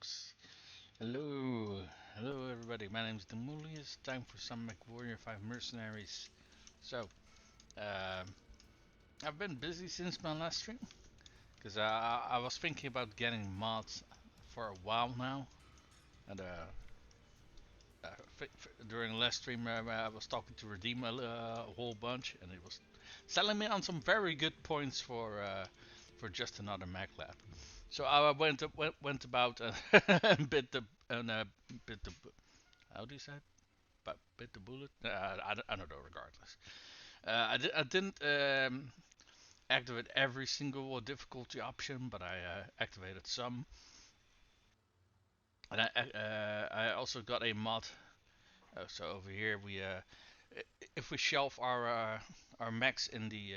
folks. Hello, hello everybody. My name is Demuli. It's time for some Mechwarrior 5 Mercenaries. So, um I've been busy since my last stream because I was thinking about getting mods for a while now, and during the last stream I was talking to Redeem a whole bunch, and he was selling me on some very good points for just another echLab. So I went about and bit the and bit the how do you say it? But bit the bullet. I don't know. Regardless, I didn't activate every single difficulty option, but I activated some, and I also got a mod. So over here if we shelf our mechs in the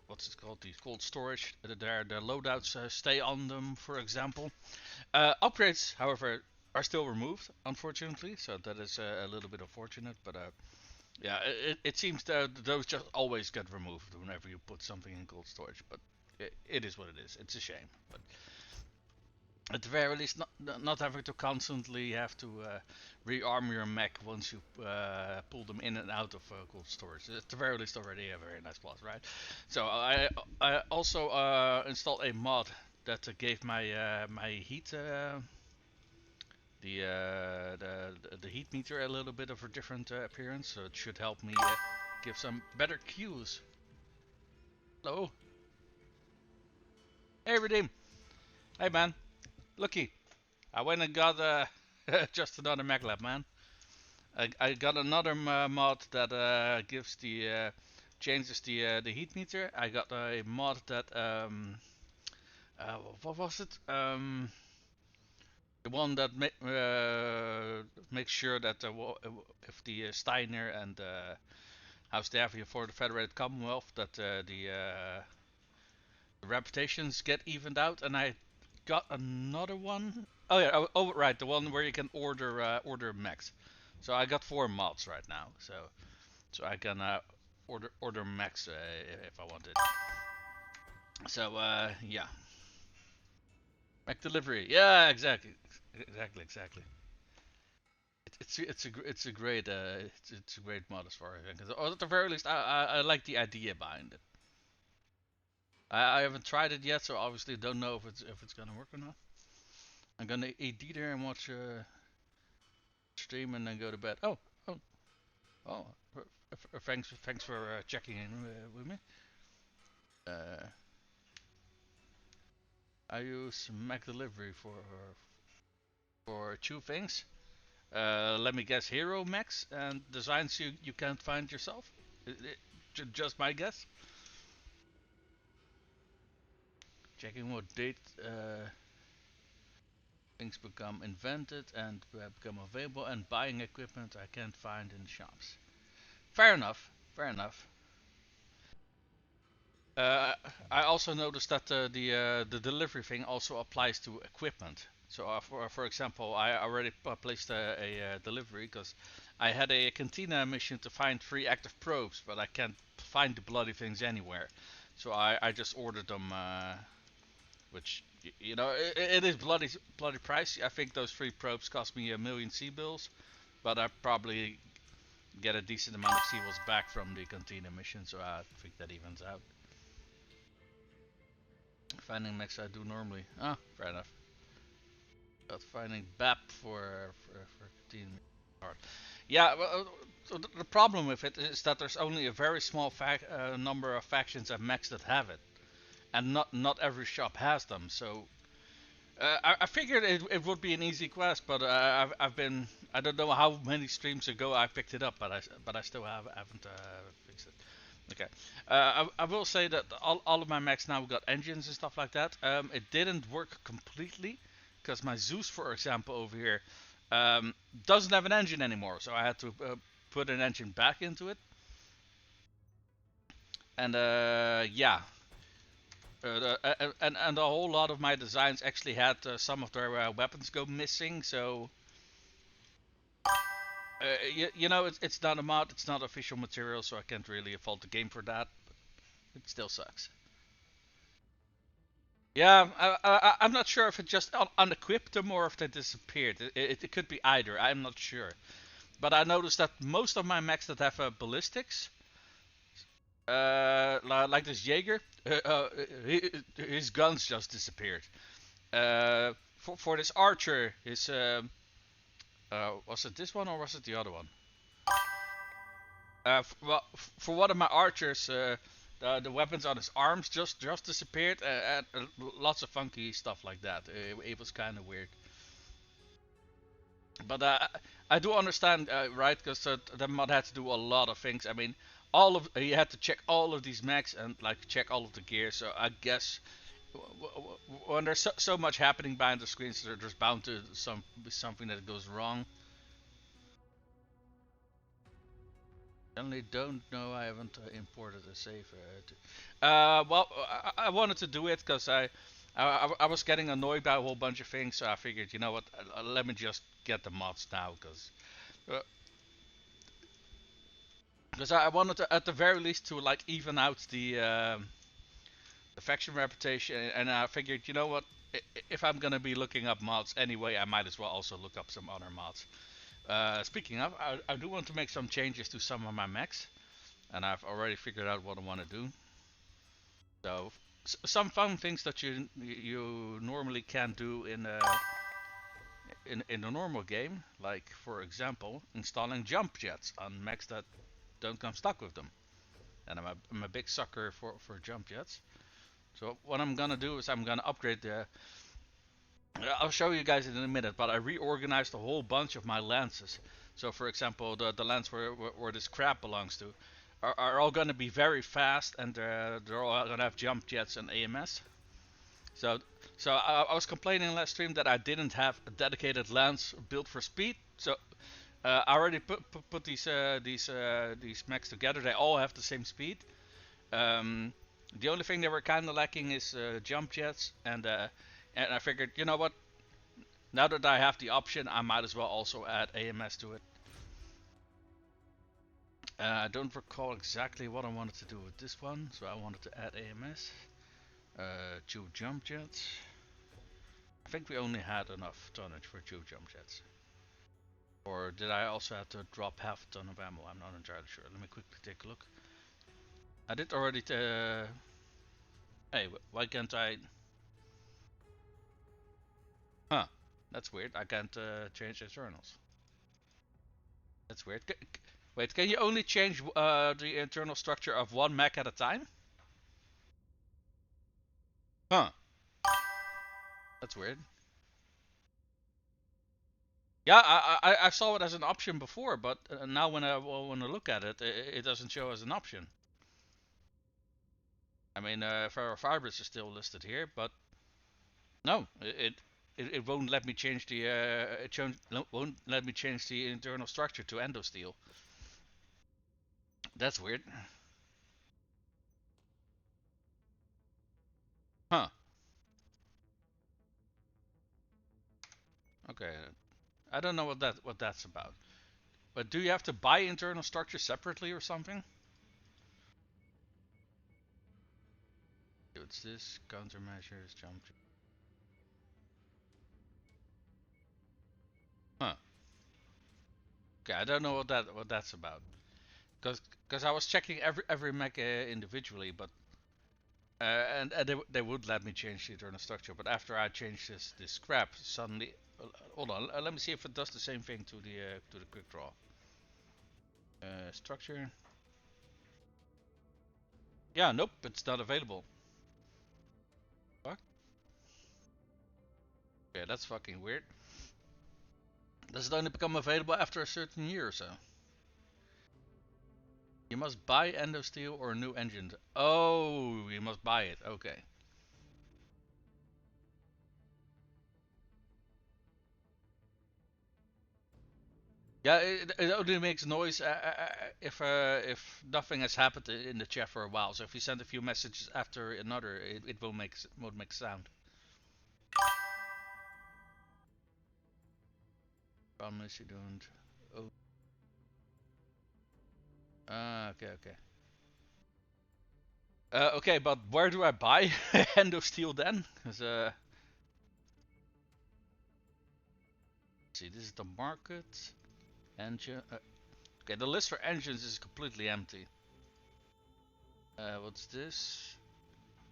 what's it called, the cold storage, the loadouts stay on them, for example. Upgrades, however, are still removed, unfortunately, so that is a little bit unfortunate. But yeah, it seems that those just always get removed whenever you put something in cold storage. But it is what it is. It's a shame, but at the very least, not having to constantly have to rearm your mech once you pull them in and out of cold storage. At the very least, already a very nice plus, right? So I also installed a mod that gave my heat the heat meter a little bit of a different appearance, so it should help me give some better cues. Hello, hey Redeem, hey man, looky, I went and got just another echLab, man. I got another mod that gives changes the heat meter. I got a mod that what was it? The one that makes sure that if the Steiner and House Davia for the Federated Commonwealth, that the reputations get evened out. And I got another one. Oh yeah, oh right, the one where you can order mechs. So I got 4 mods right now, so I can order mechs if I wanted. So yeah, mech delivery. Yeah, exactly. It's a great it's a great mod as far as I can. Or at the very least, I like the idea behind it. I haven't tried it yet, so obviously don't know if it's gonna work or not. I'm gonna eat dinner and watch stream and then go to bed. Oh oh. Thanks for checking in with me. Uh, I use Mac delivery for 2 things. Let me guess, hero mechs and designs you can't find yourself. Just my guess. Checking what date things become invented and become available, and buying equipment I can't find in shops. Fair enough. Fair enough. Uh, I also noticed that the delivery thing also applies to equipment. So for example, I already placed a delivery because I had a cantina mission to find 3 active probes, but I can't find the bloody things anywhere. So I just ordered them, which you know it is bloody pricey. I think those 3 probes cost me 1,000,000 C-bills, but I probably get a decent amount of C-bills back from the cantina mission, so I think that evens out. Finding mechs I do normally. Ah, fair enough. But finding BAP for team hard. Yeah, well, so the problem with it is that there's only a very small number of factions and mechs that have it, and not every shop has them. So I figured it would be an easy quest, but I've been, I don't know how many streams ago I picked it up, but I still haven't fixed it. Okay. I will say that all of my mechs now got engines and stuff like that. It didn't work completely because my Zeus, for example, over here doesn't have an engine anymore. So I had to put an engine back into it. And yeah. And a whole lot of my designs actually had some of their weapons go missing. So you know, it's not a mod, it's not official material, so I can't really fault the game for that. But it still sucks. Yeah, I'm not sure if it just unequipped them or if they disappeared. It could be either. I'm not sure. But I noticed that most of my mechs that have ballistics, like this Jaeger, his guns just disappeared. For this archer, his was it this one or was it the other one? Well, for one of my archers, the weapons on his arms just disappeared, and lots of funky stuff like that. It was kind of weird. But I do understand, right? Because the mod had to do a lot of things. I mean, all of he had to check all of these mechs and like check all of the gear. So I guess when there's so much happening behind the screens, there's bound to be something that goes wrong. Generally, don't know. I haven't imported a save. Well, I wanted to do it because I was getting annoyed by a whole bunch of things. So I figured, you know what? Let me just get the mods now because I wanted to, at the very least, to like even out the faction reputation. And I figured, you know what? If I'm gonna be looking up mods anyway, I might as well also look up some other mods. Speaking of, I do want to make some changes to some of my mechs, and I've already figured out what I want to do. So some fun things that you normally can't do in a normal game, like for example installing jump jets on mechs that don't come stuck with them. And I'm a big sucker for jump jets. So what I'm gonna do is I'm gonna upgrade the. I'll show you guys in a minute, but I reorganized a whole bunch of my lances. So for example, the lance where this crab belongs to are all gonna be very fast, and they're all gonna have jump jets and AMS. So, I was complaining last stream that I didn't have a dedicated lance built for speed. So I already put these mechs together. They all have the same speed. Um, the only thing they were kind of lacking is jump jets, and I figured, you know what? Now that I have the option, I might as well also add AMS to it. I don't recall exactly what I wanted to do with this one, so I wanted to add AMS. Two jump jets. I think we only had enough tonnage for two jump jets. Or did I also have to drop half a ton of ammo? I'm not entirely sure. Let me quickly take a look. I did already. Hey, why can't I? Huh? That's weird. I can't change internals. That's weird. Wait, can you only change the internal structure of one mech at a time? Huh? That's weird. Yeah, I saw it as an option before, but now when I want to look at it, it doesn't show as an option. I mean, Ferrofibers is still listed here, but no, it won't let me change the won't let me change the internal structure to endosteel. That's weird. Huh? Okay, I don't know what that's about. But do you have to buy internal structure separately or something? What's this? Countermeasures, jump. Huh? Okay, I don't know what that's about. Cause I was checking every mech individually, but and they would let me change the internal structure, but after I changed this scrap, suddenly, hold on, let me see if it does the same thing to the quick draw. Structure. Yeah, nope, it's not available. Fuck. Yeah, that's fucking weird. Does it only become available after a certain year or so? You must buy endosteel or a new engine. Oh, you must buy it. Okay. Yeah, it only makes noise if nothing has happened in the chat for a while. So if you send a few messages after another, it won't make sound. Promise you don't. Oh. Ah, okay, okay. Okay, but where do I buy endo steel then? 'Cause, see, this is the market. Engine. Okay, the list for engines is completely empty. What's this?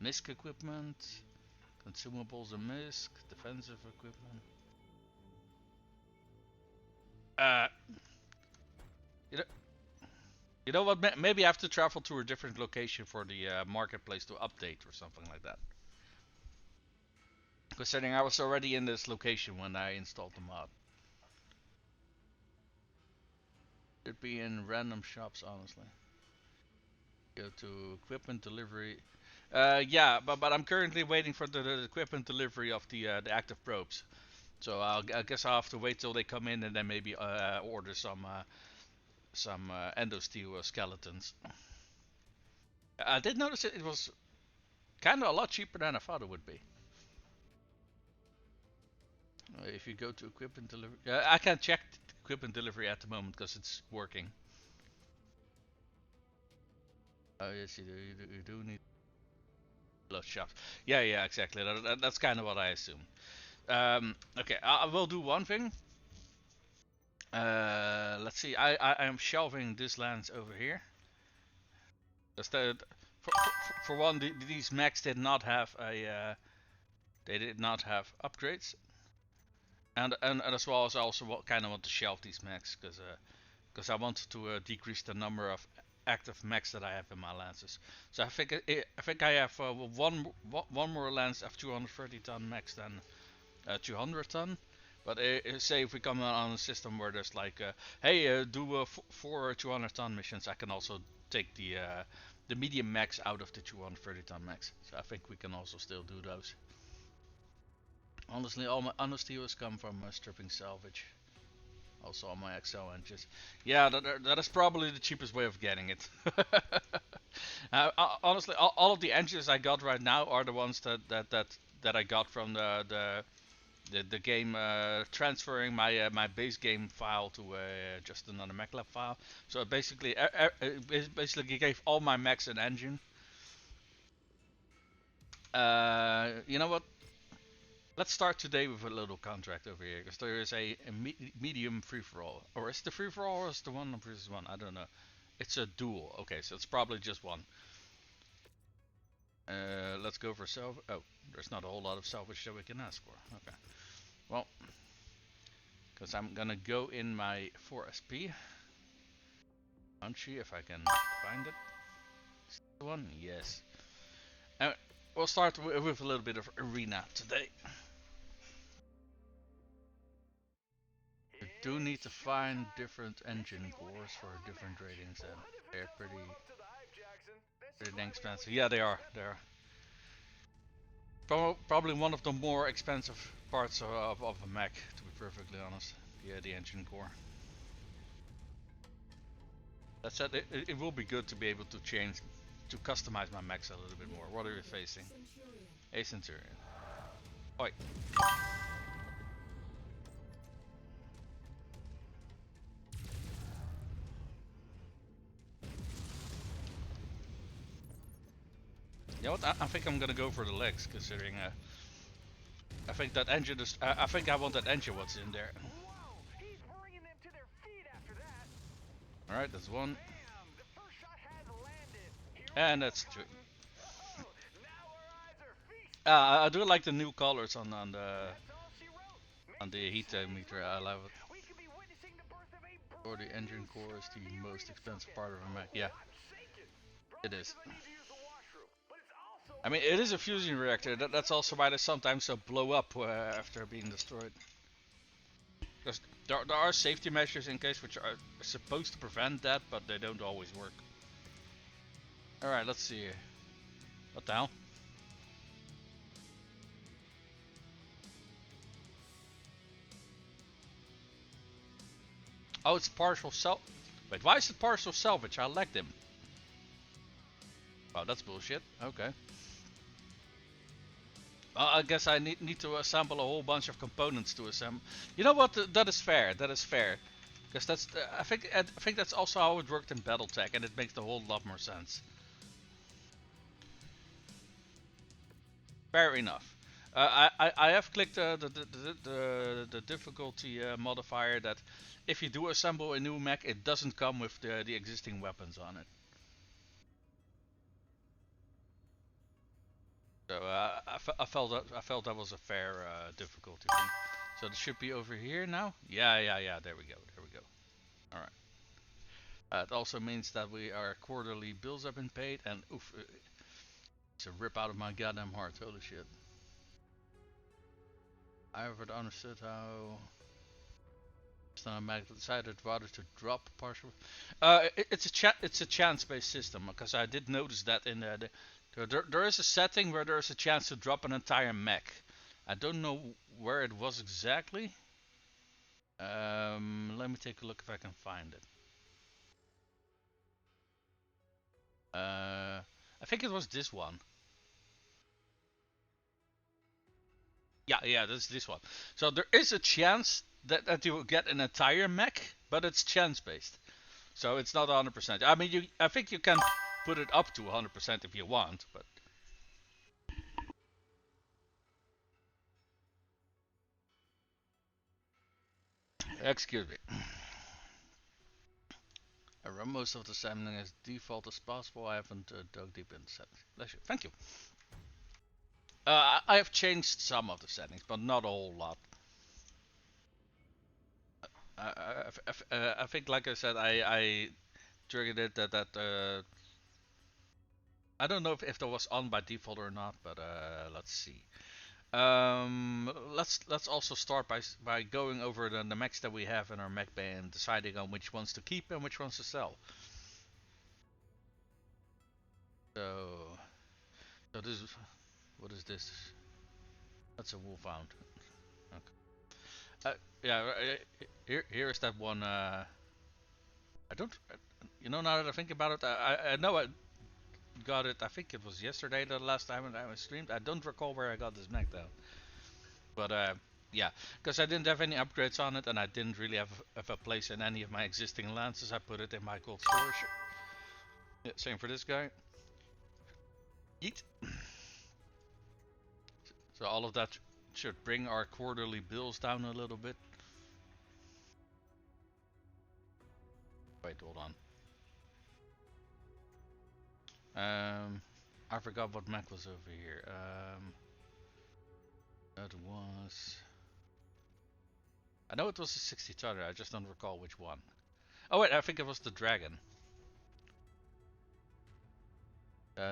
MISC equipment, consumables and MISC, defensive equipment. Uh, you know, you know what? Maybe I have to travel to a different location for the marketplace to update or something like that. Considering I was already in this location when I installed the mod. It'd be in random shops, honestly. Go to equipment delivery. Yeah, but I'm currently waiting for the equipment delivery of the active probes. So I guess I'll have to wait till they come in and then maybe order some endosteel skeletons. I did notice it was kind of a lot cheaper than I thought it would be. If you go to equipment delivery, I can't check equipment delivery at the moment because it's working. Oh yes, you do need load shops. Yeah, yeah, exactly. That's kind of what I assumed. Okay, I will do one thing. Let's see. I am shelving this lens over here. Just for one, these mechs did not have they did not have upgrades, and as well as I also kind of want to shelve these mechs because I want to decrease the number of active mechs that I have in my lenses. So I think I have one more lens of 230 ton mechs than 200 ton. But say if we come on a system where there's like, hey, do 4 200 ton missions, I can also take the medium mechs out of the 230 ton mechs. So I think we can also still do those. Honestly, all my honesty has come from stripping salvage. Also on my XL engines. Yeah, that is probably the cheapest way of getting it. Honestly, all of the engines I got right now are the ones that I got from the game transferring my base game file to just another echLab file. So it basically gave all my mechs an engine. You know what? Let's start today with a little contract over here, because there is a medium free-for-all. Or is it the free-for-all or is it the 1 versus 1? I don't know. It's a duel. Okay, so it's probably just one. Let's go for salvage. Oh, there's not a whole lot of salvage that we can ask for. Okay. Well, because I'm gonna go in my 4SP. Punchy, if I can find it. Is that the one? Yes. And we'll start with a little bit of arena today. We do need to find different engine cores for different ratings, and they're pretty dang expensive. Yeah, they are. They are. Probably one of the more expensive parts of a mech, to be perfectly honest. Yeah, the engine core. That said, it will be good to be able to customize my mechs a little bit more. What are you facing? A Centurion. Oi. You know what? I think I'm gonna go for the legs, considering I think that engine is. I think I want that engine. What's in there? All right, that's one. And that's two. I do like the new colors on the heat meter. I love it. Or the engine core is the most expensive part of a mech. Yeah, it is. I mean, it is a fusion reactor. That's also why they sometimes blow up after being destroyed. Because there are safety measures in case which are supposed to prevent that, but they don't always work. Alright, let's see here. What the hell? Oh, it's partial Wait, why is it partial salvage? I lagged him. Oh, that's bullshit. Okay. Well, I guess I need to assemble a whole bunch of components to assemble. You know what? That is fair. That is fair. Because that's I think that's also how it worked in BattleTech, and it makes a whole lot more sense. Fair enough. I have clicked the difficulty modifier that if you do assemble a new mech, it doesn't come with the existing weapons on it. So I felt that was a fair difficulty thing. So it should be over here now. Yeah. There we go. There we go. All right. It also means that our quarterly bills have been paid, and oof, it's a rip out of my goddamn heart. Holy shit. I haven't understood how Steiner decided rather to drop partial. It's a chance-based system because I did notice that in there is a setting where there is a chance to drop an entire mech. I don't know where it was exactly. Let me take a look if I can find it. I think it was this one. Yeah, that's this one. So there is a chance that you will get an entire mech, but it's chance based. So it's not 100%. I mean, I think you can put it up to 100% if you want, but excuse me. I run most of the sampling as default as possible. I haven't dug deep into settings. Bless you. Thank you. I have changed some of the settings, but not a whole lot. I think, like I said, I triggered it that I don't know if that was on by default or not, but let's see. Let's also start by going over the mechs that we have in our mech bay and deciding on which ones to keep and which ones to sell. So, so this is, what is this? That's a wolfhound. Okay. Yeah, here is that one. I don't. You know, now that I think about it, I know I got it. I think it was yesterday the last time I streamed. I don't recall where I got this mech though. But yeah, because I didn't have any upgrades on it, and I didn't really have a place in any of my existing lances. I put it in my cold storage. Yeah, same for this guy. Yeet. So all of that should bring our quarterly bills down a little bit. Wait, hold on. I forgot what mech was over here. That was. I know it was a 60 tonner. I just don't recall which one. Oh wait, I think it was the dragon.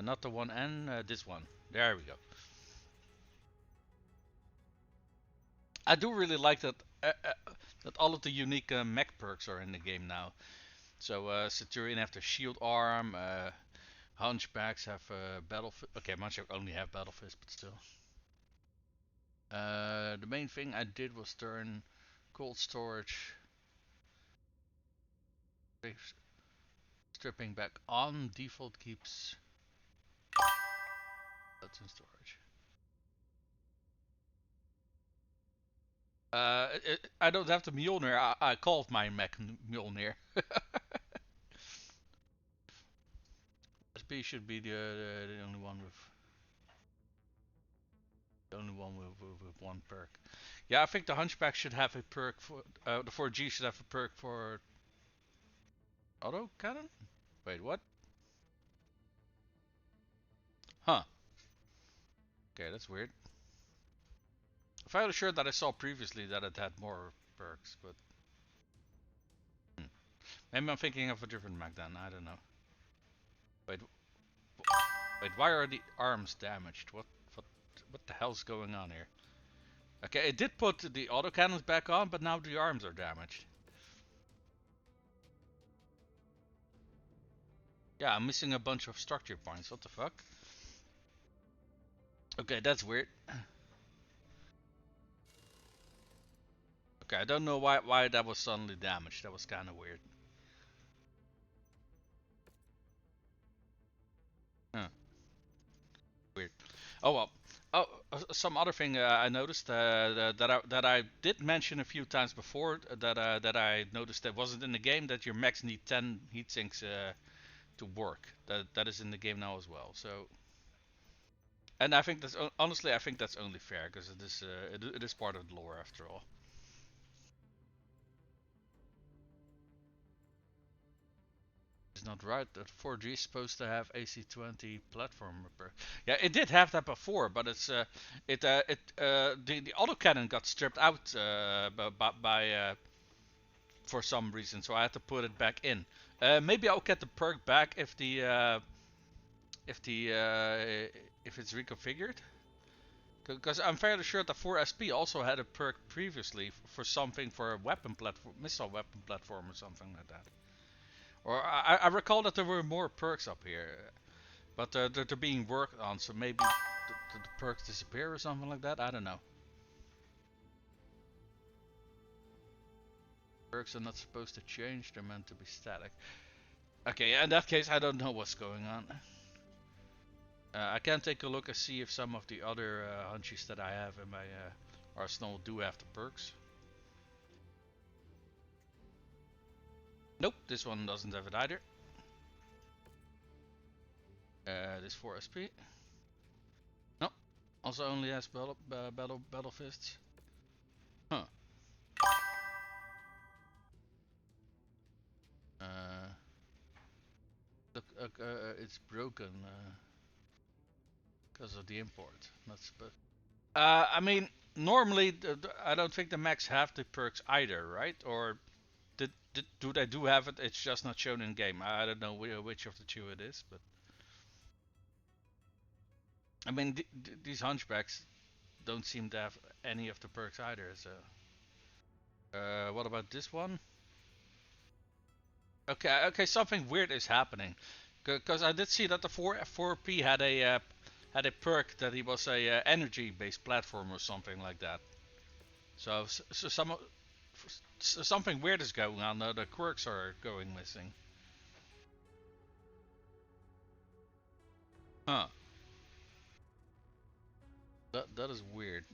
Not the one N. This one. There we go. I do really like that all of the unique mech perks are in the game now. So Centurion have the shield arm. Hunchbacks have battle. Okay, Hunchback only have battle fist, but still. The main thing I did was turn cold storage stripping back on. Default keeps that's in storage. I don't have the Mjolnir. I called my mech Mjolnir. SP should be the only one with one perk. Yeah, I think the Hunchback should have a perk for the 4G should have a perk for auto cannon. Wait, what? Huh. Okay, that's weird. I felt sure that I saw previously that it had more perks, but maybe I'm thinking of a different mech then. I don't know. Wait, wait. Why are the arms damaged? What the hell's going on here? Okay, it did put the autocannons back on, but now the arms are damaged. Yeah, I'm missing a bunch of structure points. What the fuck? Okay, that's weird. Okay, I don't know why that was suddenly damaged. That was kind of weird. Huh. Weird. Oh well. Oh, some other thing I noticed that I did mention a few times before that I noticed that wasn't in the game that your mechs need 10 heat sinks to work. That is in the game now as well. So And I think that's honestly, I think that's only fair because it is part of the lore after all. It's not right that 4G is supposed to have AC20 platform repair. Yeah, it did have that before, but the autocannon got stripped out by for some reason, so I had to put it back in. Maybe I'll get the perk back if the if it's reconfigured. Because I'm fairly sure the 4SP also had a perk previously for something for a weapon platform, missile weapon platform or something like that. Or I recall that there were more perks up here, but they're being worked on, so maybe the perks disappear or something like that. I don't know. Perks are not supposed to change; they're meant to be static. Okay, in that case, I don't know what's going on. I can take a look and see if some of the other hunchies that I have in my arsenal do have the perks. Nope, this one doesn't have it either. This 4SP. No, also only has battle fists. Huh. Uh, look, it's broken because of the import. Not supposed. I mean, normally I don't think the mechs have the perks either, right? Or do they do have it? It's just not shown in game. I don't know which of the two it is, but I mean these hunchbacks don't seem to have any of the perks either. So, what about this one? Okay, okay, something weird is happening, because I did see that the 4P had a perk that he was a energy-based platform or something like that. So something weird is going on. The quirks are going missing. Huh? That is weird.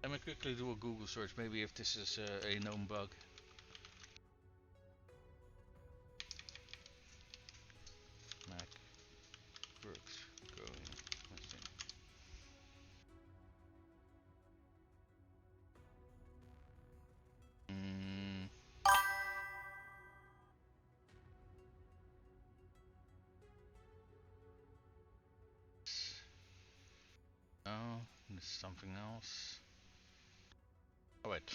Let me quickly do a Google search. Maybe if this is a known bug. Mac quirks going missing. Mm, oh, this is something else. Oh wait.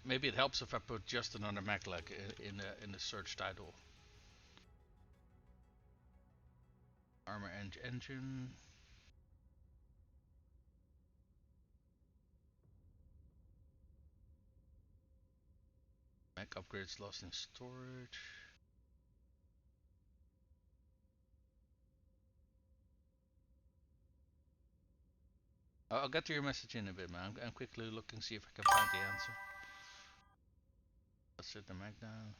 Maybe it helps if I put just another Mac like in the search title. Armor engine. Mac upgrades lost in storage. I'll get to your message in a bit, man. I'm quickly looking, see if I can find the answer. Let's set the Mac down.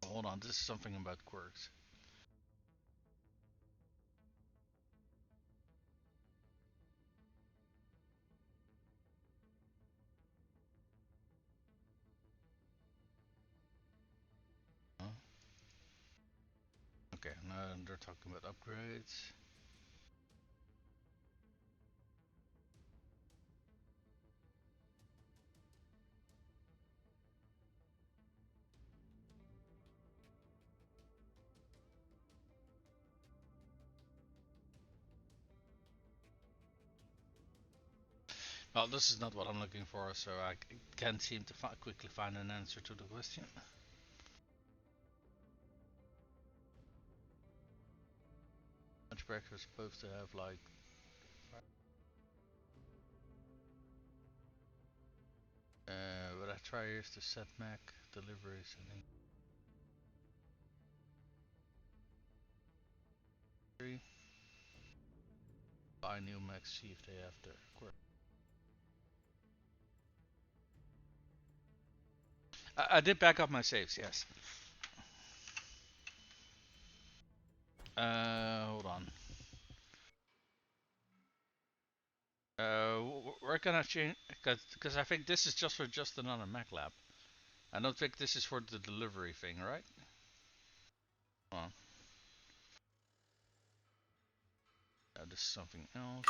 Hold on, this is something about quirks. Huh? Okay, now they're talking about upgrades. Well, this is not what I'm looking for, so I can't seem to quickly find an answer to the question. Hunchbacks are supposed to have like. But I try here to set Mac deliveries and inventory. Buy new Macs, see if they have their quirk. I did back up my saves, yes. Hold on. Where can I change? Because I think this is just for just another echLab. I don't think this is for the delivery thing, right? Oh, this is something else.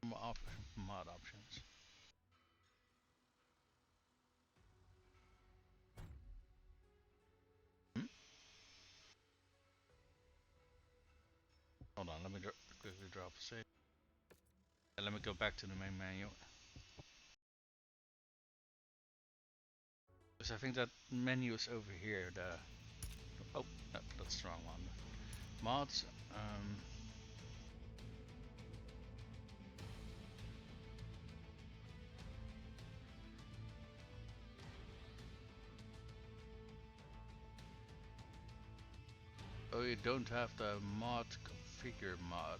Mod options. Hmm? Hold on, let me quickly drop a save. And let me go back to the main menu. Because I think that menu is over here. Oh, no, that's the wrong one. Mods. Oh, you don't have the mod configure mod.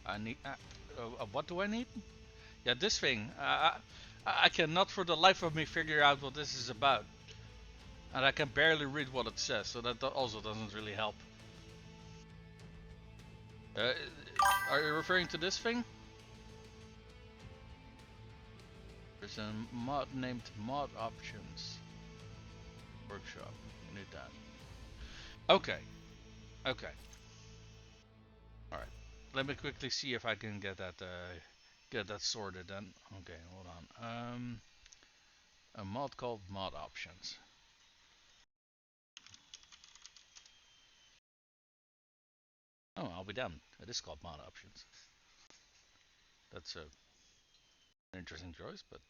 I need. What do I need? Yeah, this thing. I cannot for the life of me figure out what this is about. And I can barely read what it says, so that also doesn't really help. Uh, are you referring to this thing? There's a mod named mod options workshop. You need that. Okay. Okay. All right. Let me quickly see if I can get that sorted then. Okay, hold on. A mod called mod options. Oh, I'll be damned. It is called mod options. That's an interesting choice, but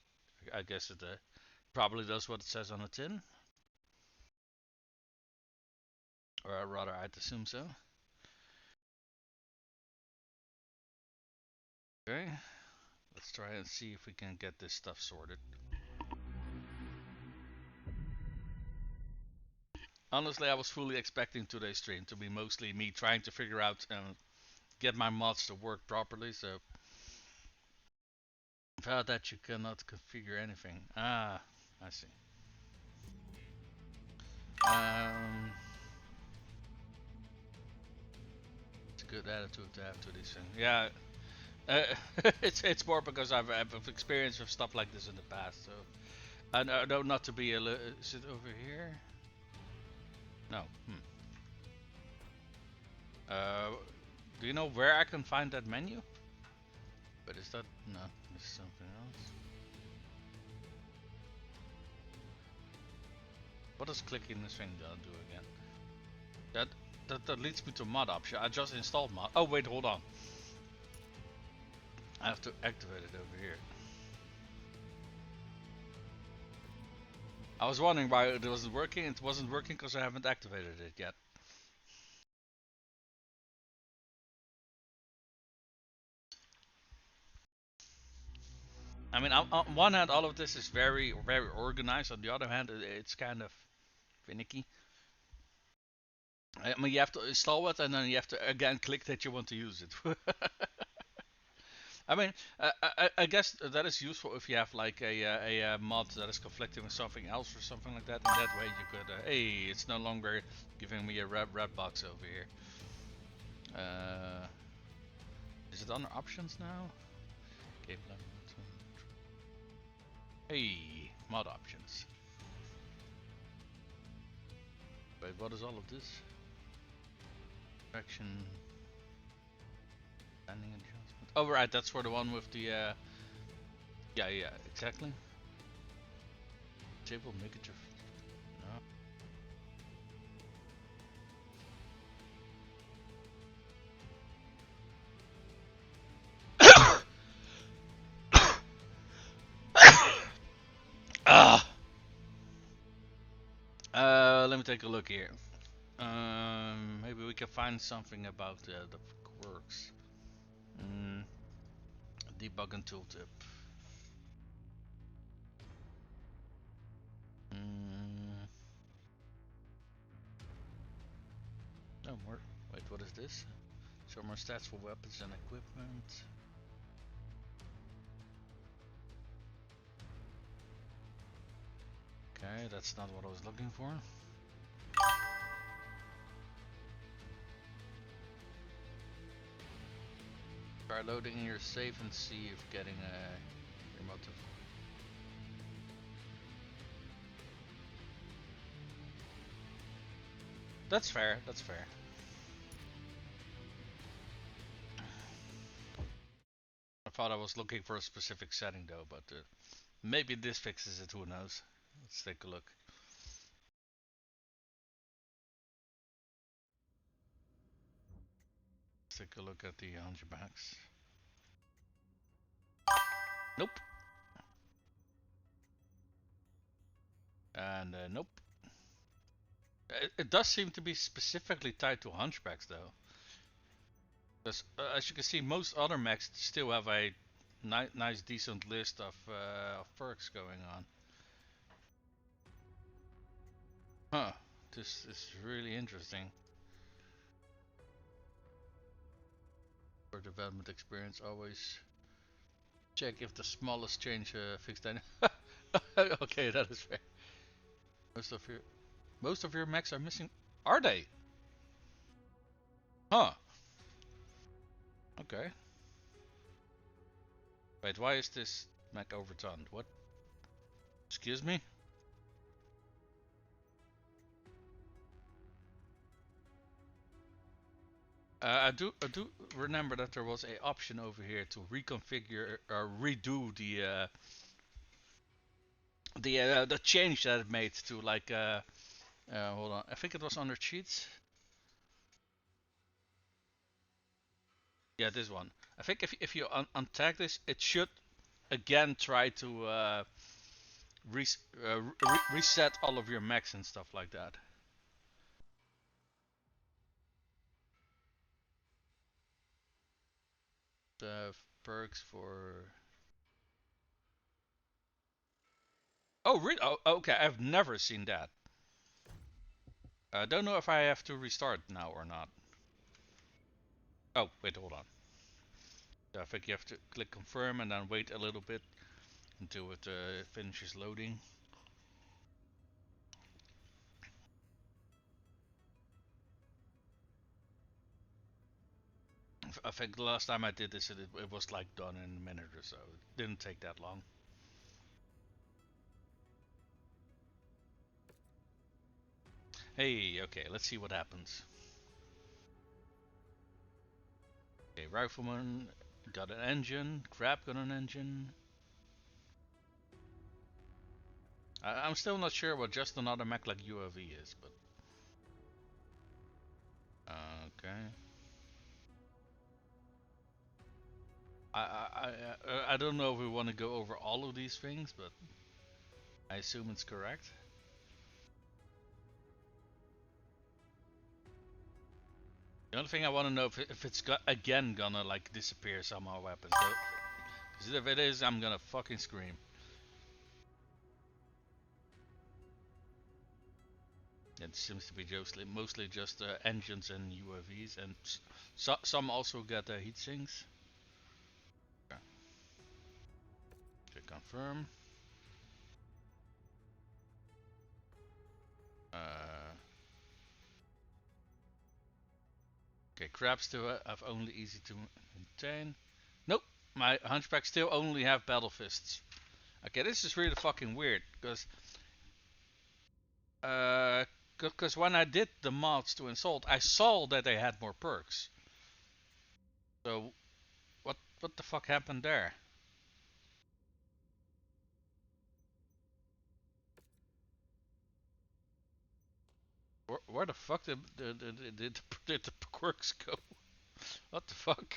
I guess it probably does what it says on the tin. Or rather, I'd assume so. Okay. Let's try and see if we can get this stuff sorted. Honestly, I was fully expecting today's stream to be mostly me trying to figure out and get my mods to work properly, so without that you cannot configure anything. Ah, I see. It's a good attitude to have to these things. Yeah, it's more because I've experience with stuff like this in the past, so I know not to be is it over here? No. Do you know where I can find that menu? But is that no? This is something else. What does clicking this thing do again? That leads me to mod option. I just installed mod. Oh wait, hold on. I have to activate it over here. I was wondering why it wasn't working. It wasn't working because I haven't activated it yet. I mean, on one hand, all of this is very, very organized. On the other hand, it's kind of finicky. I mean, you have to install it, and then you have to again click that you want to use it. I mean, I guess that is useful if you have like a mod that is conflicting with something else or something like that. And that way you could, hey, it's no longer giving me a red box over here. Is it under options now? Okay, hey, mod options. Wait, what is all of this? Action. Standing adjustment. Oh right, that's for the one with the yeah, exactly. Table make it Ah. Let me take a look here. Maybe we can find something about the quirks. Debugging tooltip. No more. Wait, what is this? Show more stats for weapons and equipment. Okay, that's not what I was looking for. Try loading in your save and see if getting your motive. That's fair. That's fair. I thought I was looking for a specific setting though, but maybe this fixes it. Who knows? Let's take a look. Let's take a look at the hunchbacks. Nope. And nope. It does seem to be specifically tied to hunchbacks though. Because as you can see, most other mechs still have a nice decent list of perks going on. Huh. This is really interesting. For development experience, always check if the smallest change fixed any. Okay, that is fair. Most of your mechs are missing. Are they? Huh. Okay. Wait, why is this mech overturned? What? Excuse me? I do remember that there was a option over here to reconfigure or redo the change that it made to like hold on, I think it was under cheats. Yeah, this one. I think if you untag this, it should again try to reset all of your mechs and stuff like that. The perks for. Oh, really? Oh, okay. I've never seen that. I don't know if I have to restart now or not. Oh, wait, hold on. I think you have to click confirm and then wait a little bit until it finishes loading. I think the last time I did this, it was like done in a minute or so. It didn't take that long. Hey, okay, let's see what happens. Okay, rifleman got an engine, crab got an engine. I'm still not sure what just another mech like UAV is, but okay. I don't know if we want to go over all of these things, but I assume it's correct. The only thing I want to know if it's again gonna like disappear somehow weapons. Because if it is, I'm gonna fucking scream. It seems to be mostly just engines and UAVs, and some also get heat sinks. Okay. Okay, confirm. Uh, okay, crabs still have only easy to maintain. Nope, my hunchback still only have battle fists. Okay, this is really fucking weird because when I did the mods to insult, I saw that they had more perks. So what the fuck happened there? Where the fuck did the quirks go? What the fuck?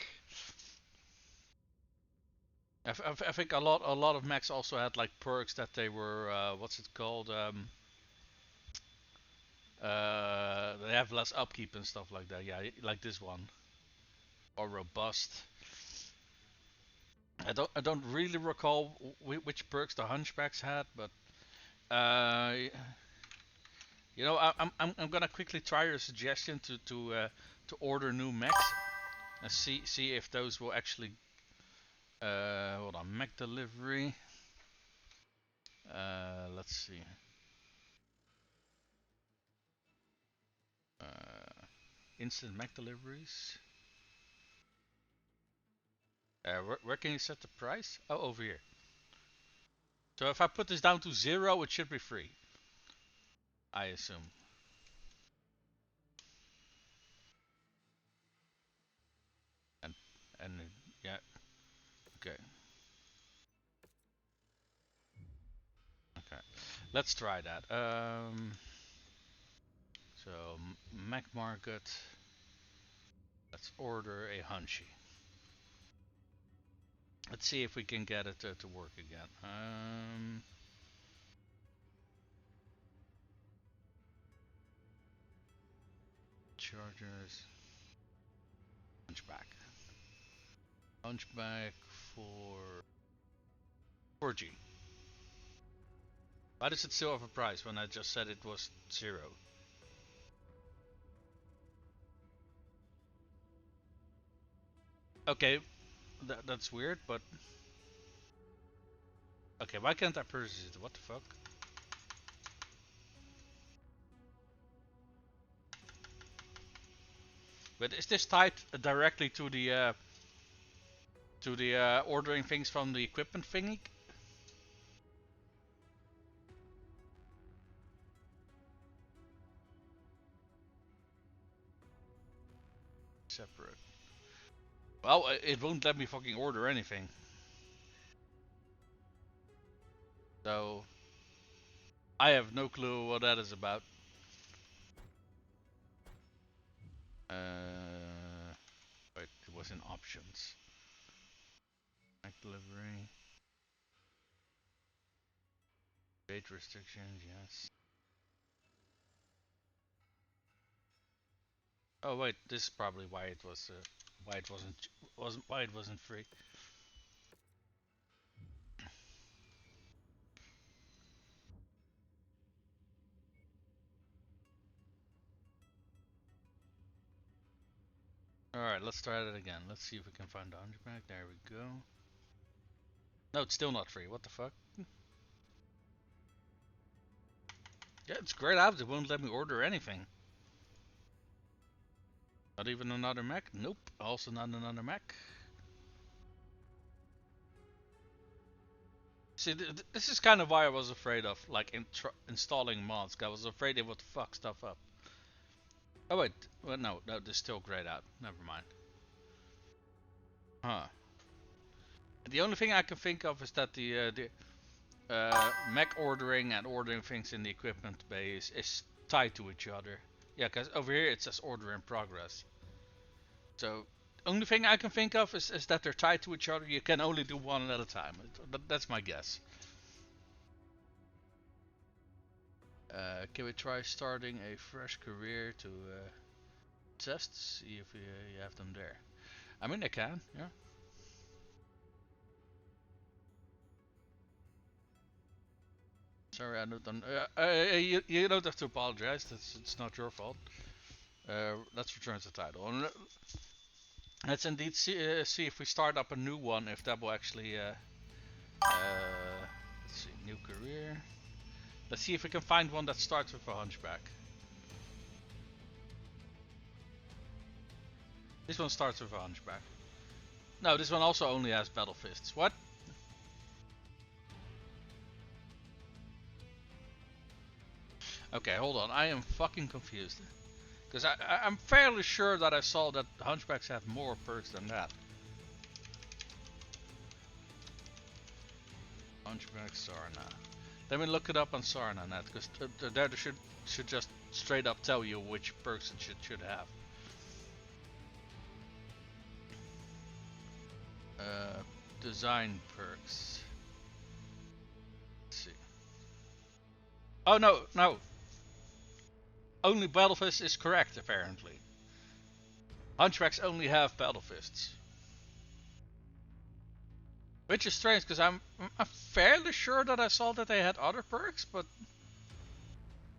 I think a lot of mechs also had like perks that they were what's it called? They have less upkeep and stuff like that. Yeah, like this one, or robust. I don't really recall which perks the hunchbacks had, but uh, I'm gonna quickly try your suggestion to order new mechs and see if those will actually hold on, mech delivery. Let's see. Instant mech deliveries. Where can you set the price? Oh, over here. So if I put this down to 0, it should be free. I assume. And and yeah, okay. Okay. Let's try that. So Mac Market. Let's order a Hunchi. Let's see if we can get it to work again. Chargers. Hunchback. Hunchback for 4G. Why does it still have a price when I just said it was 0? Okay, that's weird, but okay, why can't I purchase it? What the fuck? But is this tied directly to the ordering things from the equipment thingy? Separate. Well, it won't let me fucking order anything. So I have no clue what that is about. Wait, it was in options. Delivery. Date restrictions, yes. Oh wait, this is probably why it was why it wasn't free. Alright, let's try that again. Let's see if we can find the hunchback. There we go. No, it's still not free. What the fuck? Yeah, it's grayed out. It won't let me order anything. Not even another mech? Nope. Also not another mech. See, this is kind of why I was afraid of like installing mods. I was afraid it would fuck stuff up. Oh wait, well, no, this is still grayed out. Never mind. Huh. The only thing I can think of is that the mech ordering and ordering things in the equipment bay is tied to each other. Yeah, because over here it says order in progress. So, only thing I can think of is that they're tied to each other. You can only do one at a time. That's my guess. Can we try starting a fresh career to test? See if you have them there. I mean, I can, yeah. Sorry, I don't. You don't have to apologize. It's not your fault. Let's return to the title. And let's indeed see if we start up a new one, if that will actually. Let's see, new career. Let's see if we can find one that starts with a hunchback. This one starts with a hunchback. No, this one also only has battle fists. What? Okay, hold on. I am fucking confused. Because I'm fairly sure that I saw that hunchbacks have more perks than that. Hunchback Sarna. Let me look it up on Sarna.net, because there should just straight up tell you which perks it should have. Design perks. Let's see. Oh no. Only battle fist is correct apparently. Hunchbacks only have battle fists. Which is strange because I'm fairly sure that I saw that they had other perks, but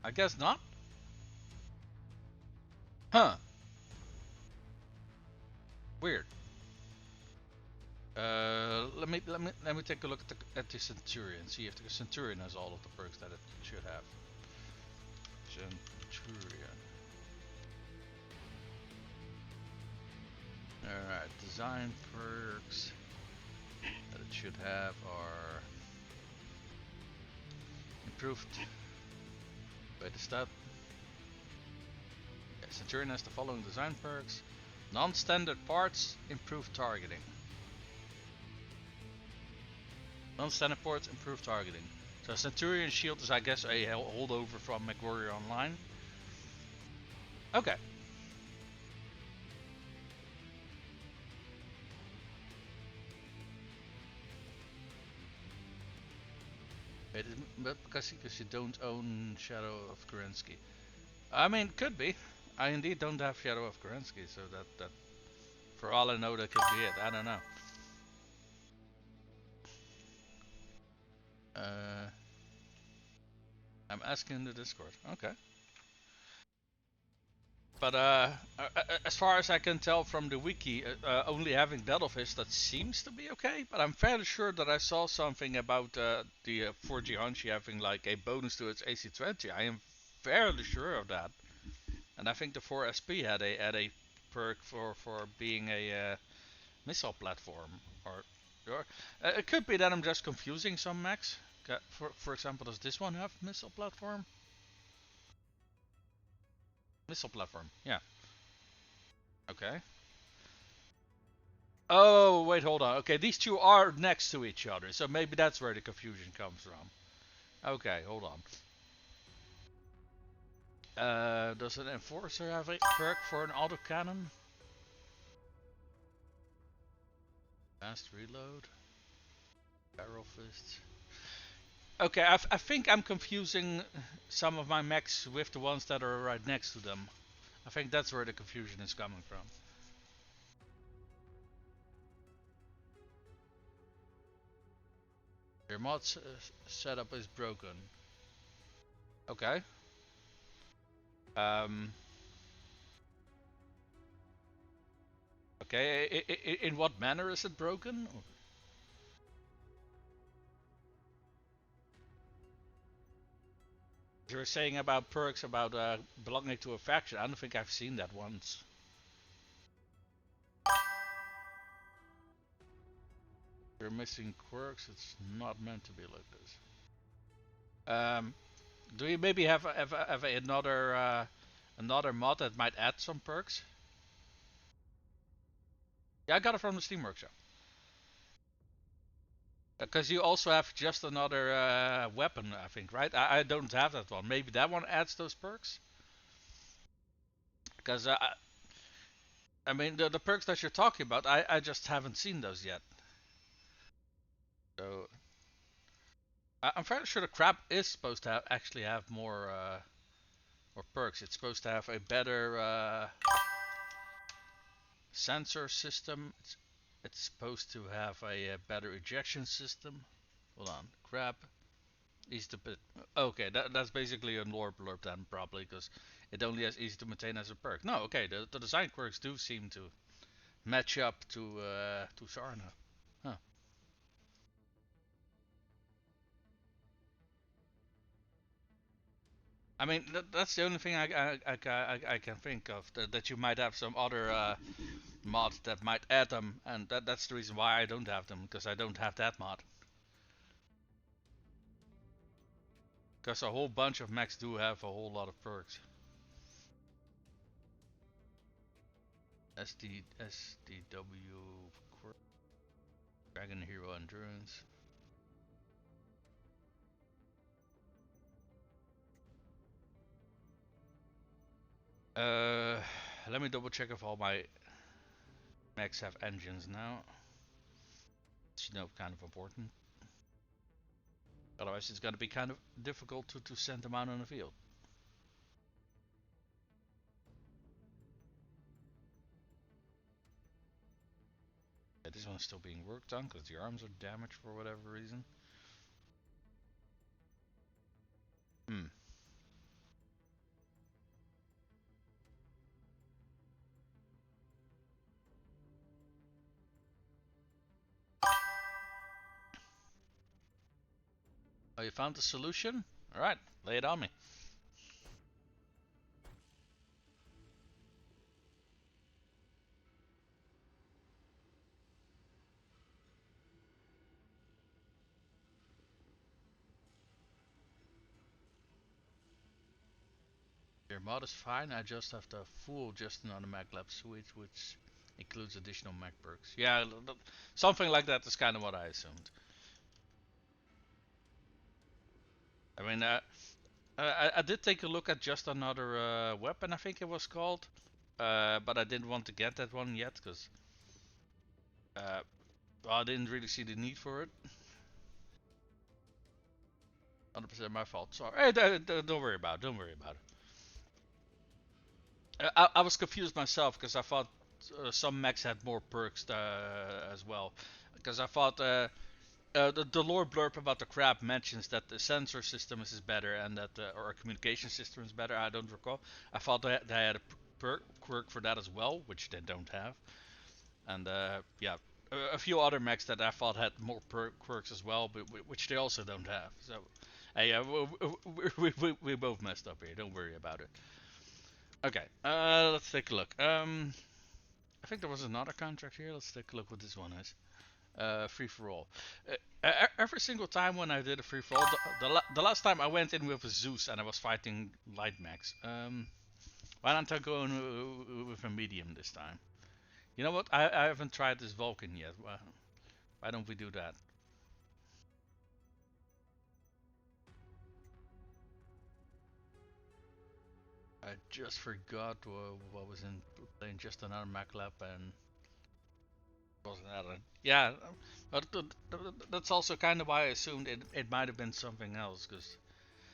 I guess not. Huh. Weird. Let me take a look at the Centurion. See if the Centurion has all of the perks that it should have. Centurion. Alright, design perks. that it should have are improved. Wait, is that? Yeah, Centurion has the following design perks: non-standard parts, improved targeting. Non-standard parts, improved targeting. So Centurion shield is, I guess, a holdover from Mechwarrior Online. Okay. But because you don't own Shadow of Kerensky. I mean, could be. I indeed don't have Shadow of Kerensky, so that for all I know that could be it. I don't know. Uh, I'm asking the Discord. Okay. But as far as I can tell from the wiki, only having Battlefish, that seems to be okay. But I'm fairly sure that I saw something about the 4G Hanshi having like a bonus to its AC20. I am fairly sure of that. And I think the 4SP had a perk for being a missile platform. Or it could be that I'm just confusing some mechs. For example, does this one have missile platform? Missile platform, yeah. Okay. Oh, wait, hold on. Okay, these two are next to each other, so maybe that's where the confusion comes from. Okay, hold on. Does an enforcer have a perk for an autocannon? Fast reload. Barrel fists. Okay, I think I'm confusing some of my mechs with the ones that are right next to them. I think that's where the confusion is coming from. Your mod setup is broken. Okay. Um. Okay. In what manner is it broken? You were saying about perks about belonging to a faction. I don't think I've seen that once. You're missing quirks. It's not meant to be like this. Do you maybe have another mod that might add some perks? Yeah, I got it from the Steam Workshop. Because you also have just another weapon, I think, right? I don't have that one. Maybe that one adds those perks? Because, I mean, the perks that you're talking about, I just haven't seen those yet. So, I'm fairly sure the crab is supposed to actually have more perks. It's supposed to have a better sensor system. It's supposed to have a better ejection system. Hold on, crab. Easy to put. Okay, that's basically a lore blurb then, probably, because it only has easy to maintain as a perk. No, okay, the design quirks do seem to match up to Sarna. Huh. I mean, that's the only thing I can think of, that you might have some other mod that might add them, and that's the reason why I don't have them, because I don't have that mod. Because a whole bunch of mechs do have a whole lot of perks. SDW quirk, Dragon Hero Endurance. Let me double check if all my mechs have engines now. It's, kind of important. Otherwise, it's gonna be kind of difficult to send them out on the field. Yeah, this one's still being worked on because the arms are damaged for whatever reason. Hmm. Oh, you found the solution? Alright, lay it on me. Their mod is fine, I just have to fool just another echLab switch, which includes additional mech perks. Yeah, something like that is kind of what I assumed. I mean, I did take a look at just another weapon, I think it was called. But I didn't want to get that one yet, because well, I didn't really see the need for it. 100% my fault. Sorry. Hey, don't worry about it. Don't worry about it. I was confused myself because I thought some mechs had more perks as well. Because I thought the lore blurb about the crab mentions that the sensor system is better and that or a communication system is better. I don't recall. I thought they had a quirk for that as well, which they don't have. And yeah, a few other mechs that I thought had more quirks as well, but which they also don't have. So, hey, we both messed up here. Don't worry about it. Okay, let's take a look. I think there was another contract here. Let's take a look what this one is. Free for all. Every single time when I did a free for all, the last time I went in with a Zeus and I was fighting light mechs. Why don't I go in with a medium this time? You know what? I haven't tried this Vulcan yet. Why don't we do that? I just forgot what was in playing just another echLab and wasn't that a, yeah, but that's also kind of why I assumed it might have been something else, because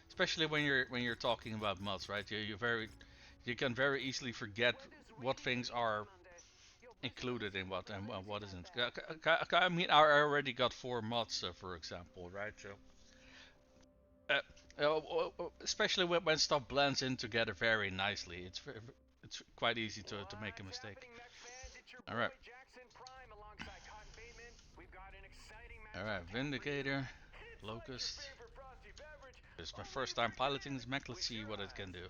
especially when you're talking about mods, right? You can very easily forget what things are included in what and what isn't. I mean, I already got 4 mods, for example, right? So especially when stuff blends in together very nicely, it's quite easy to make a mistake. All right. All right, Vindicator, Locust. It's my first time piloting this mech. Let's see what it can do.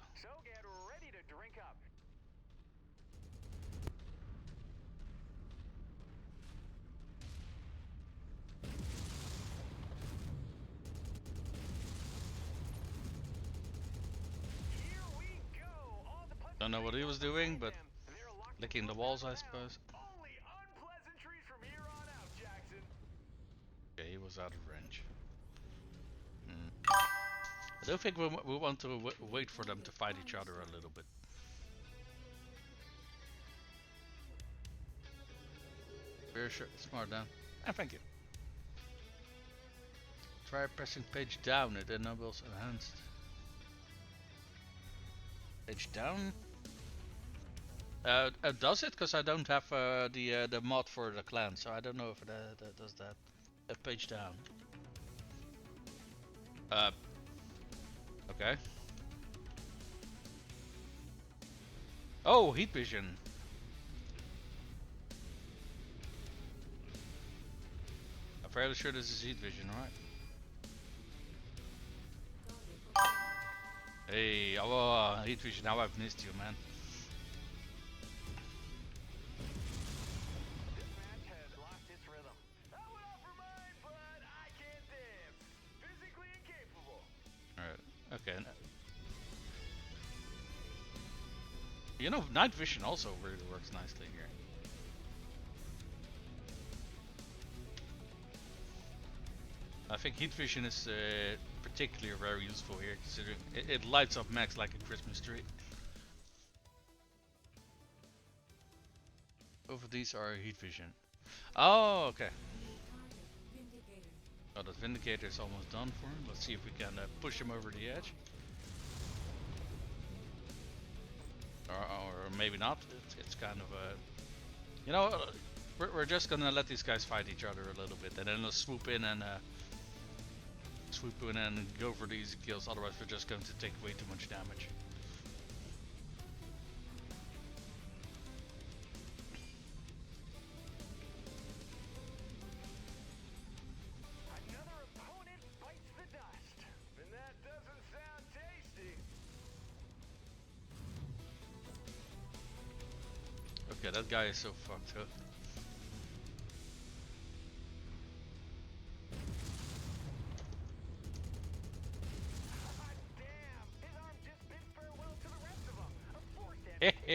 Don't know what he was doing, but licking the walls, I suppose. Okay, he was out of range. I don't think we want to wait for them to fight each other a little bit. Very smart down. And thank you. Try pressing page down, it enables enhanced. Page down? Does it? Because I don't have the mod for the clan, so I don't know if it does that. Page down. Okay. Oh, heat vision. I'm fairly sure this is heat vision, right? Hey, oh, heat vision. Now I've missed you, man. Okay. You know, night vision also really works nicely here. I think heat vision is particularly very useful here, considering it lights up mechs like a Christmas tree. Both of these are heat vision. Oh, okay. Oh, that Vindicator is almost done for him. Let's see if we can push him over the edge. Or maybe not. It's kind of a... You know, we're just gonna let these guys fight each other a little bit. And then let's swoop in and go for the easy kills. Otherwise we're just going to take way too much damage. Okay, that guy is so fucked up.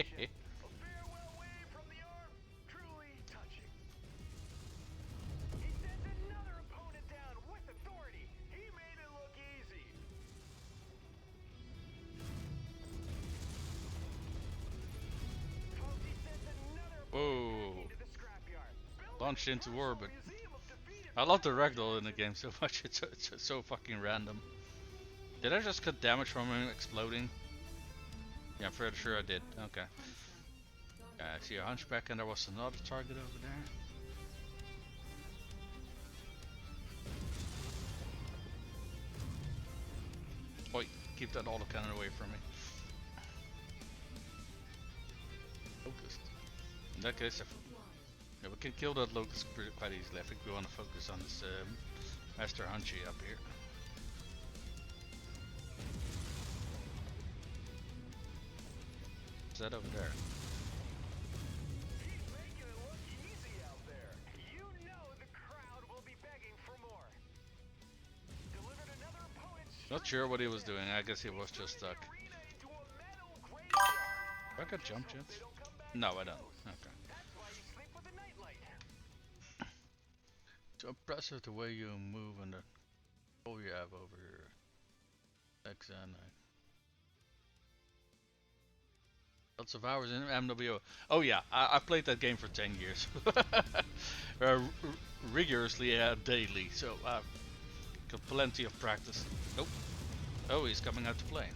farewell wave from the arm, truly touching. He sends another opponent down with authority. He made it look easy. Folks, he sends another Whoa. opponent to the scrapyard. Launched into orbit. I love the ragdoll in the game so much, it's so fucking random. Did I just cut damage from him exploding? Yeah, I'm fairly sure I did. Okay. I see a hunchback and there was another target over there. Oi, keep that autocannon away from me. Focused. In that case, yeah, we can kill that locust quite easily. I think we want to focus on this Master Hunchy up here. What's that over there? He's making it look easy out there. You know the crowd will be begging for more. Delivered another opponent. Not sure what he was doing. I guess he was just stuck. Do I got jump jets? No, I don't. Okay. That's why you sleep with a nightlight. It's impressive the way you move and the control you have over here. X and lots of hours in MWO. Oh yeah, I played that game for 10 years. Rigorously daily, so got plenty of practice. Nope. Oh, he's coming out to play.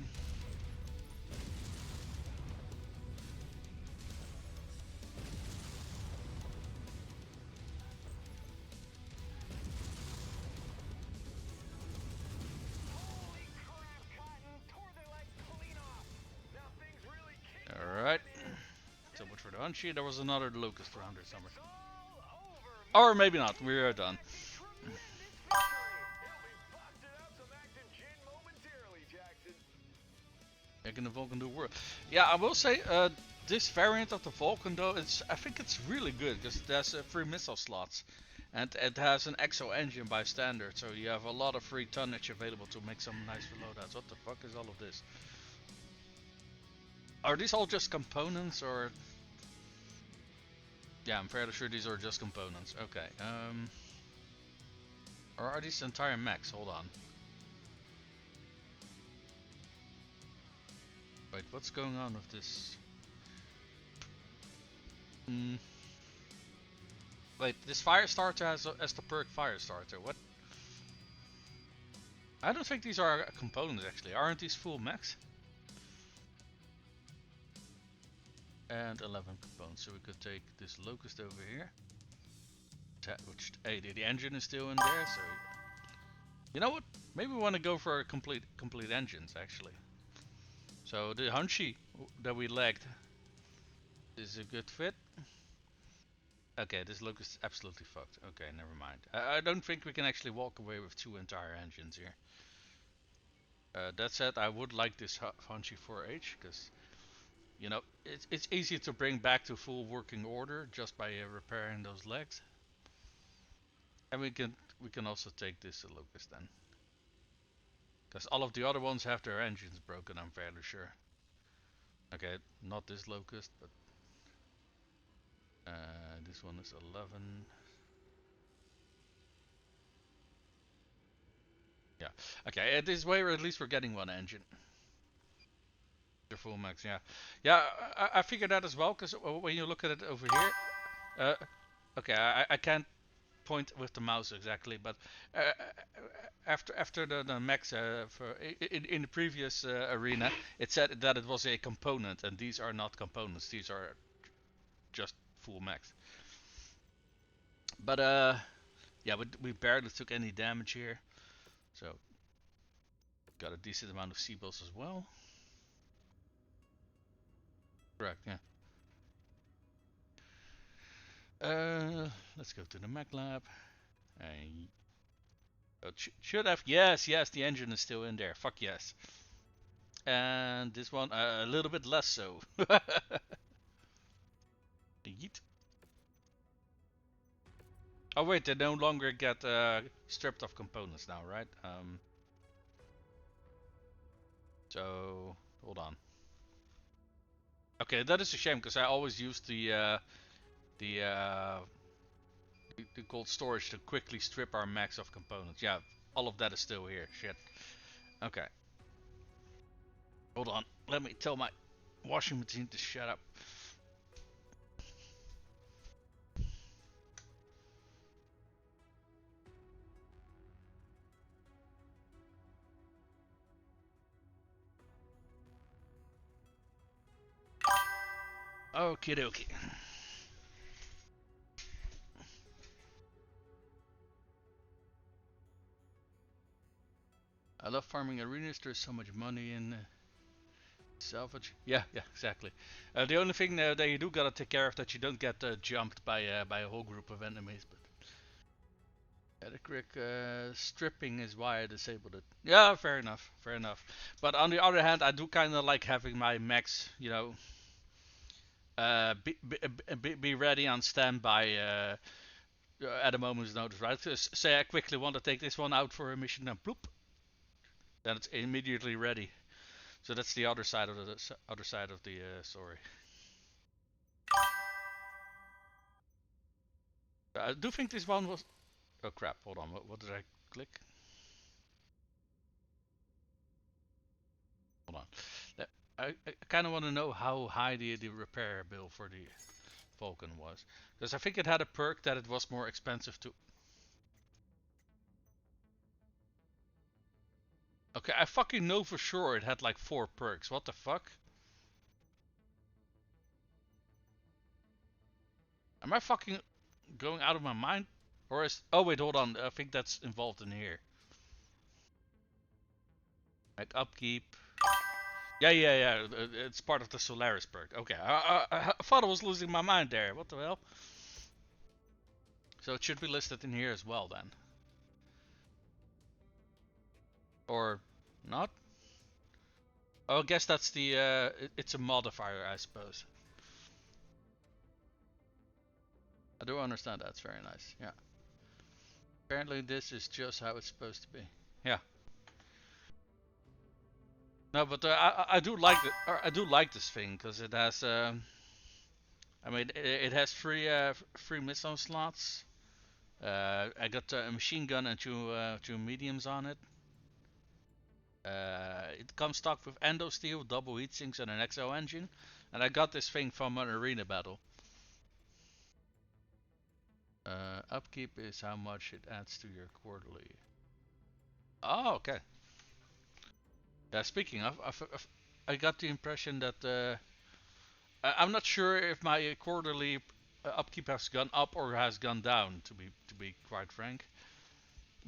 Holy crap, Cotton. Tore their leg clean off. Now things really kick. Alright. So much for the Hunchy. There was another locust around here somewhere. It's all over. Or maybe not. We are done. Tremendous victory. He'll be busting out some acting gin momentarily, Jackson. Making the Vulcan do work. Yeah, I will say this variant of the Vulcan though, I think it's really good because it has 3 missile slots. And it has an exo engine by standard, so you have a lot of free tonnage available to make some nice loadouts. What the fuck is all of this? Are these all just components or? Yeah, I'm fairly sure these are just components. Okay. Or are these entire mechs? Hold on. Wait, what's going on with this? Wait, this fire starter has the perk fire starter. What? I don't think these are components actually. Aren't these full mechs? And 11 components. So we could take this locust over here. Which, hey, the engine is still in there. So, you know what? Maybe we want to go for a complete engines actually. So the Hunchy that we lagged is a good fit. Okay, this locust is absolutely fucked. Okay, never mind. I don't think we can actually walk away with 2 entire engines here. That said, I would like this Hunchy 4H because, you know, it's easy to bring back to full working order just by repairing those legs. And we can also take this locust then, because all of the other ones have their engines broken. I'm fairly sure. Okay, not this locust, but this one is 11. Yeah. Okay, this way at least we're getting 1 engine. The full max, yeah. Yeah, I figured that as well, because when you look at it over here, okay, I can't point with the mouse exactly, but after the mechs in the previous arena, it said that it was a component, and these are not components. These are just full mechs. But yeah, we barely took any damage here, so got a decent amount of C-bills as well. Correct, yeah. Let's go to the mech lab. Should have, yes, the engine is still in there. Fuck yes. And this one a little bit less so. Yeet. Oh wait, they no longer get stripped of components now, right? So hold on. Okay, that is a shame because I always use the the cold storage to quickly strip our mechs of components. Yeah, all of that is still here. Shit. Okay. Hold on. Let me tell my washing machine to shut up. Okie dokie. I love farming arenas. There's so much money in salvage. Yeah, yeah, exactly. The only thing that you do gotta take care of that you don't get jumped by a whole group of enemies. But the quick stripping is why I disabled it. Yeah, fair enough, fair enough. But on the other hand, I do kind of like having my mechs, you know, be ready on standby at a moment's notice, right? Say I quickly want to take this one out for a mission, and bloop, then it's immediately ready. So that's the other side of the other side of the story. I do think this one was. Oh crap! Hold on. What did I click? Hold on. I kind of want to know how high the repair bill for the Vulcan was, because I think it had a perk that it was more expensive to. Okay, I fucking know for sure it had like 4 perks. What the fuck? Am I fucking going out of my mind? Or is... Oh wait, hold on. I think that's involved in here. Like upkeep. Yeah, yeah, yeah. It's part of the Solaris perk. Okay, I thought I was losing my mind there. What the hell? So it should be listed in here as well then. Or not? Oh, I guess that's the... it's a modifier, I suppose. I do understand that. It's very nice. Yeah. Apparently this is just how it's supposed to be. Yeah. No, but I do like it. I do like this thing because it has. I mean, it has free missile slots. I got a machine gun and two mediums on it. It comes stocked with endo steel, double heat sinks, and an XO engine. And I got this thing from an arena battle. Upkeep is how much it adds to your quarterly. Oh, okay. Yeah, speaking of, I got the impression that I'm not sure if my quarterly upkeep has gone up or has gone down. To be quite frank.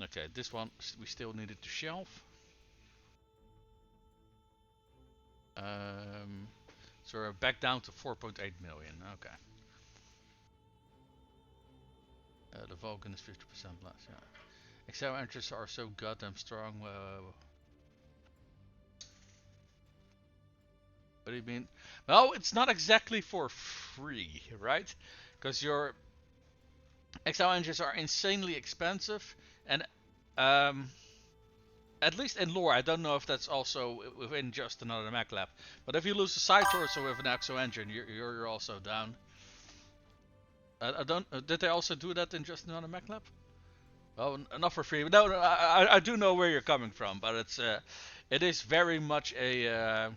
Okay, this one we still needed to shelf. So we're back down to 4.8 million. Okay. The Vulcan is 50% less. Yeah. Excel entries are so goddamn strong. What do you mean? Well, it's not exactly for free, right? Because your Excel engines are insanely expensive, and at least in lore, I don't know if that's also within just another echLab. But if you lose a side torso with an exo engine, you're also down. I don't. Did they also do that in just another echLab? Well, not for free. No, no, I do know where you're coming from, but it is very much a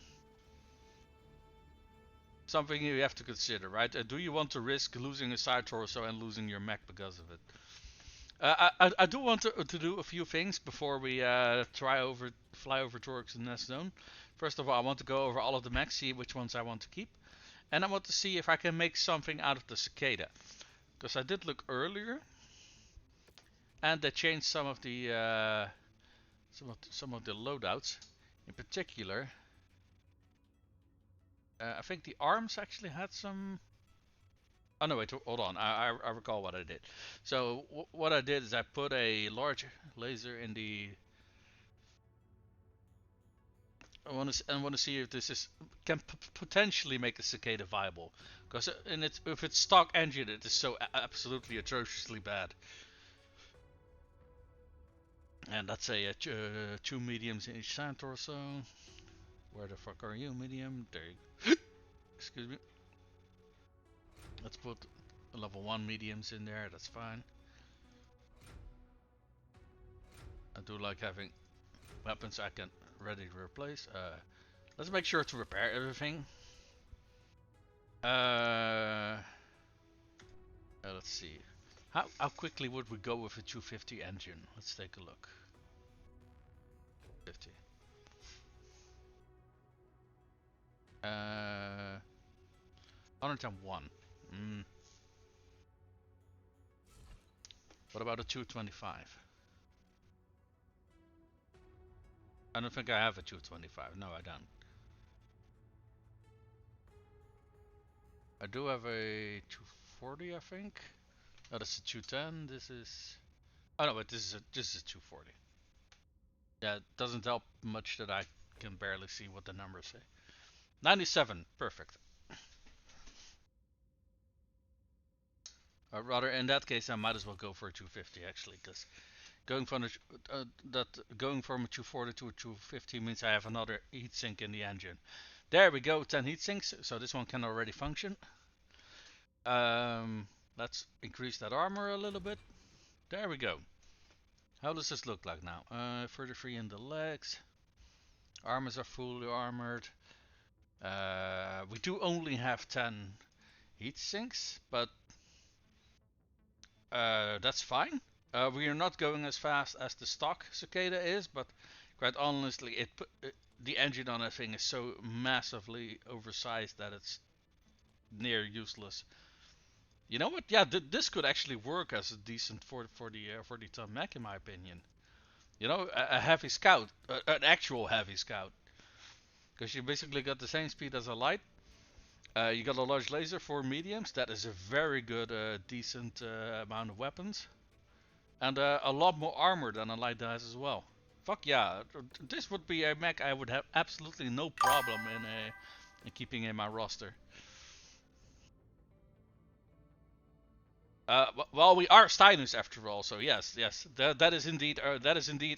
something you have to consider, right? Do you want to risk losing a side torso and losing your mech because of it? I do want to do a few things before we fly over Torx and Nest Zone. First of all, I want to go over all of the mechs, see which ones I want to keep, and I want to see if I can make something out of the cicada, because I did look earlier, and they changed some of the loadouts. In particular, I think the arms actually had some. Oh no, wait, hold on. I recall what I did. So what I did is I put a large laser in the. I want to see if this is can potentially make a cicada viable, because if it's stock engine, it is so absolutely atrociously bad. And that's a 2 mediums in each side torso. Where the fuck are you, medium? There you go. Excuse me. Let's put level 1 mediums in there, that's fine. I do like having weapons I can ready to replace. Let's make sure to repair everything. Let's see. How quickly would we go with a 250 engine? Let's take a look. 50. Uh, 101. What about a 225? I don't think I have a 225. No, I don't. I do have a 240, I think. Oh, that's a 210. This is. Oh no, but this is a 240. Yeah, it doesn't help much that I can barely see what the numbers say. 97, perfect. Rather, in that case, I might as well go for a 250 actually, because going from going from a 240 to a 250 means I have another heatsink in the engine. There we go, 10 heatsinks, so this one can already function. Let's increase that armor a little bit. There we go. How does this look like now? 33 in the legs. Armors are fully armored. We do only have 10 heat sinks, but that's fine. We are not going as fast as the stock cicada is, but quite honestly, the engine on that thing is so massively oversized that it's near useless. You know what? Yeah, this could actually work as a decent 40 ton mech in my opinion. You know, a heavy scout, an actual heavy scout, because you basically got the same speed as a light. You got a large laser for mediums. That is a very good, decent amount of weapons, and a lot more armor than a light has as well. Fuck yeah, this would be a mech I would have absolutely no problem in keeping in my roster. Well, we are Steiners after all, so yes, that is indeed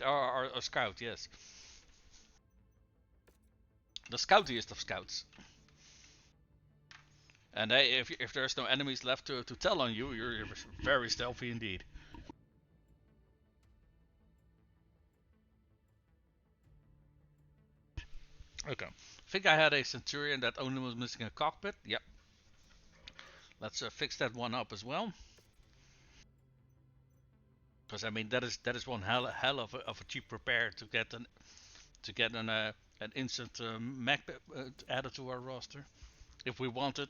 our scout. Yes, the scoutiest of scouts. And hey, if there's no enemies left to tell on you, you're very stealthy indeed. Okay, I think I had a Centurion that only was missing a cockpit. Yep, let's fix that one up as well. Because I mean that is one hell of a cheap repair to get an instant mech added to our roster if we want it.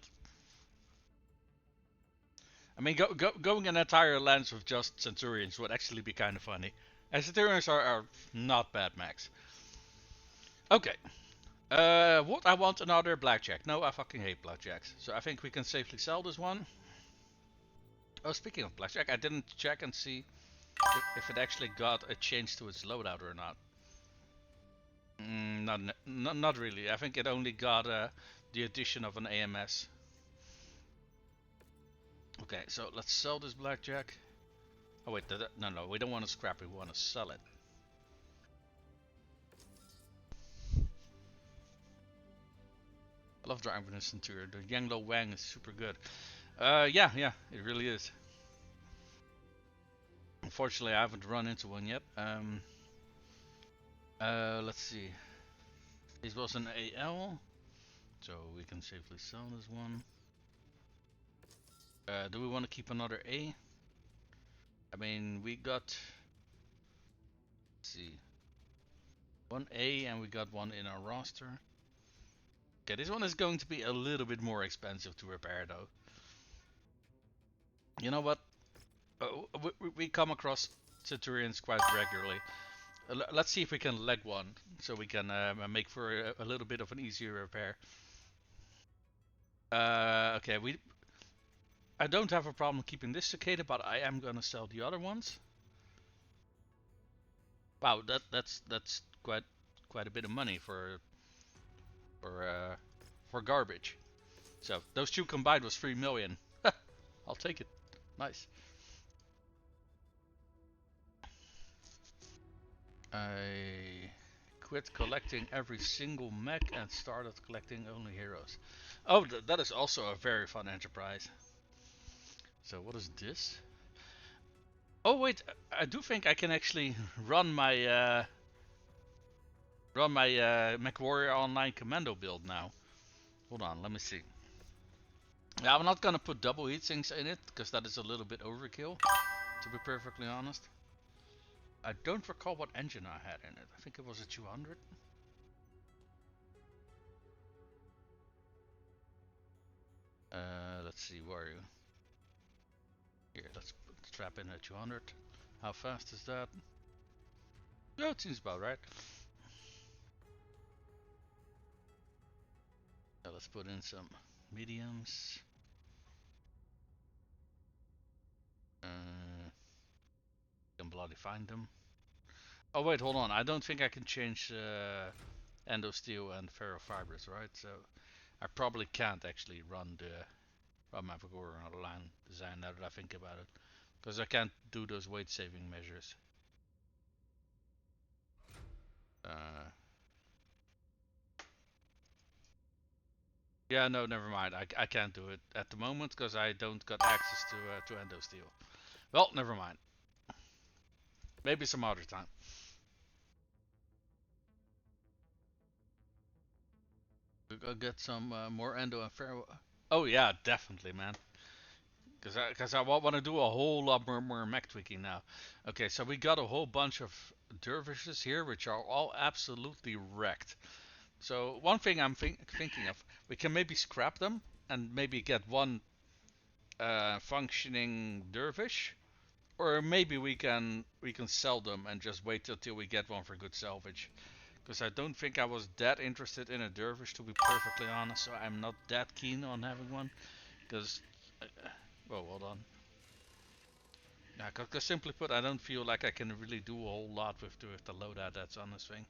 I mean, going an entire lens with just Centurions would actually be kind of funny. And Centurions are not bad mechs. Okay. What I want another blackjack. No, I fucking hate blackjacks. So I think we can safely sell this one. Oh, speaking of blackjack, I didn't check and see if it actually got a change to its loadout or not. Not really. I think it only got the addition of an AMS. Okay, so let's sell this blackjack. Oh wait, no, we don't want to scrap it. We want to sell it. I love driving this Centurion. The Yanglo Wang is super good. Yeah, it really is. Unfortunately, I haven't run into one yet. Let's see. This was an AL, so we can safely sell this one. Do we want to keep another A? I mean, we got, let's see, one A and we got one in our roster. Okay, this one is going to be a little bit more expensive to repair though. You know what? We come across Centurions quite regularly. Let's see if we can leg one, so we can make for a little bit of an easier repair. Okay, I don't have a problem keeping this cicada, but I am gonna sell the other ones. Wow, that's quite a bit of money for garbage. So those two combined was 3 million. I'll take it. Nice. quit collecting every single mech and started collecting only heroes. Oh, that is also a very fun enterprise. So what is this? Oh wait, I do think I can actually run my Mechwarrior online commando build now. Hold on, let me see. Yeah, I'm not gonna put double heatsinks in it because that is a little bit overkill, to be perfectly honest. I don't recall what engine I had in it. I think it was a 200. Let's see, where are you? Here, let's strap in a 200. How fast is that? Yeah, it seems about right. Let's put in some mediums. Can bloody find them. Oh wait, hold on. I don't think I can change endo steel and ferrofibers, right? So I probably can't actually run my Mechwarrior online design now that I think about it, because I can't do those weight saving measures. Yeah, no, never mind. I can't do it at the moment because I don't got access to endo steel. Well, never mind. Maybe some other time. We go get some more endo and ferro. Oh yeah, definitely, man. Because I want to do a whole lot more mech tweaking now. Okay, so we got a whole bunch of dervishes here, which are all absolutely wrecked. So one thing I'm thinking of, we can maybe scrap them and maybe get one functioning dervish, or maybe we can sell them and just wait till we get one for good salvage. Because I don't think I was that interested in a dervish, to be perfectly honest. So I'm not that keen on having one. Because, well, hold on. Yeah, because simply put, I don't feel like I can really do a whole lot with the loadout that's on this thing.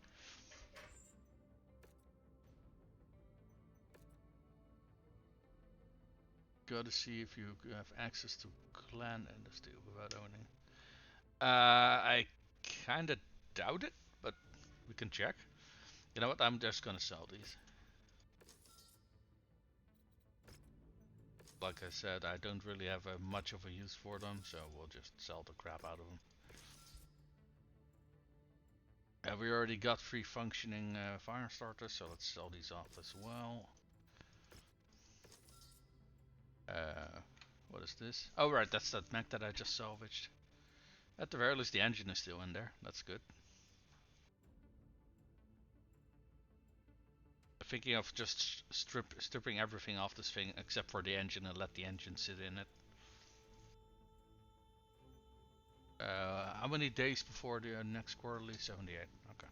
Gotta see if you have access to clan industry without owning. I kinda doubt it, but we can check. You know what? I'm just gonna sell these. Like I said, I don't really have much of a use for them, so we'll just sell the crap out of them. We already got 3 functioning fire starters, so let's sell these off as well. What is this? Oh right, that's that mech that I just salvaged. At the very least the engine is still in there, that's good. Thinking of just stripping everything off this thing except for the engine and let the engine sit in it. How many days before the next quarterly? 78. Okay.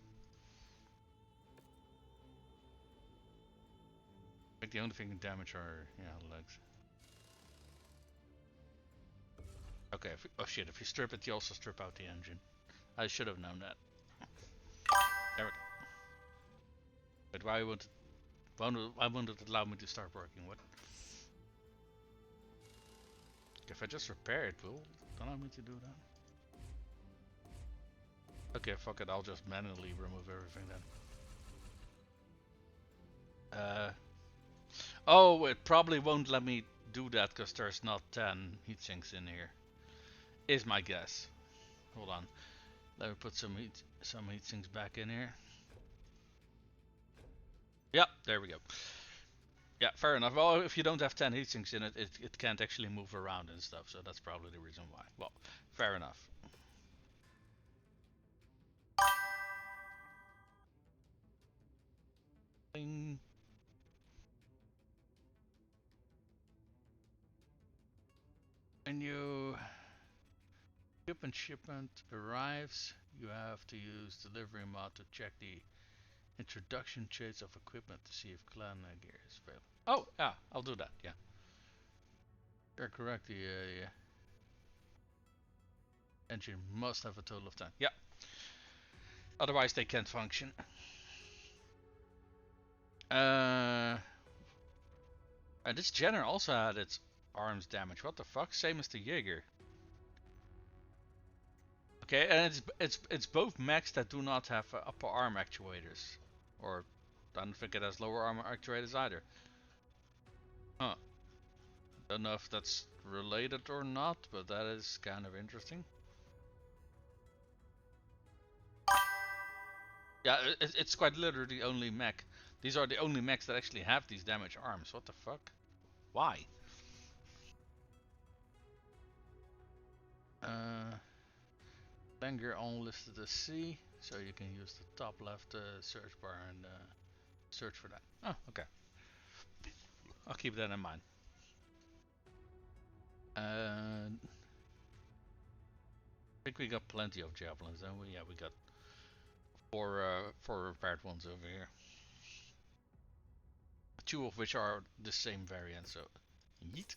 I think the only thing in damage are, yeah, legs. Okay, oh shit, if you strip it, you also strip out the engine. I should have known that. There we go. But why won't it allow me to start working with? If I just repair it, will it allow me to do that? Okay, fuck it, I'll just manually remove everything then. Oh, it probably won't let me do that because there's not 10 heatsinks in here. Is my guess. Hold on. Let me put some heatsinks back in here. Yep, there we go. Yeah, fair enough. Well, if you don't have 10 heatsinks in it, it can't actually move around and stuff, so that's probably the reason why. Well, fair enough. Bing. Menu. Shipment arrives. You have to use delivery mod to check the introduction traits of equipment to see if clan gear is available. Oh, yeah, I'll do that, yeah. You're correct, the engine must have a total of 10. Yeah. Otherwise they can't function. And this Jenner also had its arms damage. What the fuck? Same as the Jaeger. Okay, and it's both mechs that do not have upper arm actuators, or I don't think it has lower arm actuators either. Huh. Don't know if that's related or not, but that is kind of interesting. Yeah, it's quite literally the only mech. These are the only mechs that actually have these damaged arms. What the fuck? Why? Banger on listed as C, so you can use the top left search bar and search for that. Oh, okay. I'll keep that in mind. I think we got plenty of javelins, don't we? Yeah, we got four repaired ones over here. Two of which are the same variant, so yeet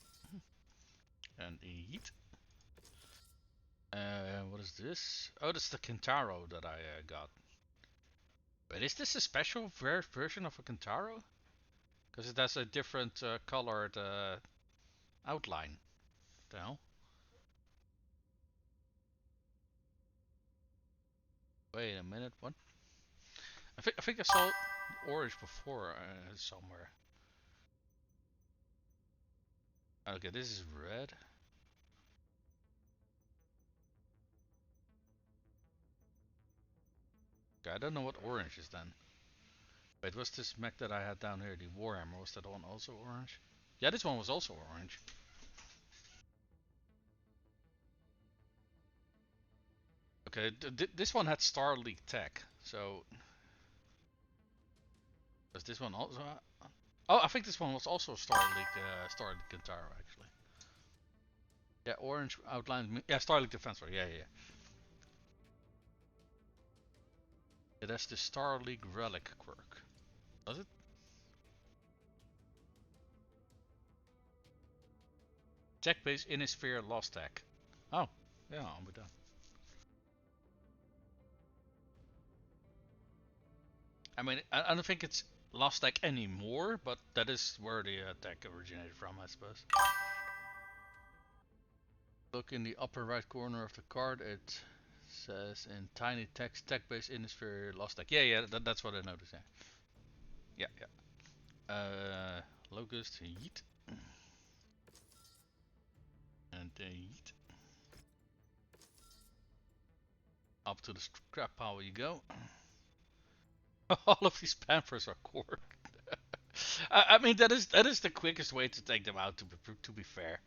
and yeet. What is this? Oh, that's the Kintaro that I got. But is this a special version of a Kintaro? Because it has a different colored outline. What the hell? Wait a minute, what? I think I saw orange before somewhere. Okay, this is red. Okay, I don't know what orange is then. Wait, was this mech that I had down here, the Warhammer, was that one also orange? Yeah, this one was also orange. Okay, this one had Star League tech, so... Does this one also... Oh, I think this one was also Star League Kintaro, actually. Yeah, orange outline... Yeah, Star League Defense, yeah, yeah, yeah. It has the Star League Relic quirk. Does it? Tech base Innisphere lost tech. Oh, yeah, I'm with that. I mean, I don't think it's lost tech anymore, but that is where the tech originated from, I suppose. Look in the upper right corner of the card, it says in tiny text, tech base Innisphere lost tech. Yeah, yeah, that's what I noticed, yeah. Yeah, yeah. Locust, yeet. And yeet. Up to the scrap pile you go. All of these Panthers are core. I mean that is the quickest way to take them out. To be fair,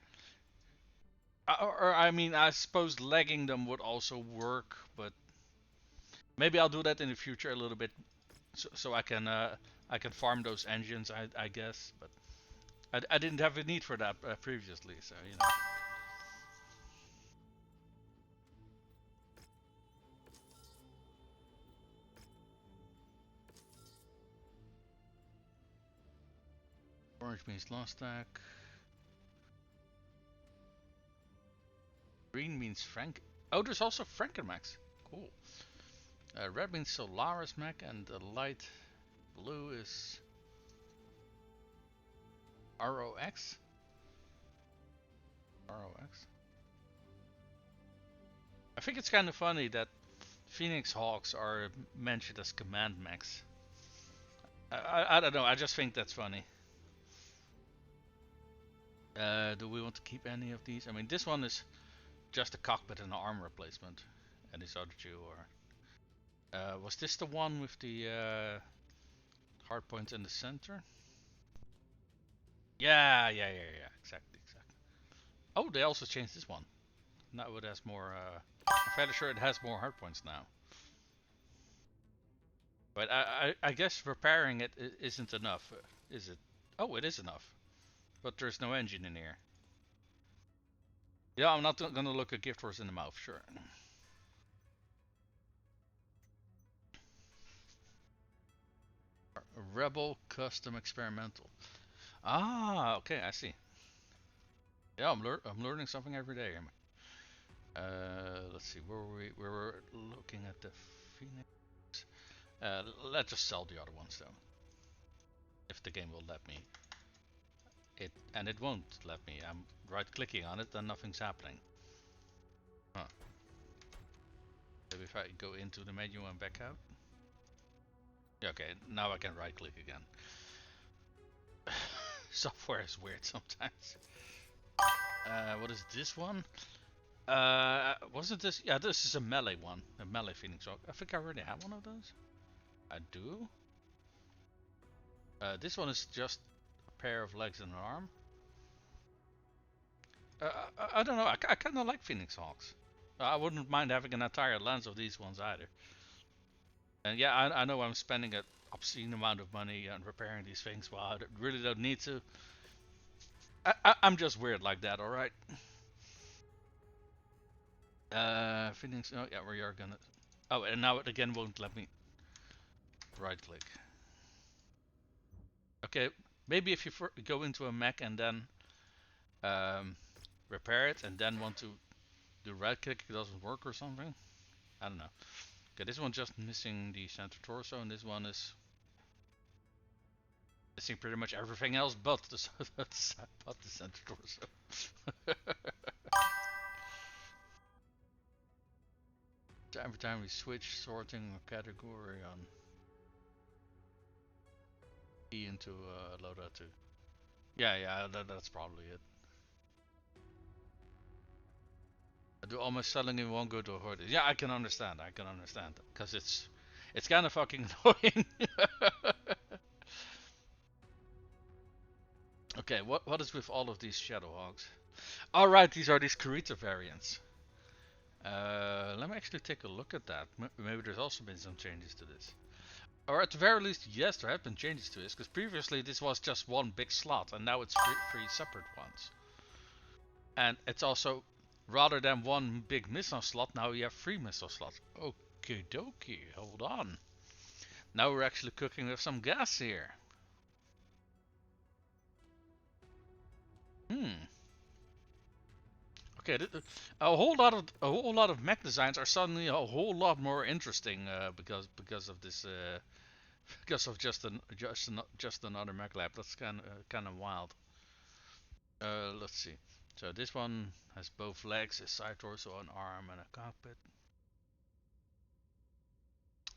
or I mean I suppose legging them would also work, but maybe I'll do that in the future a little bit, so I can farm those engines. I guess, but I didn't have a need for that previously, so you know. Orange means lost stack. Green means Frank. Oh, there's also Frankenmax. Cool. Red means Solaris Mech, and the light blue is ROX. ROX. I think it's kind of funny that Phoenix Hawks are mentioned as command mechs. I don't know. I just think that's funny. Do we want to keep any of these? I mean, this one is just a cockpit and an arm replacement, and these other two are. Was this the one with the hard points in the center? Yeah, yeah, yeah, yeah. Exactly, exactly. Oh, they also changed this one. Now it has more. I'm fairly sure it has more hard points now. But I guess repairing it isn't enough, is it? Oh, it is enough. But there's no engine in here. Yeah, I'm not gonna look a gift horse in the mouth, sure. Rebel Custom Experimental. Ah, okay, I see. Yeah, I'm learning something every day. Let's see, where were we? We were looking at the Phoenix. Let's just sell the other ones though, if the game will let me. And it won't let me. I'm right-clicking on it, and nothing's happening. Huh. if I go into the menu and back out. Okay, now I can right click again. Software is weird sometimes. What is this one? Wasn't this? Yeah, this is a melee one. A melee Phoenix Hawk. I think I already have one of those. I do. This one is just a pair of legs and an arm. I don't know. I kind of like Phoenix Hawks. I wouldn't mind having an entire lens of these ones either. And yeah, I know I'm spending an obscene amount of money on repairing these things while I really don't need to. I'm just weird like that, alright? Phoenix, oh yeah, we are gonna... Oh, and now it again won't let me right click. Okay, maybe if you go into a mech and then repair it and then want to do right click, it doesn't work or something. I don't know. Okay, this one's just missing the center torso, and this one is missing pretty much everything else but the center torso. So every time we switch sorting or category on E into loadout 2. Yeah, that's probably it. I do all my selling in one go to avoid it. Yeah, I can understand. Because it's kind of fucking annoying. Okay, what is with all of these Shadow Hogs? Alright, these are these Kurita variants. Let me actually take a look at that. Maybe there's also been some changes to this. Or at the very least, yes, there have been changes to this. Because previously this was just one big slot, and now it's three separate ones. And it's also, rather than one big missile slot, now you have 3 missile slots. Okie dokie, hold on. Now we're actually cooking with some gas here. Okay, a whole lot of mech designs are suddenly a whole lot more interesting because of this because of just another mech lab. That's kind of wild. Let's see. So this one has both legs, a side torso, an arm, and a cockpit.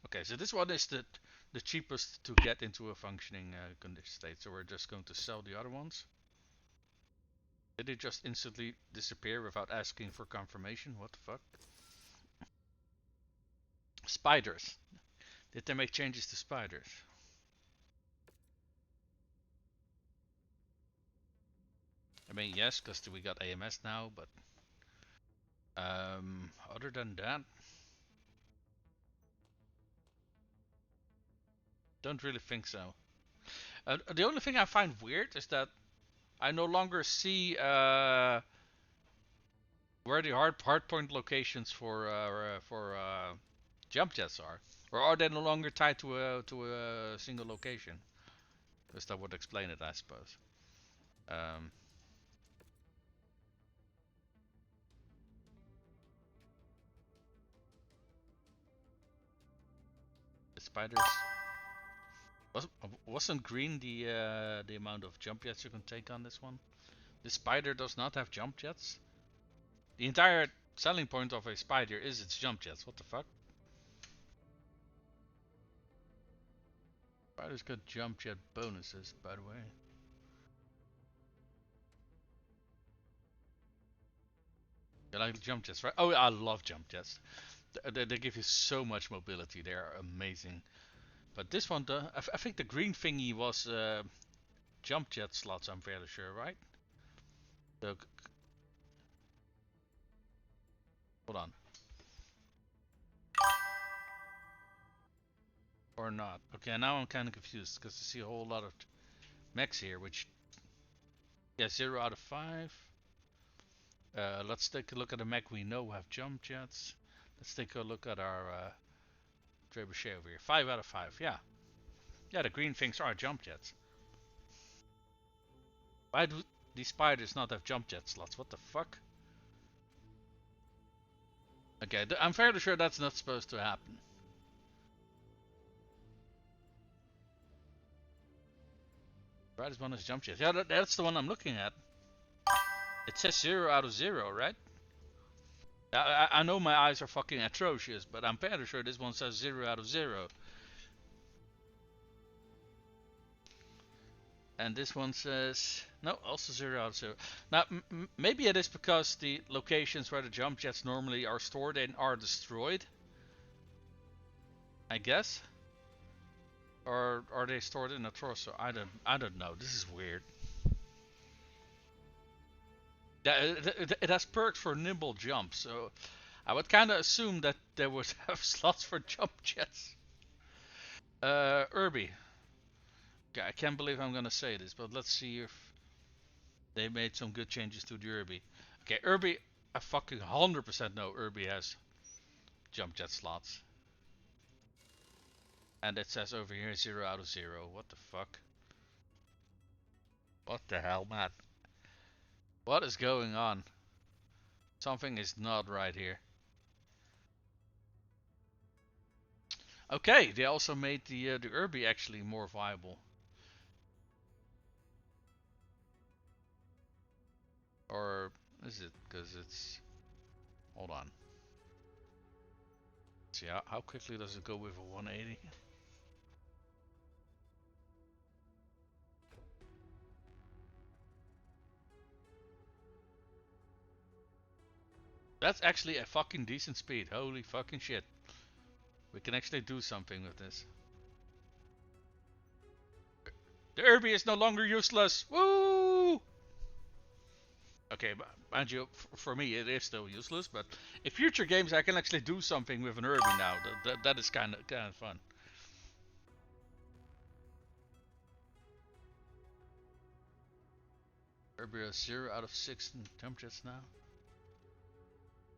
Okay, so this one is the cheapest to get into a functioning condition state. So we're just going to sell the other ones. Did it just instantly disappear without asking for confirmation? What the fuck? Spiders. Did they make changes to spiders? I mean, yes, because we got AMS now, but other than that, don't really think so. The only thing I find weird is that I no longer see where the hardpoint locations for jump jets are, or are they no longer tied to a single location? Because that would explain it, I suppose. Um, the spiders wasn't green the amount of jump jets you can take on this one. The spider does not have jump jets. The entire selling point of a spider is its jump jets. What the fuck? Spiders got jump jet bonuses, by the way. You like jump jets, right? Oh, I love jump jets. They give you so much mobility. They are amazing. But this one, I think the green thingy was jump jet slots. I'm fairly sure, right? The, hold on. Or not. Okay, now I'm kind of confused because I see a whole lot of mechs here, which, yeah, 0 out of 5. Let's take a look at the mech we know have jump jets. Let's take a look at our trebuchet over here. 5 out of 5, yeah. Yeah, the green things are jump jets. Why do these spiders not have jump jet slots? What the fuck? Okay, I'm fairly sure that's not supposed to happen. Brightest one is jump jets. Yeah, that's the one I'm looking at. It says 0 out of 0, right? I know my eyes are fucking atrocious, but I'm fairly sure this one says 0 out of 0. And this one says, no, also 0 out of 0. Now, maybe it is because the locations where the jump jets normally are stored in are destroyed. I guess. Or are they stored in a torso? I don't know. This is weird. Yeah, it has perks for nimble jumps, so I would kind of assume that they would have slots for jump jets. Irby. I can't believe I'm gonna say this, but let's see if they made some good changes to the Irby. Okay, Irby, I fucking 100% know Irby has jump jet slots. And it says over here 0 out of 0. What the fuck? What the hell, man? What is going on? Something is not right here. Okay, they also made the Irby actually more viable. Or is it because it's... Hold on. Let's see, how quickly does it go with a 180? That's actually a fucking decent speed. Holy fucking shit. We can actually do something with this. The Irby is no longer useless. Woo! Okay, mind you, for me it is still useless, but in future games I can actually do something with an Irby now. That is kind of fun. Irby is 0 out of 6 in jump jets now.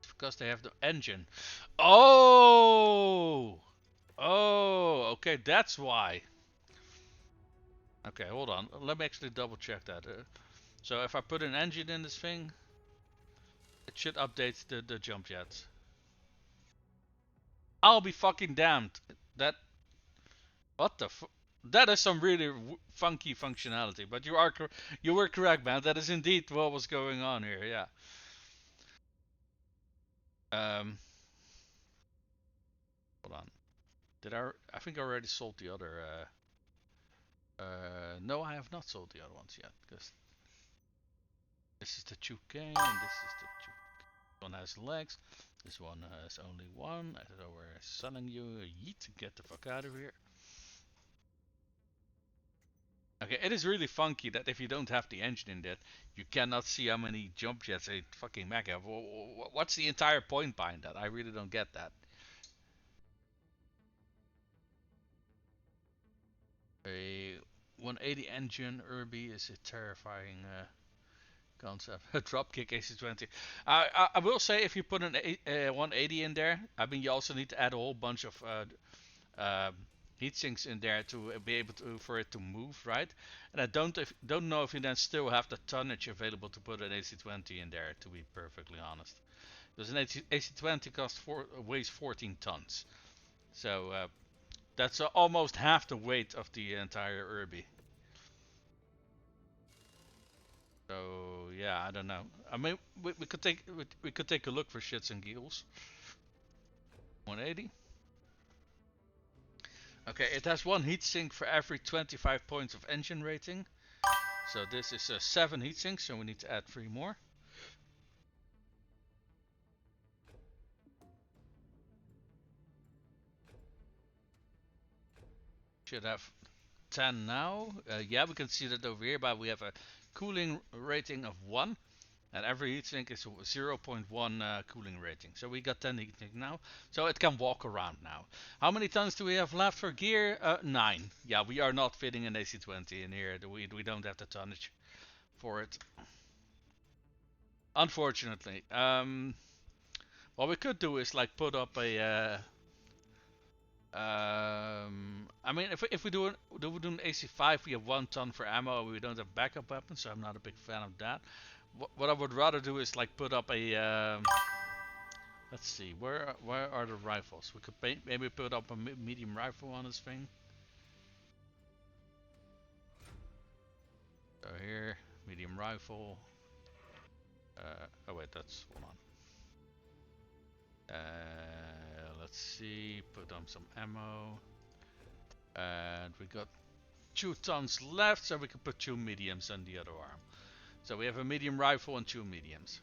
It's because they have the engine. Oh! Oh, okay, that's why. Okay, hold on. Let me actually double check that. So if I put an engine in this thing, it should update the jump jets. I'll be fucking damned. That... What the That is some really funky functionality. But you were correct, man. That is indeed what was going on here. Yeah. Um. Hold on. Did I think I already sold the other. No, I have not sold the other ones yet. Because this is the chagne, and this is the one has legs. This one has only one. So we're selling you. Yeet, get the fuck out of here. Okay, it is really funky that if you don't have the engine in that, you cannot see how many jump jets a fucking mech have. What's the entire point behind that? I really don't get that. A 180 engine Irby is a terrifying concept. A dropkick AC20. I will say if you put an 180 in there, I mean you also need to add a whole bunch of uh, heat sinks in there to be able to for it to move, right? And I don't know if you then still have the tonnage available to put an AC20 in there. To be perfectly honest, because an AC20 weighs 14 tons, so that's almost half the weight of the entire Irby. So yeah, I don't know. I mean, we could take a look for shits and giggles. 180. Okay, it has one heatsink for every 25 points of engine rating. So this is 7 heatsinks, so we need to add 3 more. Should have 10 now. Yeah, we can see that over here, but we have a cooling rating of 1. And every heatsink is 0.1 cooling rating. So we got 10 heatsink now. So it can walk around now. How many tons do we have left for gear? 9. Yeah, we are not fitting an AC20 in here. We don't have the tonnage for it. Unfortunately. What we could do is like put up a... I mean, if we do an AC5, we have 1 ton for ammo. We don't have backup weapons, so I'm not a big fan of that. What I would rather do is like put up a... let's see, where are the rifles? We could maybe put up a medium rifle on this thing. So here, medium rifle. Oh wait, that's... hold on. Let's see, put on some ammo. And we got 2 tons left, so we can put 2 mediums on the other arm. So we have a medium rifle and 2 mediums.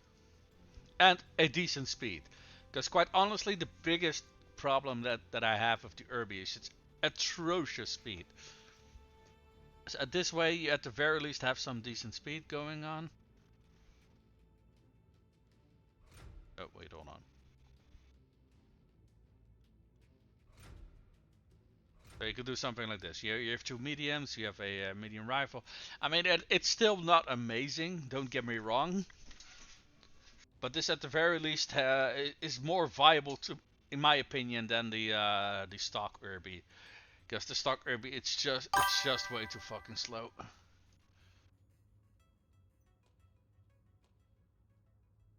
And a decent speed. Because quite honestly, the biggest problem that I have with the Irby is its atrocious speed. So this way, you at the very least have some decent speed going on. Oh, wait, hold on. So you could do something like this. You have 2 mediums, you have a medium rifle. I mean, it's still not amazing, don't get me wrong. But this at the very least is more viable to, in my opinion, than the stock Irby. Because the stock Irby, it's just way too fucking slow.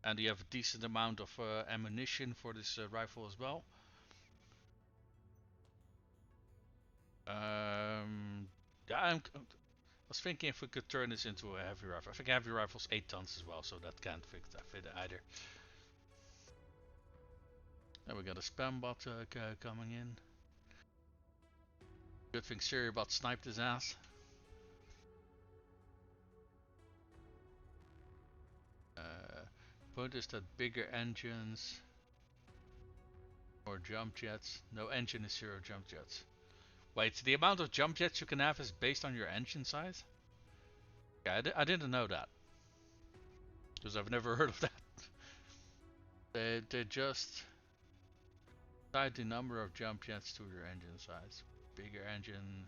And you have a decent amount of ammunition for this rifle as well. Yeah, I was thinking if we could turn this into a heavy rifle. I think a heavy rifle's 8 tons as well, so that can't fit either. And we got a spam bot coming in. Good thing Seriebot sniped his ass. Point is that bigger engines or jump jets. No engine is 0 jump jets. Wait, the amount of jump jets you can have is based on your engine size? Yeah, I didn't know that. Because I've never heard of that. They just tied the number of jump jets to your engine size. Bigger engine,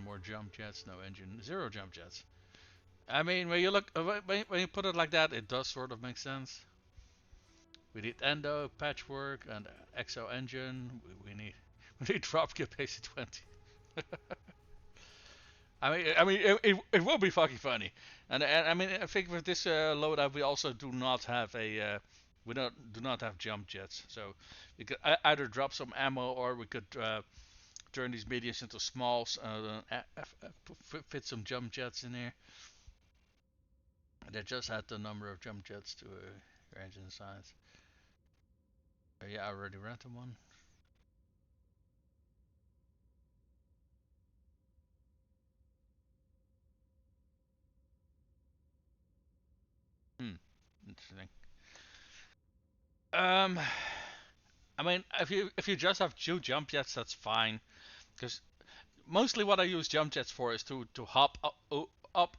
more jump jets. No engine, 0 jump jets. I mean, when you look, when you put it like that, it does sort of make sense. We need endo, patchwork, and exo engine. We need dropkick basic 20. I mean, it will be fucking funny, and I mean, I think with this loadout, we also do not have a do not have jump jets, so we could either drop some ammo or we could turn these mediums into smalls, fit some jump jets in here. They just had the number of jump jets to your engine size. Yeah, I already rented one. Interesting. I mean, if you just have 2 jump jets, that's fine. Because mostly what I use jump jets for is to hop up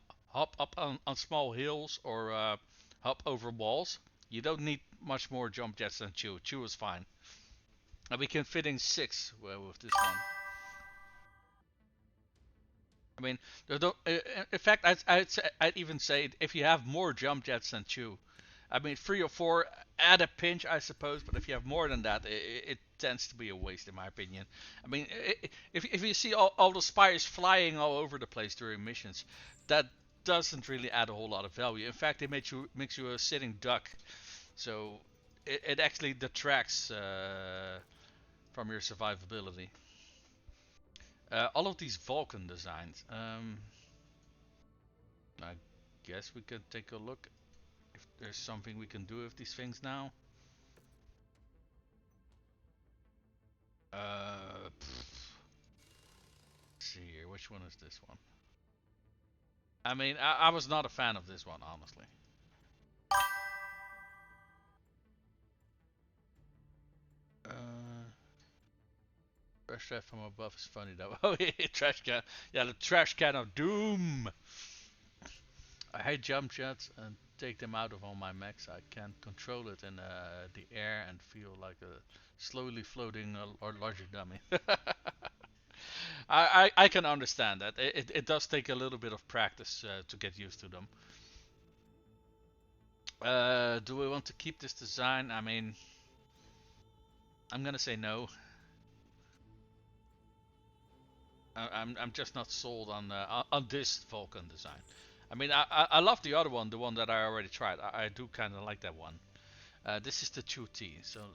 on small hills or hop over walls. You don't need much more jump jets than 2. 2 is fine. And we can fit in 6 with this one. I mean, in fact, I'd even say if you have more jump jets than 2, I mean 3 or 4 at a pinch, I suppose. But if you have more than that, it tends to be a waste, in my opinion. I mean, if you see all the spires flying all over the place during missions, that doesn't really add a whole lot of value. In fact, it makes you a sitting duck, so it actually detracts from your survivability. All of these Vulcan designs. I guess we could take a look if there's something we can do with these things now. Let's see here. Which one is this one? I mean, I was not a fan of this one, honestly. Trash threat from above is funny though. Oh yeah, trash can. Yeah, the trash can of doom. I hate jump jets and take them out of all my mechs. I can't control it in the air and feel like a slowly floating or larger dummy. I can understand that. It does take a little bit of practice to get used to them. Do we want to keep this design? I mean, I'm gonna say no. I'm just not sold on this Vulcan design. I mean, I love the other one, the one that I already tried. I do kind of like that one. This is the 2T, so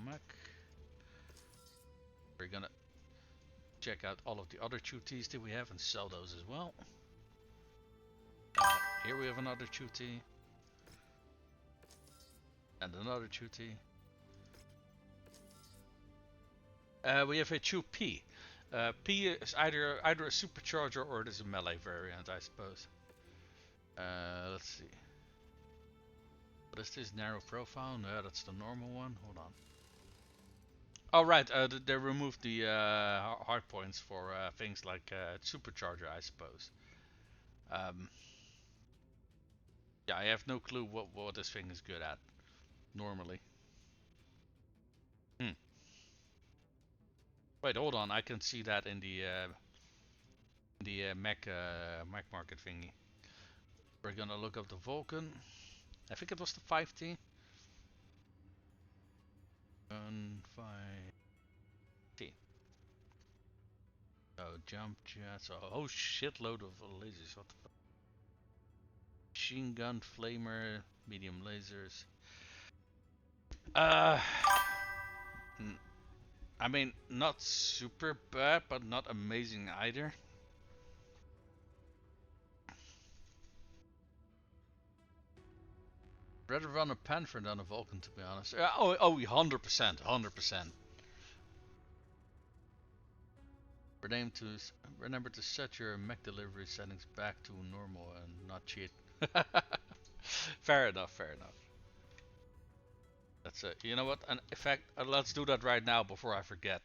mech. We're gonna check out all of the other 2Ts that we have and sell those as well. Here we have another chuti. And another chuti. We have a Chu P. P is either a supercharger or it is a melee variant, I suppose. Let's see. What is this narrow profile? No, that's the normal one. Hold on. Oh right, they removed the hard points for things like supercharger, I suppose. Yeah, I have no clue what this thing is good at normally. Wait, hold on. I can see that in the mech market thingy. We're gonna look up the Vulcan. I think it was the 5T. 5T. Oh, jump jets. A whole shitload of lasers. What the fuck? Machine gun, flamer, medium lasers. Uh, I mean, not super bad, but not amazing either. Rather run a Panther than a Vulcan, to be honest. Oh, 100%, 100%. Remember to set your mech delivery settings back to normal and not cheat. Fair enough, fair enough. That's it. You know what? And in fact, let's do that right now before I forget.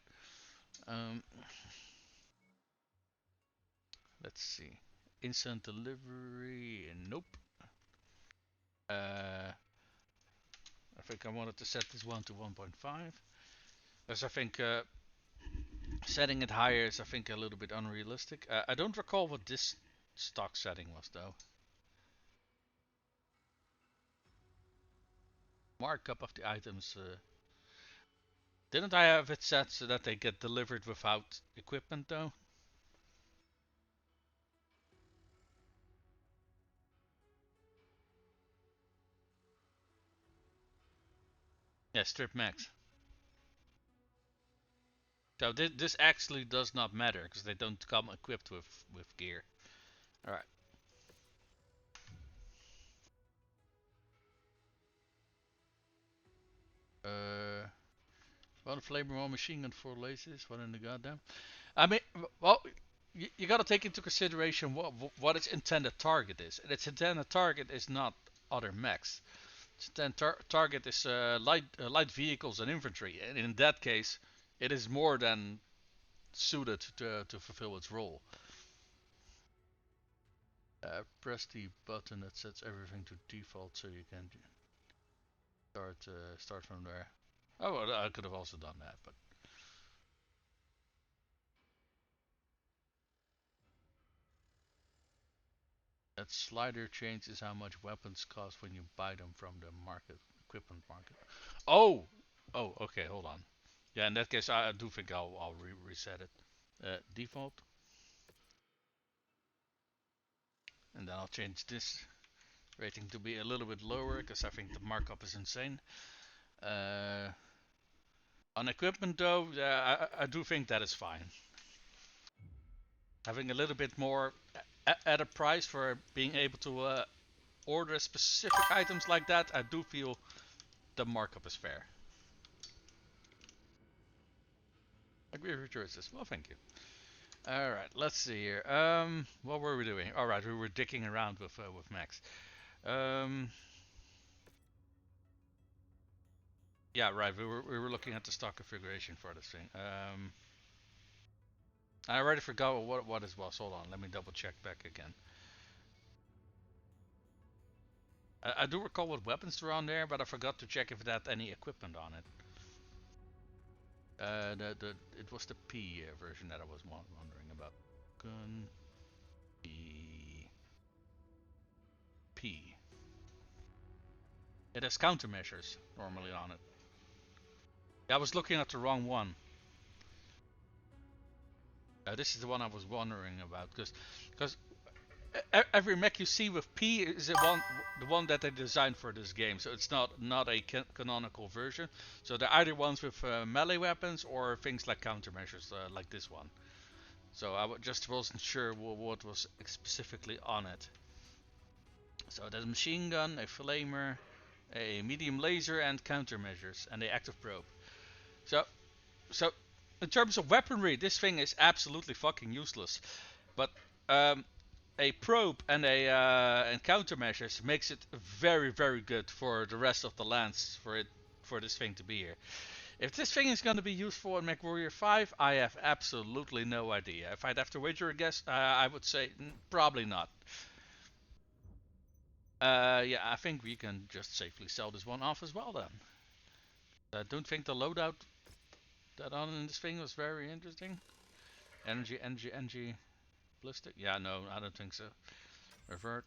Um, let's see. Instant delivery. Nope. I think I wanted to set this one to 1.5. Because I think setting it higher is, I think, a little bit unrealistic. I don't recall what this stock setting was, though. Markup of the items. Didn't I have it set so that they get delivered without equipment, though? Yeah, strip max. So this actually does not matter because they don't come equipped with gear. All right. One flavor, one machine gun, four lasers. What in the goddamn? I mean, well, you got to take into consideration what its intended target is. And its intended target is not other mechs. Its intended target is light vehicles and infantry. And in that case, it is more than suited to fulfill its role. Press the button that sets everything to default so you can start from there. Oh, well, I could have also done that, but that slider changes how much weapons cost when you buy them from the equipment market. Oh, okay, hold on. Yeah, in that case, I do think I'll reset it. Default, and then I'll change this rating to be a little bit lower because I think the markup is insane. On equipment though, I do think that is fine. Having a little bit more at a price for being able to order specific items like that, I do feel the markup is fair. Agree with your choices. Well, thank you. All right, let's see here. What were we doing? All right, we were dicking around with Max. Yeah, right. We were looking at the stock configuration for this thing. I already forgot what it was. Hold on, let me double check back again. I do recall what weapons were on there, but I forgot to check if it had any equipment on it. It was the P version that I was wondering about. Gun P. It has countermeasures normally on it. Yeah, I was looking at the wrong one. This is the one I was wondering about because every mech you see with P is the one that they designed for this game, so it's not a canonical version. So they're either ones with melee weapons or things like countermeasures, like this one. So I just wasn't sure what was specifically on it. So there's a machine gun, a flamer, a medium laser, and countermeasures, and the active probe. So, so in terms of weaponry, this thing is absolutely fucking useless. But a probe and a and countermeasures makes it very very good for the rest of the lands for this thing to be here. If this thing is going to be useful in Mechwarrior 5, I have absolutely no idea. If I'd have to wager a guess, I would say probably not. Yeah, I think we can just safely sell this one off as well then. I don't think the loadout that on in this thing was very interesting. Energy, ballistic. Yeah, no, I don't think so. Revert.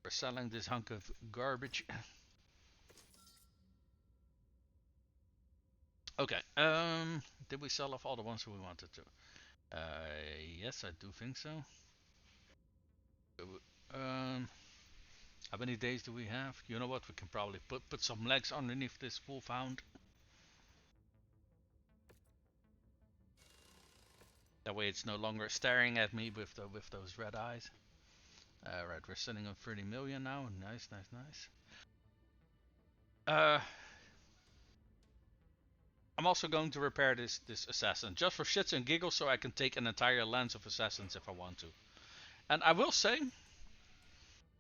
We're selling this hunk of garbage. Okay. Did we sell off all the ones we wanted to? Yes, I do think so. Um, how many days do we have? You know what? We can probably put some legs underneath this wolfhound. That way, it's no longer staring at me with those red eyes. Right, we're sitting on 30 million now. Nice, nice, nice. I'm also going to repair this assassin just for shits and giggles, so I can take an entire lance of assassins if I want to. And I will say,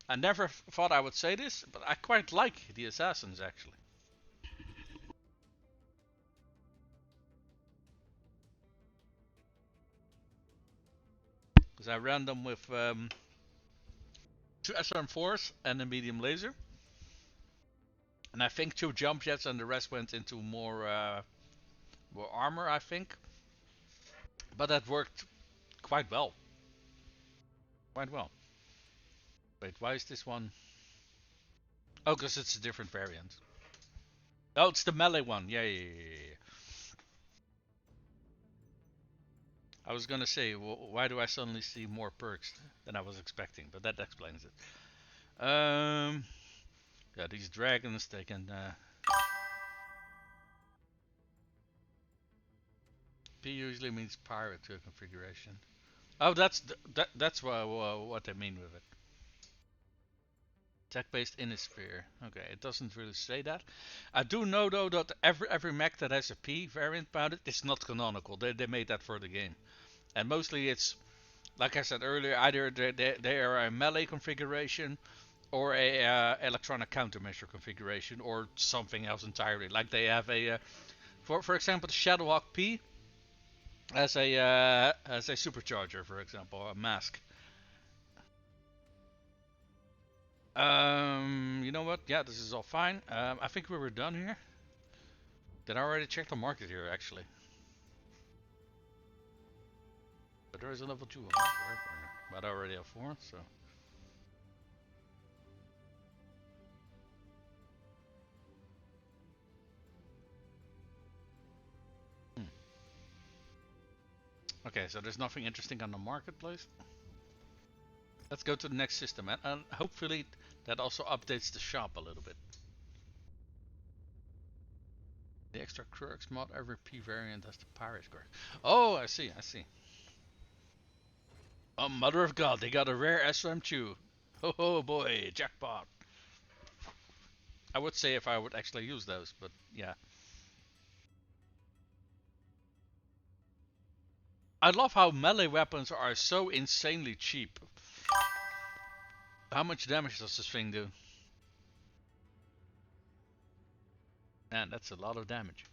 I never thought I would say this, but I quite like the assassins actually. Because I ran them with 2 SRM4s and a medium laser. And I think 2 jump jets, and the rest went into more armor, I think. But that worked quite well. Quite well. Wait, why is this one? Oh, because it's a different variant. Oh, it's the melee one. Yeah. I was gonna say, why do I suddenly see more perks than I was expecting? But that explains it. Yeah, these dragons, they can. P usually means pirate to a configuration. Oh, that's what they mean with it. Tech-based Innisphere. Okay, it doesn't really say that. I do know though that every mech that has a P variant about it is not canonical. They made that for the game, and mostly it's like I said earlier, either they are a melee configuration or a electronic countermeasure configuration or something else entirely. Like they have a for example the Shadowhawk P as a supercharger, for example, a mask. You know what? Yeah, this is all fine. I think we were done here. Did I already check the market here, actually? But there is a level 2 on it, right? But I already have 4, so... Hmm. Okay, so there's nothing interesting on the marketplace. Let's go to the next system, and hopefully that also updates the shop a little bit. The extra quirks mod, every P variant has the pirate quirk. Oh, I see. Oh, mother of God, they got a rare SRM2. Oh boy, jackpot. I would say if I would actually use those, but yeah. I love how melee weapons are so insanely cheap. How much damage does this thing do? Man, that's a lot of damage.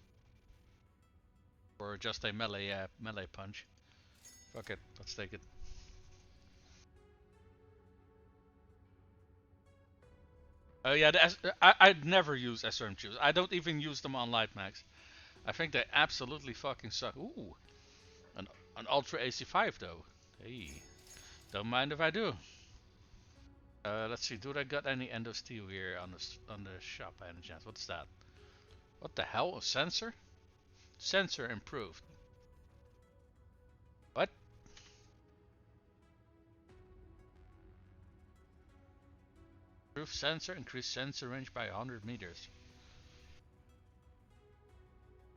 For just a melee punch. Fuck it, let's take it. Oh yeah, I'd never use SRM2s. I don't even use them on light max. I think they absolutely fucking suck. Ooh, an Ultra AC5 though. Hey, don't mind if I do. Let's see, do I got any endo steel here on the shop by any chance? What's that? What the hell? A sensor? Sensor improved. What? Improved sensor, increased sensor range by 100 meters.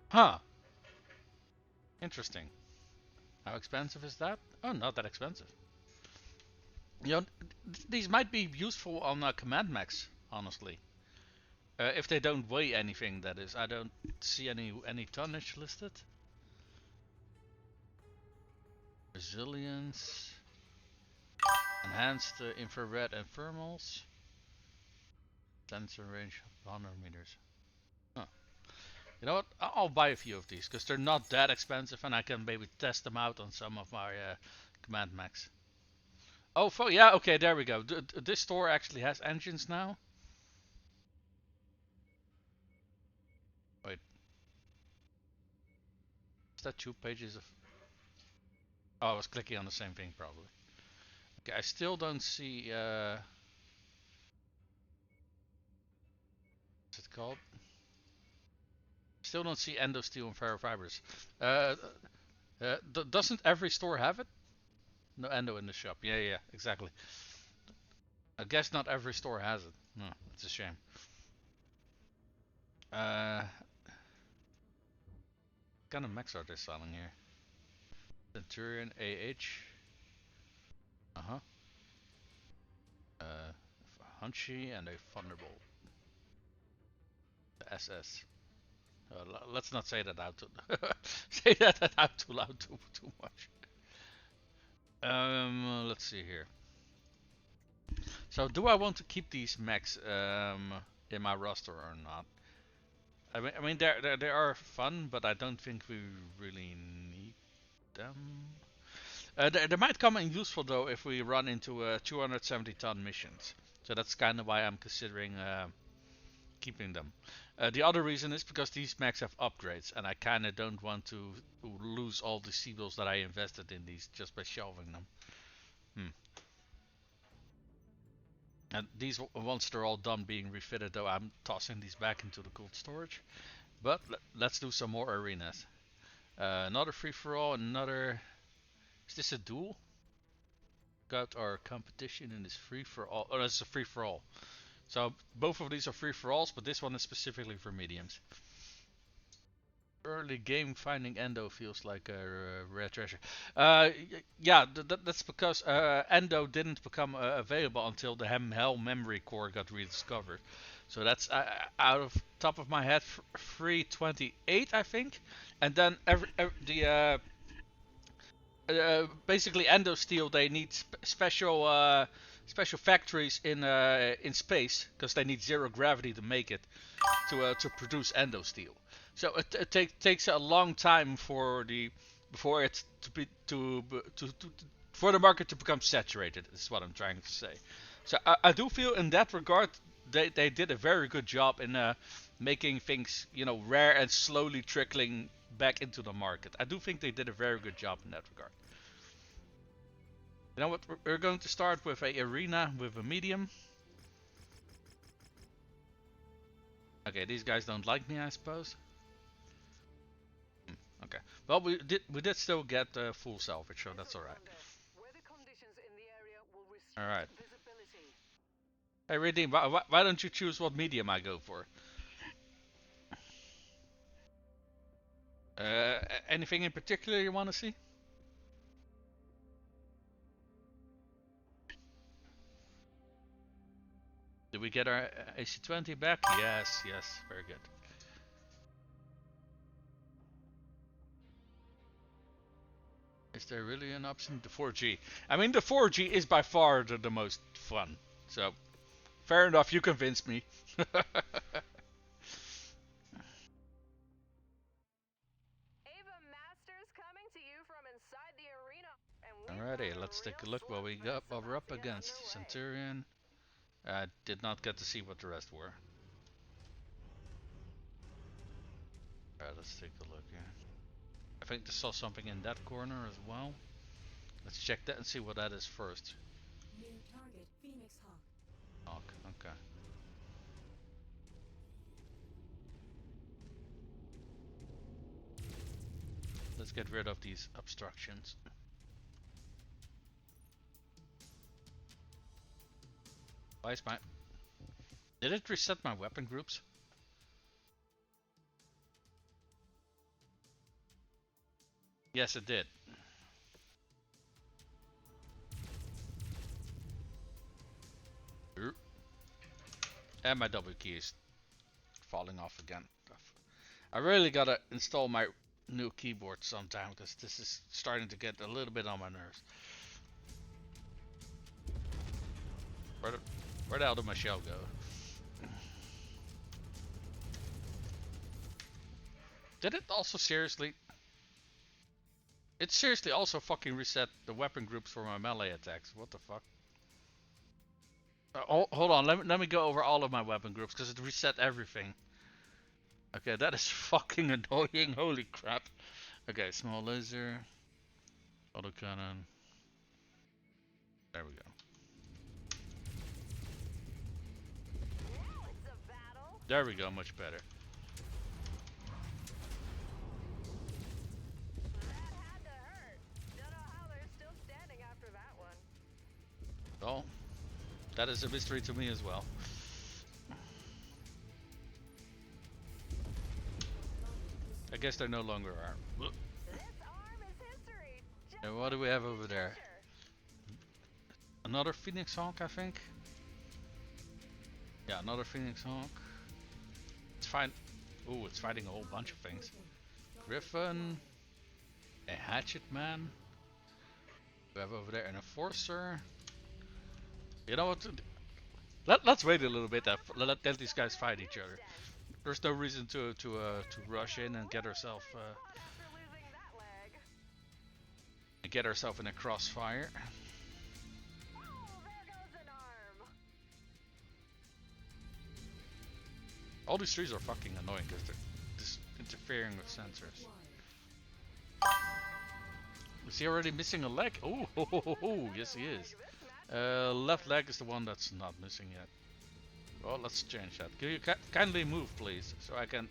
Huh. Interesting. How expensive is that? Oh, not that expensive. You know, these might be useful on command mechs, honestly. If they don't weigh anything, that is. I don't see any tonnage listed. Resilience, enhanced infrared and thermals, sensor range of 100 meters. Huh. You know what? I'll buy a few of these because they're not that expensive, and I can maybe test them out on some of my command mechs. Oh, yeah, okay, there we go. This store actually has engines now. Wait, is that 2 pages of? Oh, I was clicking on the same thing probably. Okay, I still don't see. What's it called? Still don't see endo steel and ferrofibers. Uh, doesn't every store have it? No endo in the shop. Yeah, yeah, exactly. I guess not every store has it. No, it's a shame. What kind of mechs are they selling here? Centurion AH. Uh-huh. Uh, Hunchy and a Thunderbolt. The SS. Let's not say that out too say that out too loud too much. Let's see here. So, do I want to keep these mechs in my roster or not? I mean, they are fun, but I don't think we really need them. They might come in useful though if we run into 270-ton missions. So that's kind of why I'm considering keeping them. The other reason is because these mechs have upgrades, and I kind of don't want to lose all the seagulls that I invested in these just by shelving them. And these, once they're all done being refitted though, I'm tossing these back into the cold storage. But let's do some more arenas. Another free-for-all, another... Is this a duel? Got our competition in this free-for-all. Oh, that's a free-for-all. So both of these are free-for-alls, but this one is specifically for mediums. Early game finding Endo feels like a rare treasure. Yeah, that's because Endo didn't become available until the hile memory core got rediscovered. So that's out of top of my head 328, I think. And then basically Endo Steel, they need special factories in space because they need zero gravity to make it to produce Endo Steel. So it takes a long time for it to be for the market to become saturated. Is what I'm trying to say. So I do feel in that regard they did a very good job in making things rare and slowly trickling back into the market. I do think they did a very good job in that regard. You know what? We're going to start with a arena with a medium. Okay, these guys don't like me, I suppose. Okay. Well, we did still get full salvage, so that's all right. All right. Hey, Redeem, why don't you choose what medium I go for? Anything in particular you want to see? Did we get our AC-20 back? Yes, yes, very good. Is there really an option? The 4G. I mean, the 4G is by far the most fun. So, fair enough, you convinced me. Alrighty, let's take a look what we're up against. Centurion. I did not get to see what the rest were. Alright, let's take a look here. I think I saw something in that corner as well. Let's check that and see what that is first. New target, Phoenix Hawk. Okay. Let's get rid of these obstructions. Why is my... Did it reset my weapon groups? Yes, it did. And my W key is falling off again. I really gotta install my new keyboard sometime because this is starting to get a little bit on my nerves. Where the hell did my shell go? Did it also seriously? It seriously also fucking reset the weapon groups for my melee attacks. What the fuck? Hold on, let me go over all of my weapon groups because it reset everything. Okay, that is fucking annoying. Holy crap. Okay, small laser, autocannon. There we go. Now it's a battle. There we go, much better. That had to hurt. Don't know how they're still standing after that one. Well, that is a mystery to me as well. I guess they no longer are. This arm is history. And what do we have over there? Another Phoenix Hawk, I think. Yeah, another Phoenix Hawk. It's fine. Ooh, it's fighting a whole bunch of things. Griffin. A Hatchet Man. We have over there an Enforcer. You know what? Let's wait a little bit. Let these guys fight each other. There's no reason to rush in and get ourselves in a crossfire. Oh, there goes an arm. All these trees are fucking annoying because they're just interfering with sensors. Is he already missing a leg? Oh, yes he is. Left leg is the one that's not missing yet. Well, let's change that. Can you kindly move, please, so I can...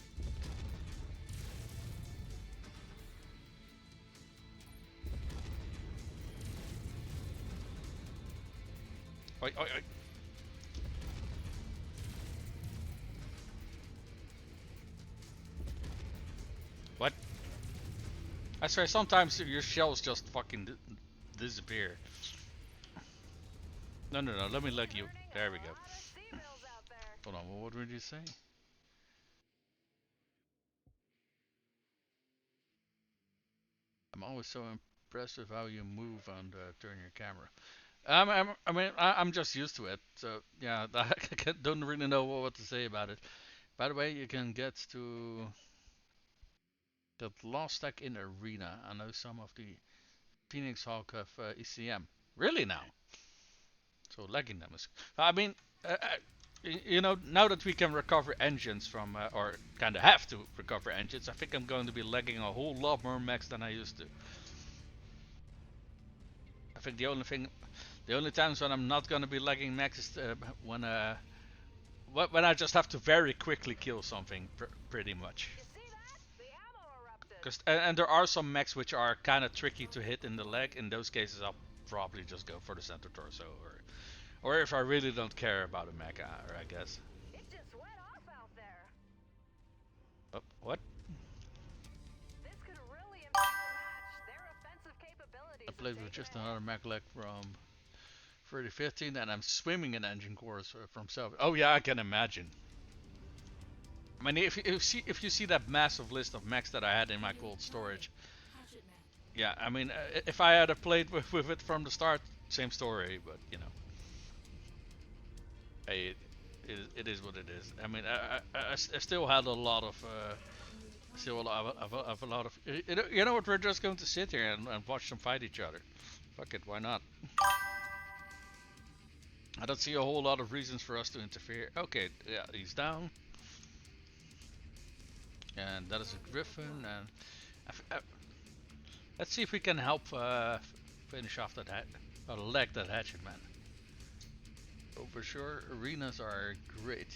Oi, oi, oi. What? I swear, sometimes your shells just fucking disappear. No, let me leg you. There we go. Hold on, what did you say? I'm always so impressed with how you move and turn your camera. I'm just used to it, so yeah, I don't really know what to say about it. By the way, you can get to the last stack in Arena. I know some of the Phoenix Hawk have ECM. Really now? So lagging them is. I mean, you know, now that we can recover engines from, or kind of have to recover engines, I think I'm going to be lagging a whole lot more mechs than I used to. I think the only times when I'm not going to be lagging mechs is when I just have to very quickly kill something, pretty much. Cause and there are some mechs which are kind of tricky to hit in the leg. In those cases, I'll probably just go for the center torso, or if I really don't care about a mech, I guess. It just went off out there. Oh, what? This could really impact the match. Their offensive capabilities. I played with just another mech leg from 3015, and I'm swimming in engine cores from self. Oh yeah, I can imagine. I mean, if you see that massive list of mechs that I had in my cold storage, yeah, I mean, if I had played with it from the start, same story, but you know, hey, it is what it is. I mean, I still had a lot of, a lot of, you know what? We're just going to sit here and watch them fight each other. Fuck it, why not? I don't see a whole lot of reasons for us to interfere. Okay, yeah, he's down. And that is a griffin, and let's see if we can help finish off that leg that hatchet man. Oh, for sure, arenas are great.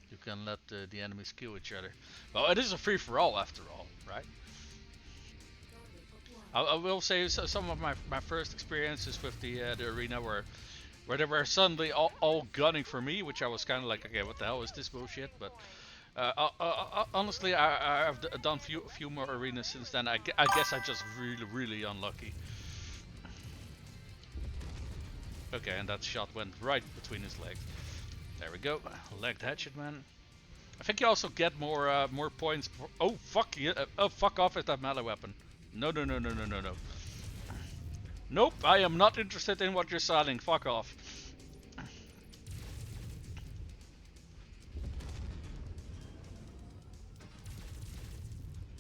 You can let the enemies kill each other. Well, it is a free for all after all, right? I will say some of my first experiences with the arena where they were suddenly all gunning for me, which I was kind of like, okay, what the hell is this bullshit? But honestly, I've done a few more arenas since then. I guess I'm just really unlucky. Okay, and that shot went right between his legs. There we go. Legged hatchet man. I think you also get more points. For, oh fuck yeah! Oh fuck off with that melee weapon. No no no no no no no. Nope, I am not interested in what you're selling. Fuck off.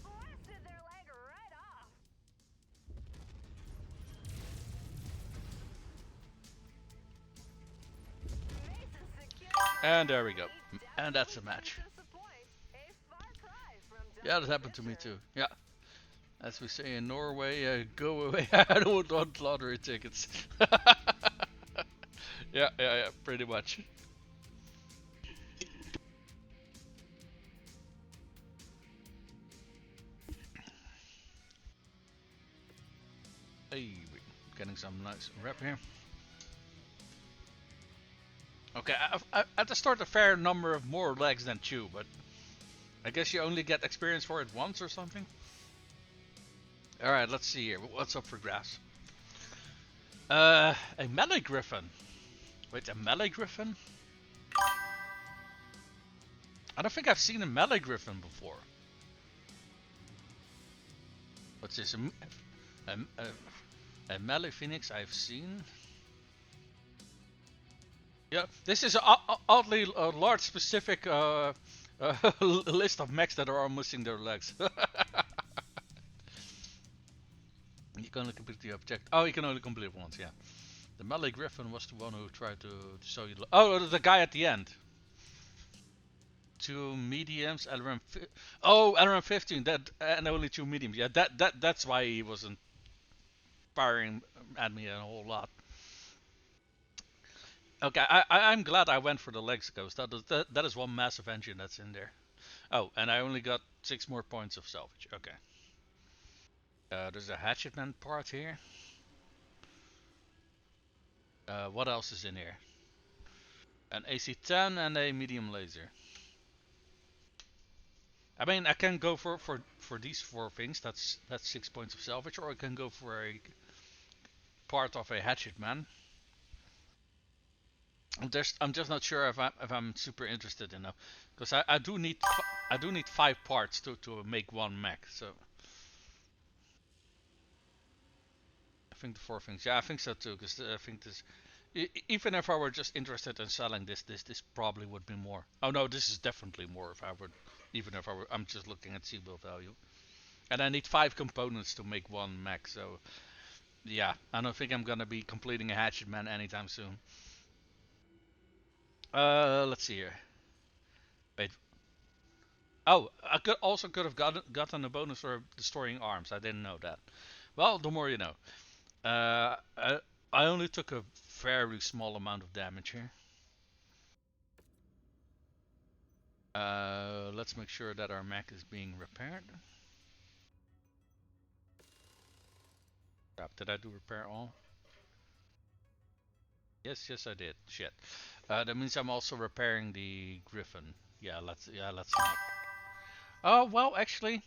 Blasted their leg right off. Mason secures And there we go. And that's a definitely match. didn't disappoint. A far cry from Yeah, that double happened to me digits. too. Yeah. As we say in Norway, go away. I don't want lottery tickets. Yeah, pretty much. Hey, getting some nice rep here. Okay, I at the start a fair number of more legs than Chew, but I guess you only get experience for it once or something. All right, let's see here. What's up for grabs? A melee griffin. Wait, a melee griffin? I don't think I've seen a melee griffin before. What's this? A melee phoenix I've seen? Yeah, this is a oddly large specific list of mechs that are all missing their legs. You can only complete the object. Oh, you can only complete it once, yeah. The melee griffin was the one who tried to show you. Oh, the guy at the end. Two mediums, LRM. Oh, LRM 15. That and only two mediums. Yeah, that's why he wasn't firing at me a whole lot. Okay, I'm glad I went for the legs ghost. That is one massive engine that's in there. Oh, and I only got 6 more points of salvage. Okay. There's a hatchetman part here. What else is in here? An AC-10 and a medium laser. I mean, I can go for these 4 things. That's 6 points of salvage, or I can go for a part of a hatchetman. I'm just not sure if I'm super interested in that, because I do need 5 parts to make one mech. So I think the 4 things. Yeah, I think so too. Because I think this, even if I were just interested in selling this probably would be more. Oh no, this is definitely more. If I were, even if I were, I'm just looking at C-bill value, and I need 5 components to make one mech. So yeah, I don't think I'm gonna be completing a hatchet man anytime soon. Let's see here. Wait. Oh, I could have gotten a bonus for destroying arms. I didn't know that. Well, the more you know. I only took a very small amount of damage here. Let's make sure that our mech is being repaired. Crap, did I do repair all? Yes, I did. Shit. That means I'm also repairing the griffin. Yeah, let's not. Oh well, actually,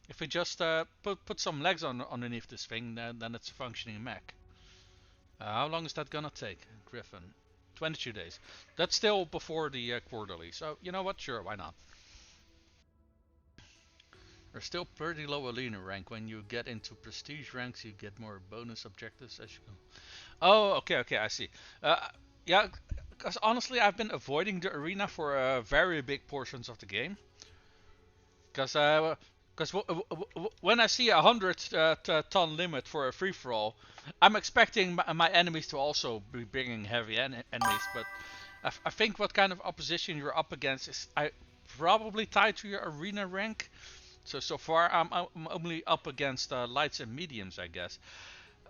if we just put some legs on underneath this thing, then it's a functioning mech. How long is that gonna take, griffin? 22 days. That's still before the quarterly. So you know what? Sure, why not? Are still pretty low arena rank. When you get into prestige ranks, you get more bonus objectives as you go. Oh, okay, I see. Uh, yeah, because honestly, I've been avoiding the arena for very big portions of the game. Because when I see 100 ton limit for a free for all, I'm expecting my enemies to also be bringing heavy enemies. But I think what kind of opposition you're up against is probably tied to your arena rank. So far, I'm only up against lights and mediums, I guess.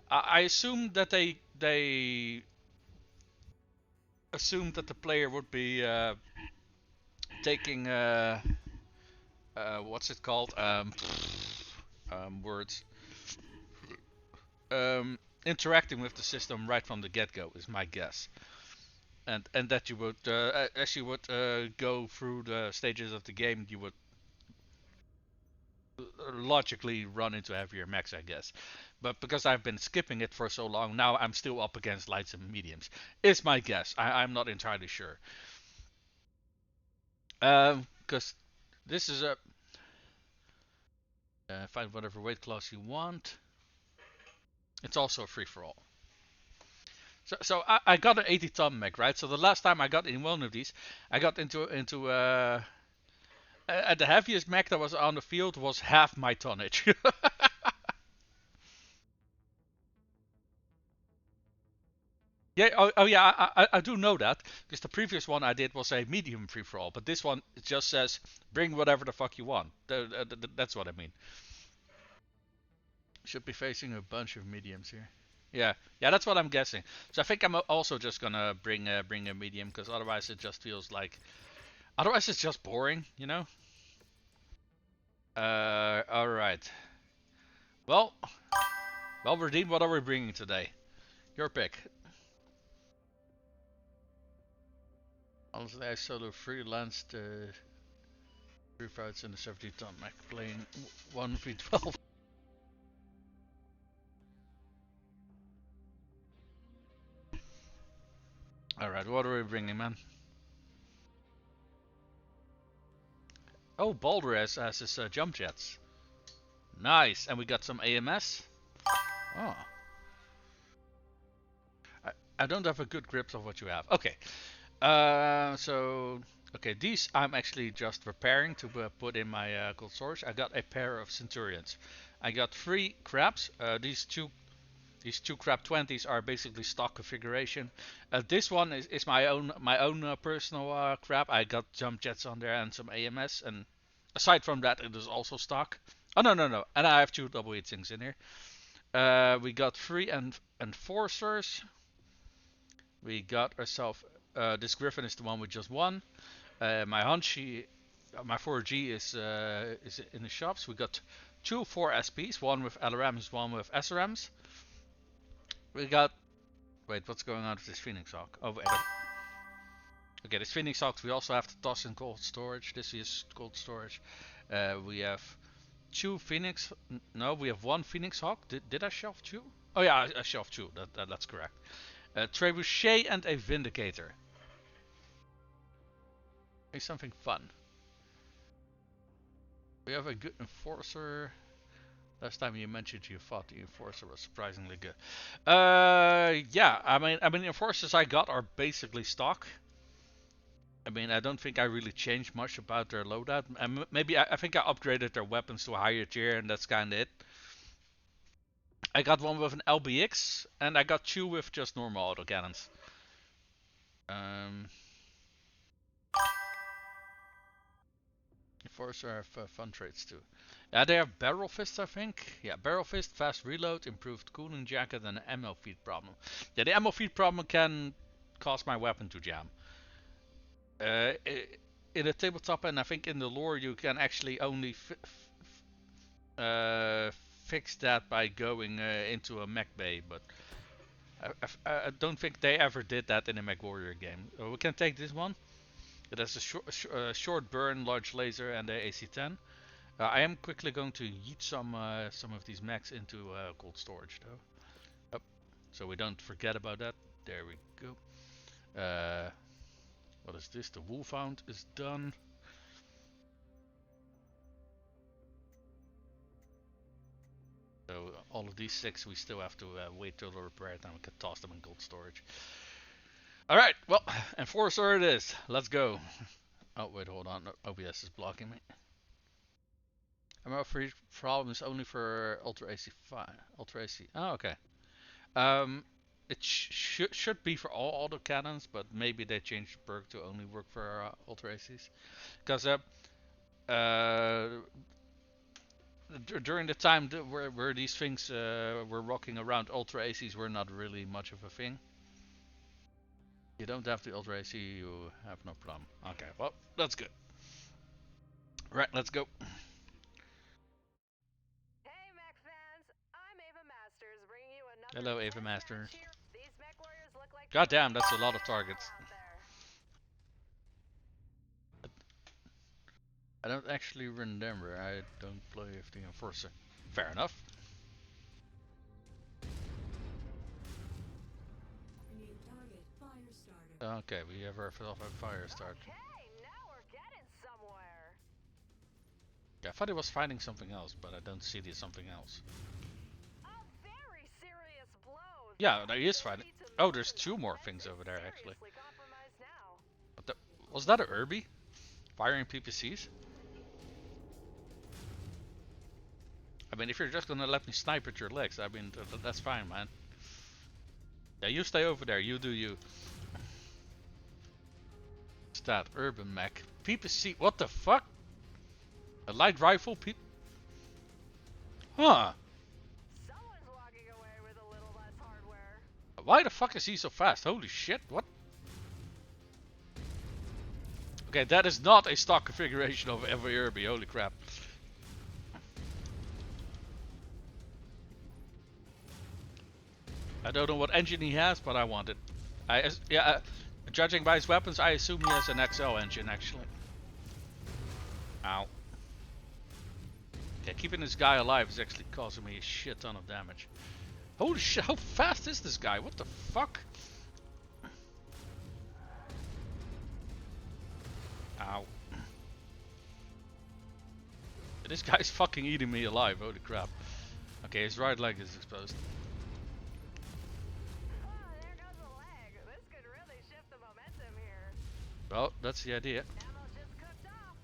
I assume that they assumed that the player would be taking what's it called words interacting with the system right from the get-go is my guess. And that you would as you would go through the stages of the game, you would logically run into heavier mechs, I guess. But because I've been skipping it for so long, now I'm still up against lights and mediums. Is my guess. I'm not entirely sure. Because this is a find whatever weight class you want. It's also a free for all. So I got an 80 ton mech, right? So the last time I got in one of these, I got into the heaviest mech that was on the field was half my tonnage. Yeah, oh yeah, I do know that because the previous one I did was a medium free for all, but this one it just says bring whatever the fuck you want. That's what I mean. Should be facing a bunch of mediums here. Yeah, yeah, that's what I'm guessing. So I think I'm also just gonna bring a medium because otherwise it just feels like otherwise it's just boring, you know. All right. Well, well, Redeem, what are we bringing today? Your pick. Honestly, I solo freelanced 3 fights in the 70-ton mech playing 1v12. Alright, what are we bringing, man? Oh, Baldur has his jump jets. Nice, and we got some AMS. Oh. I don't have a good grip of what you have. Okay. Okay, these I'm actually just preparing to put in my cold storage. I got a pair of Centurions. I got 3 crabs. These two crab 20s are basically stock configuration. This one is my own personal crab. I got jump jets on there and some AMS, and aside from that, it is also stock. Oh no, and I have 2 double heat sinks in here. We got 3 enforcers. We got ourselves this Griffin is the one with just 1. My Hunchy, my 4G is in the shops. We got 2 4 SPs, one with LRMs, one with SRMs. We got wait, what's going on with this Phoenix Hawk? Oh wait. Okay, this Phoenix Hawk we also have to toss in cold storage. This is cold storage. We have 2 Phoenix. No, we have 1 Phoenix Hawk. Did I shelf 2? Oh yeah, I shelved 2. That's correct. Trebuchet and a Vindicator. Maybe something fun. We have a good Enforcer. Last time you mentioned you thought the Enforcer was surprisingly good. Yeah, I mean Enforcers I got are basically stock. I mean, I don't think I really changed much about their loadout. Maybe I think I upgraded their weapons to a higher tier, and that's kind of it. I got one with an LBX, and I got 2 with just normal autocannons. Um, Enforcer have fun traits too. Yeah, they have Barrel Fist, I think. Yeah, Barrel Fist, fast reload, improved cooling jacket, and an ammo feed problem. Yeah, the ammo feed problem can cause my weapon to jam. Uh, in a tabletop, and I think in the lore, you can actually only uh, fix that by going into a mech bay, but I don't think they ever did that in a Mechwarrior game. We can take this one. It has a short burn, large laser, and a AC-10. I am quickly going to yeet some of these mechs into cold storage though. Oh, so we don't forget about that. There we go. What is this? The Wolfhound is done. So all of these 6 we still have to wait till they're repaired and we can toss them in cold storage. Alright, well, Enforcer it is. Let's go. Oh wait, hold on. OBS is blocking me. ML3 problem is only for Ultra AC 5. Ultra AC. Oh, okay. It should be for all autocannons, but maybe they changed the perk to only work for Ultra ACs. Because during the time where these things were rocking around, Ultra ACs were not really much of a thing. You don't have the Ultra AC, you have no problem. Okay, well, that's good. Right, let's go. Hey, mech fans! I'm Ava Masters, bringing you another. Hello, Ava Master. These mech warriors look like. God damn, that's a lot of targets. I don't actually remember. I don't play with the Enforcer. Fair enough. Okay, we have ourselves a fire start. Okay, now we're getting Yeah, I thought he was finding something else, but I don't see the something else. A very serious blow. Yeah, there he is finding. Oh, there's two more things over there actually. What the, was that a Irby? Firing PPCs? I mean, if you're just gonna let me snipe at your legs, I mean, that's fine, man. Yeah, you stay over there, you do you. What's that? Urban mech. PPC, what the fuck? A light rifle? Huh. Someone's walking away with a little less hardware. Why the fuck is he so fast? Holy shit, what? Okay, that is not a stock configuration of every Irby, holy crap. I don't know what engine he has, but I want it. Judging by his weapons, I assume he has an XL engine, actually. Ow. Okay, keeping this guy alive is actually causing me a shit ton of damage. Holy shit, how fast is this guy? What the fuck? Ow. This guy's fucking eating me alive, holy crap. Okay, his right leg is exposed. Oh, there goes the leg. This could really shift the momentum here. Well, that's the idea. Ammo just cooked off.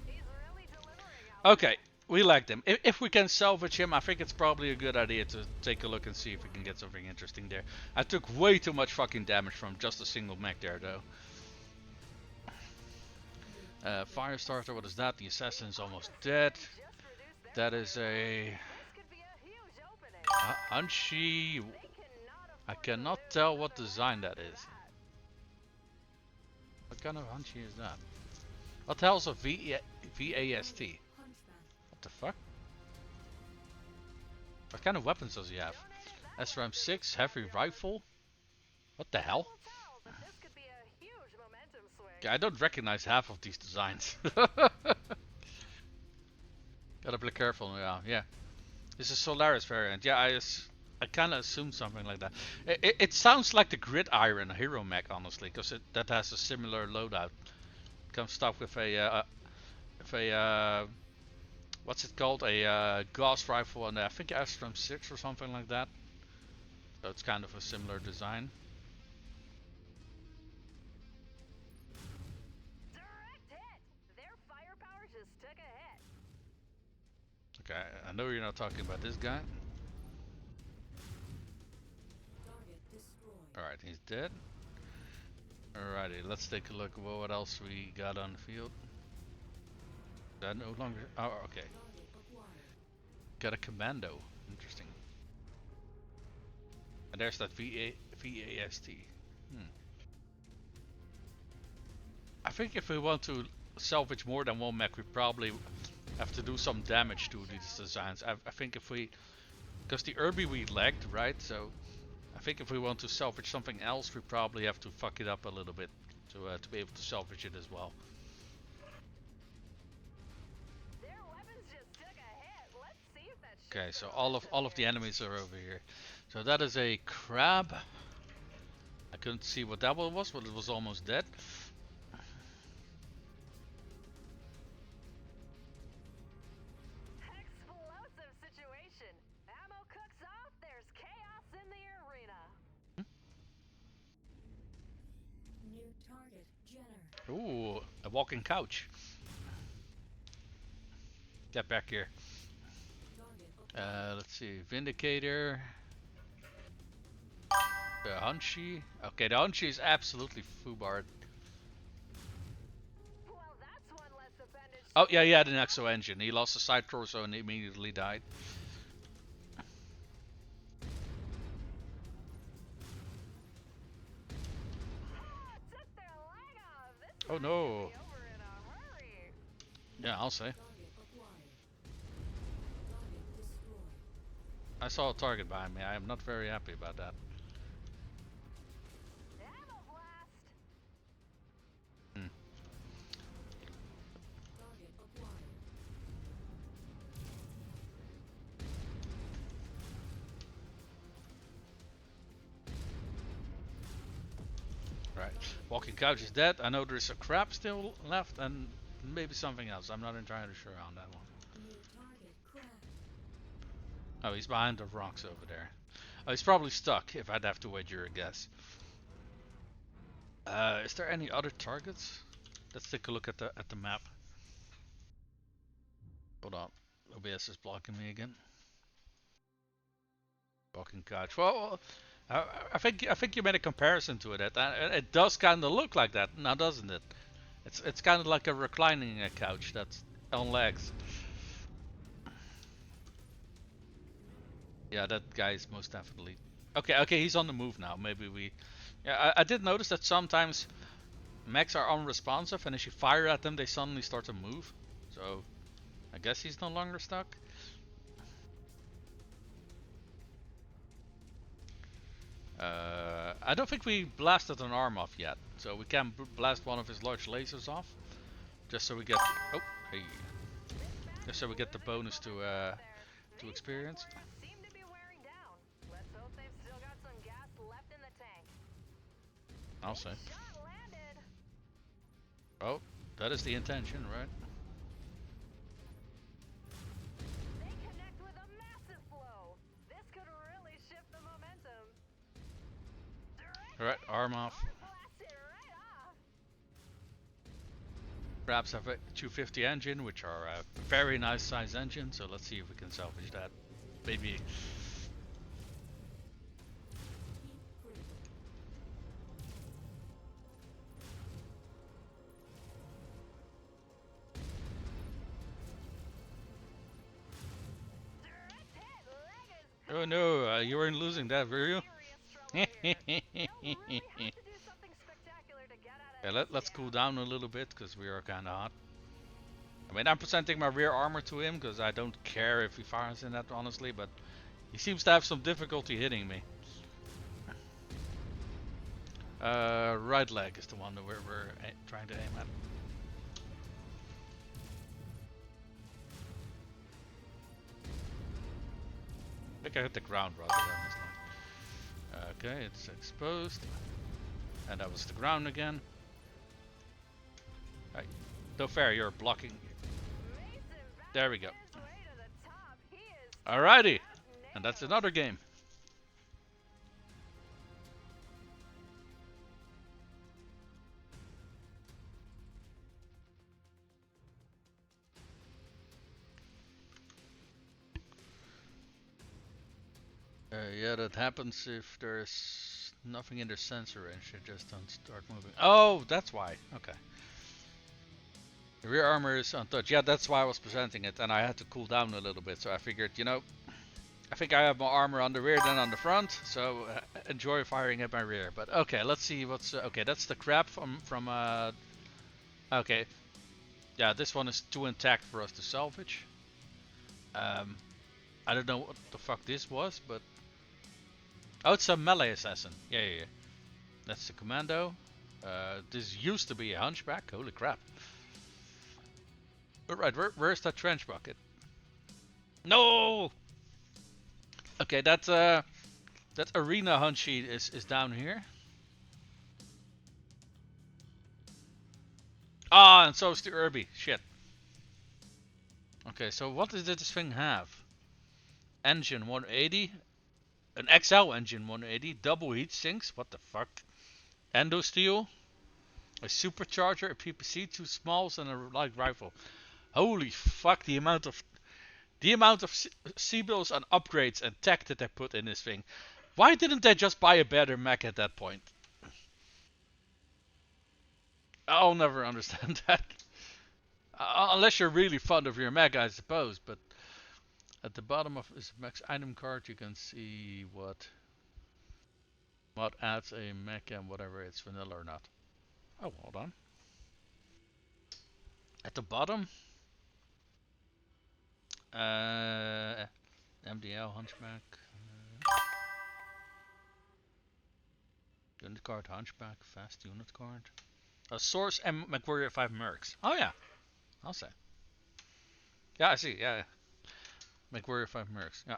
He's really delivering out Okay, we lagged him. If we can salvage him, I think it's probably a good idea to take a look and see if we can get something interesting there. I took way too much fucking damage from just a single mech there, though. Firestarter, what is that? The assassin's almost dead. That is a Hunchy. I cannot tell what design that is. What kind of Hunchy is that? What the hell's a VAST? What the fuck? What kind of weapons does he have? SRAM 6, heavy rifle? What the hell? Yeah, I don't recognize half of these designs. Gotta be careful now, yeah. This is Solaris variant. Yeah, I kind of assumed something like that. It sounds like the Gridiron hero mech, honestly, because that has a similar loadout. Comes stuck with a what's it called? A gauss rifle and I think SRAM 6 or something like that. So it's kind of a similar design. Okay, I know you're not talking about this guy. Alright, he's dead. Alrighty, let's take a look at what else we got on the field. That no longer. Oh, okay. Got a commando. Interesting. And there's that VAST. I think if we want to salvage more than one mech, we probably have to do some damage to these designs. I think if we, because the Irby we lagged, right? So I think if we want to salvage something else, we probably have to fuck it up a little bit to be able to salvage it as well. Okay, so all of the enemies are over here. So that is a crab. I couldn't see what that one was, but it was almost dead. Explosive situation. Ammo cooks off. There's chaos in the arena. New target, Jenner. Ooh, a walking couch. Get back here. Let's see, Vindicator. The Hunchy. Okay, the Hunchy is absolutely foobarred. Well, that's one less appendage. Oh yeah, he had an exo engine. He lost a side torso and immediately died. Took their leg off. This Oh no. be over in a hurry. Yeah, I'll say. I saw a target behind me. I am not very happy about that. Ammo blast. Right. Walking couch is dead. I know there's a crab still left and maybe something else. I'm not entirely sure on that one. New target cracked. Oh, he's behind the rocks over there. Oh, he's probably stuck, if I'd have to wager a guess. Is there any other targets? Let's take a look at the map. Hold on. OBS is blocking me again. Blocking couch. Well, I think you made a comparison to it. It does kind of look like that now, doesn't it? It's kind of like a reclining couch that's on legs. Yeah, that guy is most definitely. Okay, he's on the move now. Maybe we. Yeah, I did notice that sometimes mechs are unresponsive, and as you fire at them, they suddenly start to move. So, I guess he's no longer stuck. I don't think we blasted an arm off yet, so we can blast one of his large lasers off, just so we get. Oh, hey. Just so we get the bonus to experience. Seem to be wearing down. Let's hope they've still got some gas left in the tank. I'll say. Shot landed. Oh, that is the intention, right? They connect with a massive flow. This could really shift the momentum. Alright, arm off. Blasted right off. Perhaps have a 250 engine, which are a very nice size engine, so let's see if we can salvage that. Maybe. Heat critical. Direct hit. Leg is Oh no, you weren't losing that, were you? serious trouble here. They'll really have to do something spectacular to get out of Yeah, this let's jam. cool down a little bit, because we are kind of hot. I mean, I'm presenting my rear armor to him, because I don't care if he fires in that, honestly, but he seems to have some difficulty hitting me. Right leg is the one that we're trying to aim at. I think I hit the ground rather than this leg. Okay, it's exposed. And that was the ground again. Right. No fair, you're blocking. Mason back There we go. his way to the top. He is Alrighty. just And that's nailed. another game. Yeah, that happens if there's nothing in the sensor range. It just don't start moving. Oh, that's why. Okay. The rear armor is untouched. Yeah, that's why I was presenting it, and I had to cool down a little bit. So I figured, you know, I think I have more armor on the rear than on the front, so enjoy firing at my rear. But okay, let's see what's okay. That's the crab from. Okay, yeah, this one is too intact for us to salvage. I don't know what the fuck this was, but oh, it's a melee assassin. Yeah. That's the commando. This used to be a hunchback. Holy crap! Alright, where's that trench bucket? No. Okay, that arena hunt sheet is down here. Ah, and so is the Irby. Shit. Okay, so what does this thing have? Engine 180, an XL engine 180, double heat sinks. What the fuck? Endo steel, a supercharger, a PPC, two smalls, and a light rifle. Holy fuck! The amount of C-bills and upgrades and tech that they put in this thing. Why didn't they just buy a better mech at that point? I'll never understand that. Unless you're really fond of your mech, I suppose. But at the bottom of this mech's item card, you can see what adds a mech and whatever it's vanilla or not. Oh, hold on. At the bottom, MDL Hunchback, unit card Hunchback, fast unit card, a source and Mechwarrior 5 Mercs. Oh yeah, I'll say. Yeah, I see. Yeah, Mechwarrior 5 Mercs. Yeah.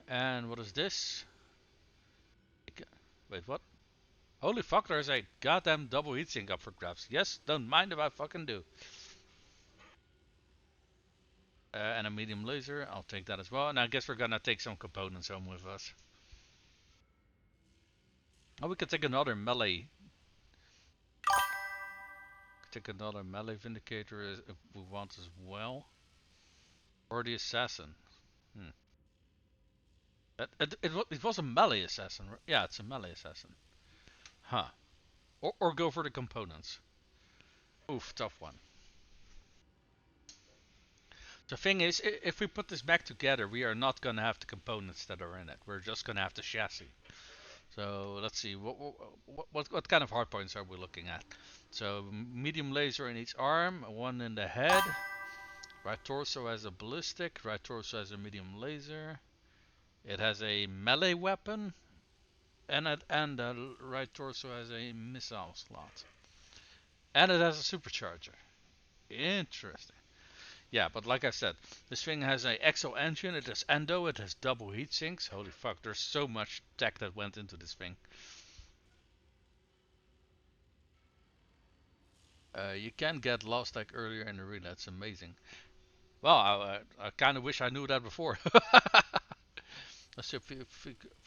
And what is this? Wait, what? Holy fuck, there's a goddamn double heatsink up for grabs. Yes, don't mind if I fucking do. And a medium laser, I'll take that as well. And I guess we're gonna take some components home with us. Oh, we could take another melee. Take another melee vindicator if we want as well. Or the assassin. Hmm. It was a melee assassin. Yeah, it's a melee assassin. Huh. Or go for the components. Oof, tough one. The thing is, if we put this back together, we are not gonna have the components that are in it. We're just gonna have the chassis. So let's see, what kind of hardpoints are we looking at? So medium laser in each arm, one in the head. Right torso has a ballistic. Right torso has a medium laser. It has a melee weapon, and the right torso has a missile slot. And it has a supercharger. Interesting. Yeah, but like I said, this thing has a exo engine, it has endo, it has double heat sinks. Holy fuck, there's so much tech that went into this thing. You can get lost like earlier in the relay, that's amazing. Well, I kind of wish I knew that before. So if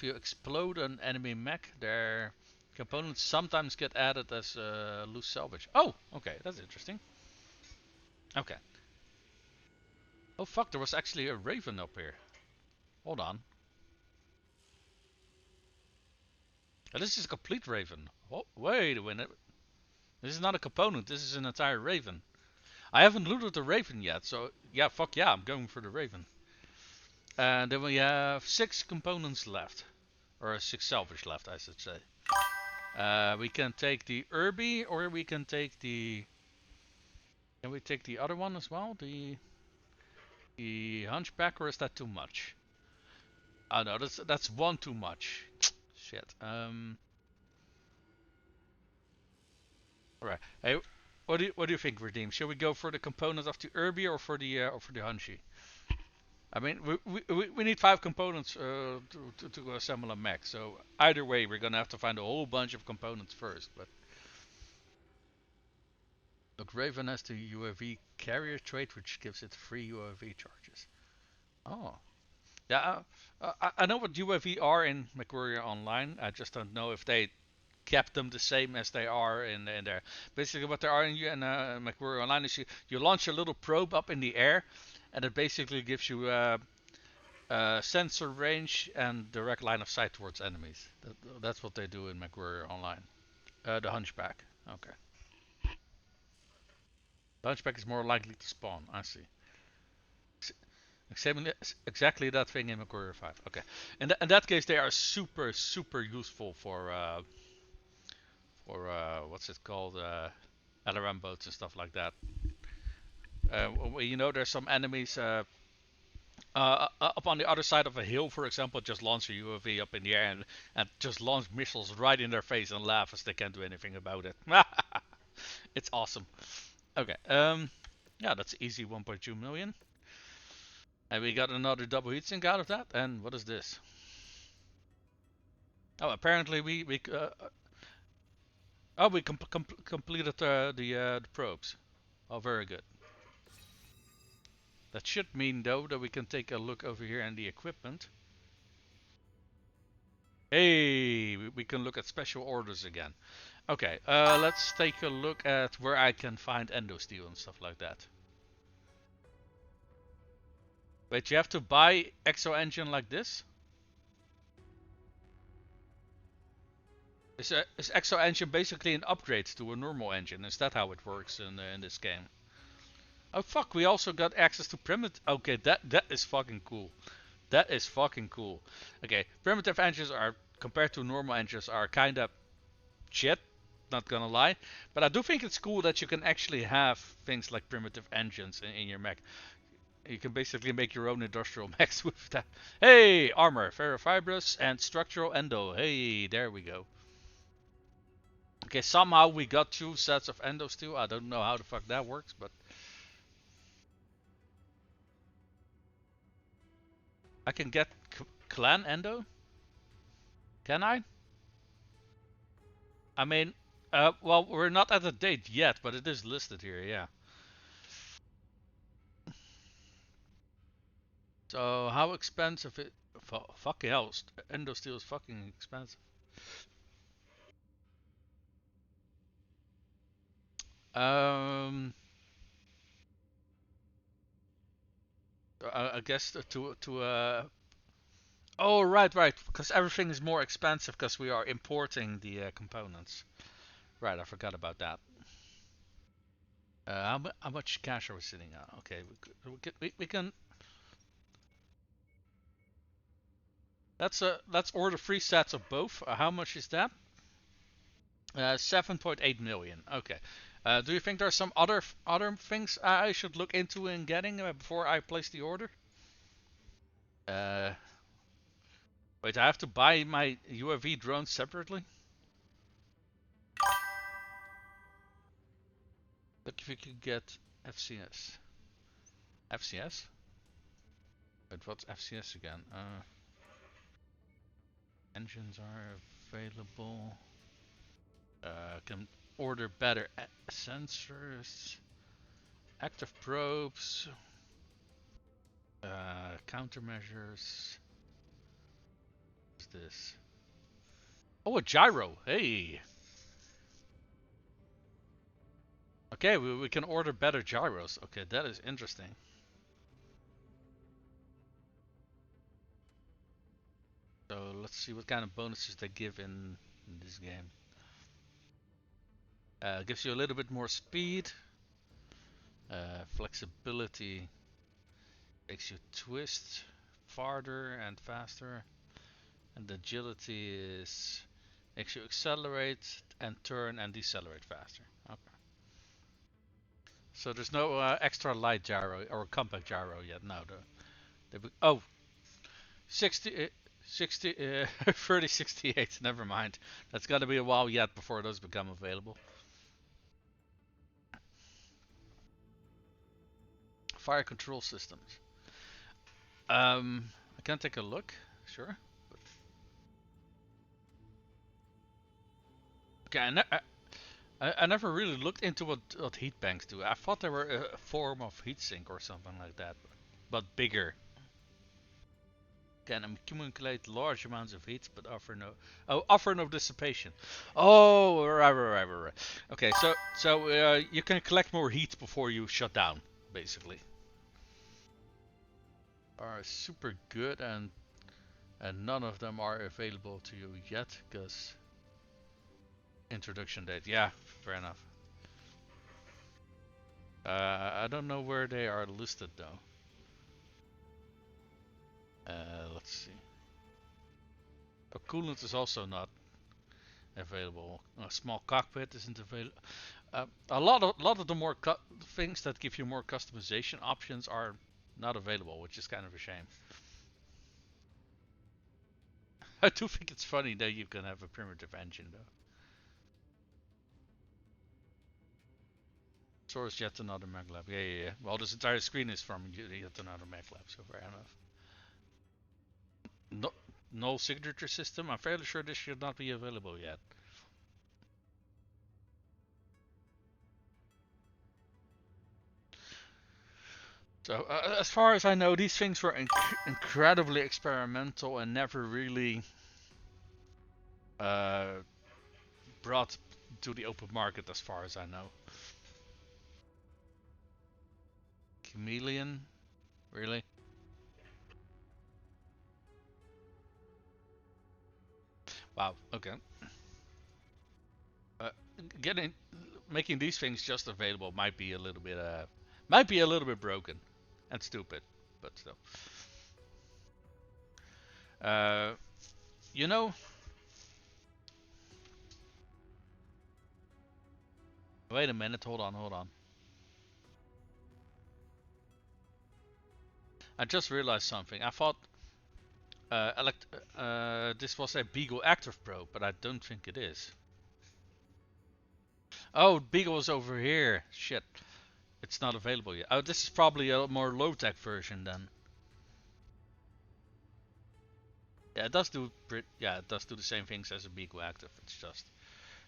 you explode an enemy mech, their components sometimes get added as loose salvage. Oh, okay, that's interesting. Okay. Oh fuck, there was actually a raven up here. Hold on. Oh, this is a complete raven. Oh, wait a minute. This is not a component, this is an entire raven. I haven't looted the raven yet, so yeah, fuck yeah, I'm going for the raven. And then we have 6 components left. Or 6 salvage left, I should say. We can take the Irby, or we can take the... Can we take the other one as well? The Hunchback, or is that too much? Oh no, that's one too much. Shit. Alright. Hey, what do you think, Redeem? Should we go for the component of the Irby or for the Hunchy? I mean, we need 5 components to assemble a mech. So either way, we're gonna have to find a whole bunch of components first. But look, Raven has the UAV carrier trait, which gives it free UAV charges. Oh, yeah. I know what UAV are in Mechwarrior Online. I just don't know if they kept them the same as they are in there. Basically, what they are in Mechwarrior Online is you launch a little probe up in the air, and it basically gives you sensor range and direct line of sight towards enemies. That's what they do in Mechwarrior Online. The Hunchback. Okay. The Hunchback is more likely to spawn. I see. Exactly that thing in Mechwarrior 5. Okay. In that case, they are super useful for what's it called? LRM boats and stuff like that. You know, there's some enemies up on the other side of a hill, for example, just launch a UAV up in the air and just launch missiles right in their face and laugh as they can't do anything about it. It's awesome. Okay, yeah, that's easy 1.2 million. And we got another double heatsink out of that. And what is this? Oh, apparently we completed the probes. Oh, very good. That should mean though that we can take a look over here in the equipment. Hey, we can look at special orders again. Okay, let's take a look at where I can find endosteel and stuff like that. Wait, you have to buy exo engine like this? Is exo engine basically an upgrade to a normal engine? Is that how it works in this game? Oh fuck, we also got access to primitive. Okay, that is fucking cool. That is fucking cool. Okay, primitive engines are, compared to normal engines, are kind of shit, not gonna lie. But I do think it's cool that you can actually have things like primitive engines in your mech. You can basically make your own industrial mechs with that. Hey, armor, ferrofibrous, and structural endo. Hey, there we go. Okay, somehow we got 2 sets of endo steel. I don't know how the fuck that works, but I can get clan endo. Can I? I mean, well, we're not at the date yet, but it is listed here, yeah. So how expensive it? Fucking hell, endo steel is fucking expensive. Um, I guess Oh, right, because everything is more expensive because we are importing the components. Right, I forgot about that. How much cash are we sitting on? Okay, we can. Let's order 3 sets of both. How much is that? 7.8 million. Okay. Do you think there are some other things I should look into in getting before I place the order? Uh, Wait, I have to buy my UAV drone separately? Look if you could get FCS. FCS? But what's FCS again? Engines are available. Can order better sensors. Active probes. Countermeasures. What's this? Oh, a gyro. Hey. Okay, we can order better gyros. Okay, that is interesting. So let's see what kind of bonuses they give in this game. Gives you a little bit more speed. Flexibility makes you twist farther and faster. And agility is makes you accelerate and turn and decelerate faster. Okay. So there's no extra light gyro or compact gyro yet. No, oh, 60, 3068. Never mind. That's got to be a while yet before those become available. Fire control systems. I can take a look. Sure. Okay, I never really looked into what heat banks do. I thought they were a form of heatsink or something like that, but bigger. Can accumulate large amounts of heat, but offer no dissipation. Oh, right. Okay, so you can collect more heat before you shut down, basically. Are super good, and none of them are available to you yet, because introduction date. Yeah, fair enough. I don't know where they are listed though. Let's see. A coolant is also not available. A small cockpit isn't available. A lot of the more things that give you more customization options are not available, which is kind of a shame. I do think it's funny that you can have a primitive engine though. Source yet another echLab. Yeah. Well, this entire screen is from yet another echLab, so fair enough. No, no signature system. I'm fairly sure this should not be available yet. So, as far as I know, these things were incredibly experimental and never really uh, brought to the open market, as far as I know. Chameleon, really? Wow. Okay. Uh, getting making these things just available might be a little bit broken and stupid, but still. Uh, you know, wait a minute. Hold on. I just realized something. I thought this was a Beagle Active Pro, but I don't think it is. Oh, Beagle is over here. Shit, it's not available yet. Oh, this is probably a more low-tech version then. Yeah, it does do. Yeah, it does do the same things as a Beagle Active. It's just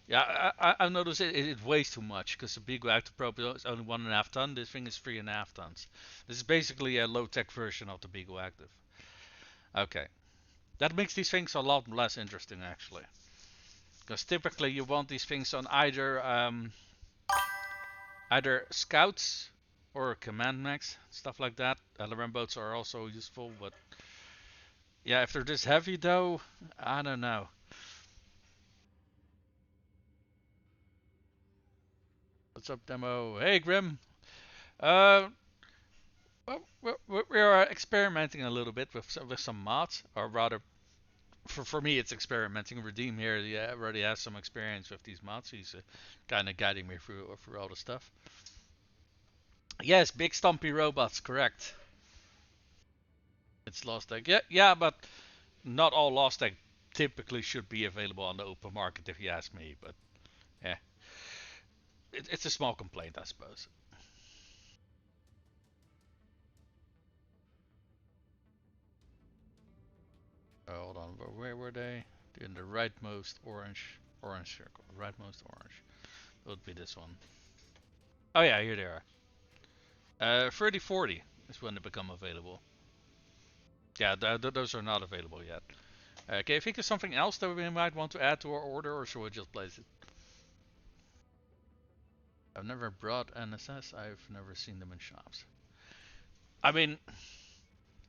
Yeah, I noticed it weighs too much because the big active probe is only 1.5 ton. This thing is 3.5 tons. This is basically a low-tech version of the Beagle Active. Okay, that makes these things a lot less interesting actually, because typically you want these things on either scouts or command mechs, stuff like that. LRM boats are also useful, but yeah, if they're this heavy though, I don't know. What's up, demo? Hey, Grim. Uh, well, we are experimenting a little bit with some mods, or rather, for me, it's experimenting. Redeem here, yeah, already has some experience with these mods. He's kind of guiding me through all the stuff. Yes, big stumpy robots, correct. It's Lost Egg. Yeah, yeah, but not all Lost Egg typically should be available on the open market, if you ask me. But yeah, it's a small complaint, I suppose. Hold on, where were they? In the rightmost orange circle. Rightmost orange. It would be this one. Oh yeah, here they are. 3040 is when they become available. Yeah, those are not available yet. Okay, I think there's something else that we might want to add to our order, or should we just place it? I've never brought NSS. I've never seen them in shops. I mean,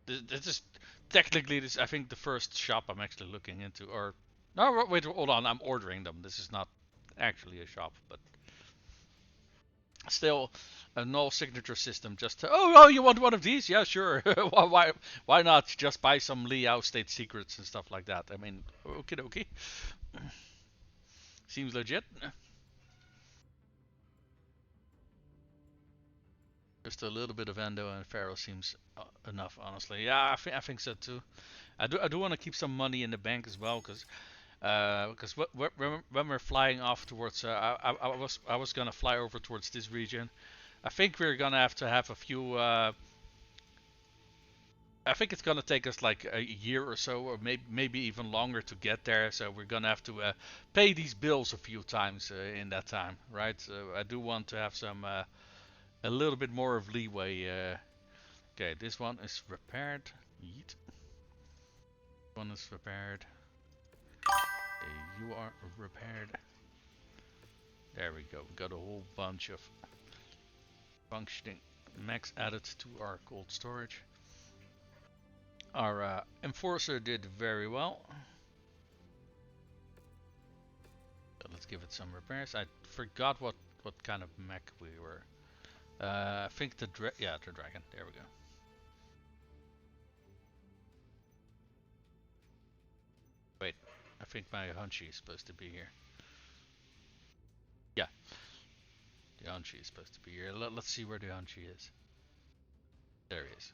this is technically this. I think the first shop I'm actually looking into, or no, wait, hold on. I'm ordering them. This is not actually a shop, but still a null signature system. Just to, oh, you want one of these? Yeah, sure. Why not just buy some Liao state secrets and stuff like that? I mean, okie dokie. Seems legit. Just a little bit of Endo and Pharaoh seems enough, honestly. Yeah, I think so too. I do want to keep some money in the bank as well, because when we're flying off towards, I was gonna fly over towards this region. I think we're gonna have to have a few. I think it's gonna take us like a year or so, or maybe even longer to get there. So we're gonna have to pay these bills a few times in that time, right? So I do want to have some a little bit more of leeway. Okay, this one is repaired. Yeet. One is repaired. You are repaired. There we go. We got a whole bunch of functioning mechs added to our cold storage. Our enforcer did very well. So let's give it some repairs. I forgot what kind of mech we were. I think the the dragon. There we go. Wait, I think my Hunchy is supposed to be here. Yeah, the Hunchy is supposed to be here. Let's see where the Hunchy is. There he is.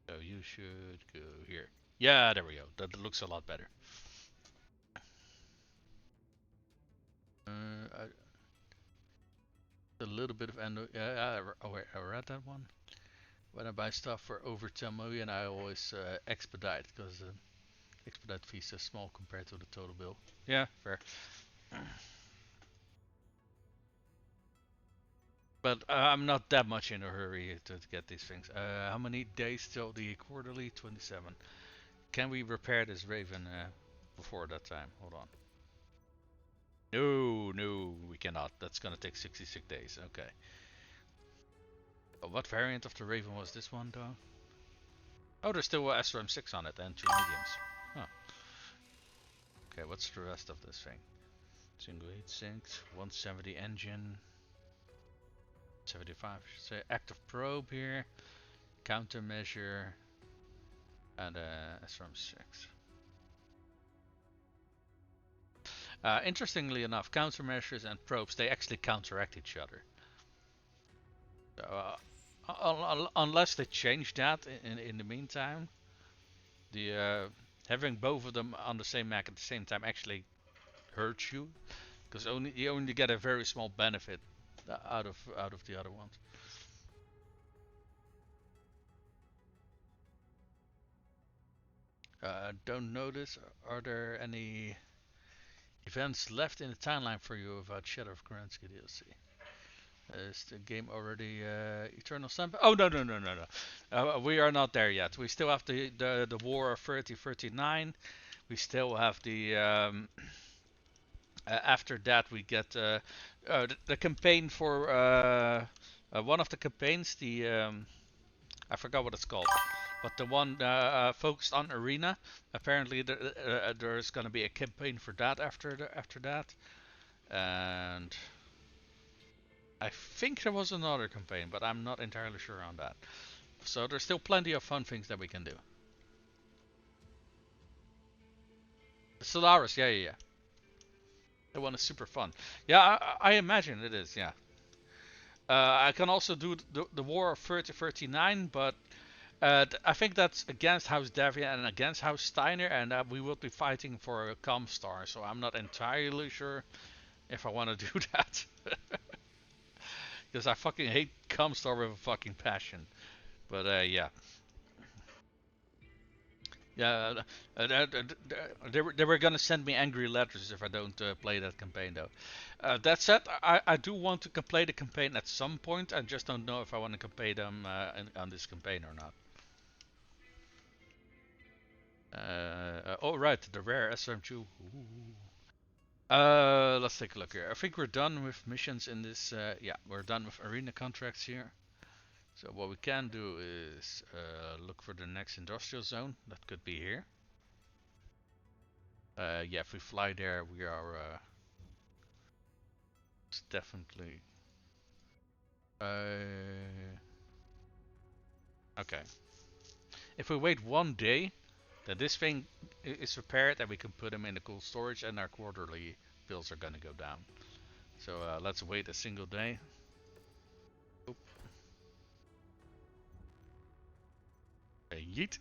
So you should go here. Yeah, there we go. That looks a lot better. A little bit of endo. Yeah, I read that one. When I buy stuff for over 10 million, I always expedite, because expedite fees are small compared to the total bill. Yeah, fair. But I'm not that much in a hurry to get these things. How many days till the quarterly? 27. Can we repair this Raven before that time? Hold on. No, no, we cannot. That's gonna take 66 days. Okay. What variant of the Raven was this one, though? Oh, there's still a SRM6 on it and two mediums. Huh. Okay, what's the rest of this thing? Single heat sinks, 170 engine, 75 say active probe here, countermeasure, and SRM6. Interestingly enough, countermeasures and probes, they actually counteract each other. Unless they change that in the meantime, the having both of them on the same Mac at the same time actually hurts you, because you only get a very small benefit out of the other ones. Don't notice. Are there any? Events left in the timeline for you about Shadow of Kerensky DLC. Is the game already Eternal Sun? Oh no! We are not there yet. We still have the War of 3039. We still have the after that we get the campaign for one of the campaigns. The I forgot what it's called, but the one focused on arena. Apparently there's gonna be a campaign for that after that, and I think there was another campaign, but I'm not entirely sure on that. So there's still plenty of fun things that we can do. The Solaris, yeah. That one is super fun. Yeah, I imagine it is, yeah. I can also do the War of 3039, but I think that's against House Deviant and against House Steiner, and we will be fighting for a Comstar, so I'm not entirely sure if I want to do that. Because I fucking hate Comstar with a fucking passion. But yeah. Yeah, they were gonna send me angry letters if I don't play that campaign though. That said, I do want to play the campaign at some point. I just don't know if I want to play them on this campaign or not. Oh right, the rare SRM2. Let's take a look here. I think we're done with missions in this. Yeah, we're done with arena contracts here. So what we can do is look for the next industrial zone. That could be here. Yeah, if we fly there, we are it's definitely. Okay. If we wait one day, then this thing is repaired and we can put them in the cold storage, and our quarterly bills are gonna go down. So let's wait a single day. Oop. Yeet.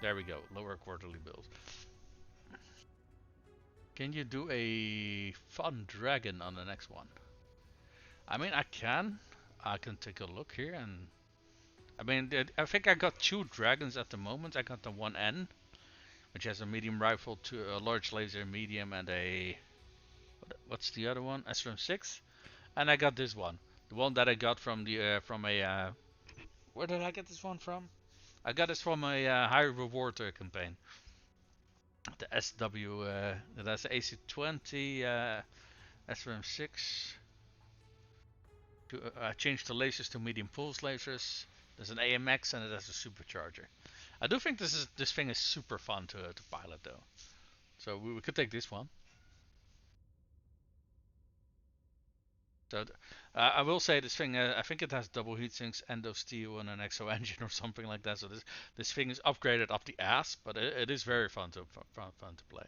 There we go. Lower quarterly bills. Can you do a fun dragon on the next one? I mean, I can. I can take a look here, and I mean, I think I got two dragons at the moment. I got the 1N, which has a medium rifle, to a large laser medium, and a what's the other one? SRM6. And I got this one, the one that I got from the from a where did I get this one from? I got this from a high reward campaign. The SW, that's AC20 SRM6. I changed the lasers to medium pulse lasers. There's an AMX and it has a supercharger. I do think this thing is super fun to pilot though. So we could take this one. So I will say this thing. I think it has double heatsinks, endo steel, and an exo engine or something like that. So this thing is upgraded up the ass, but it is very fun to play.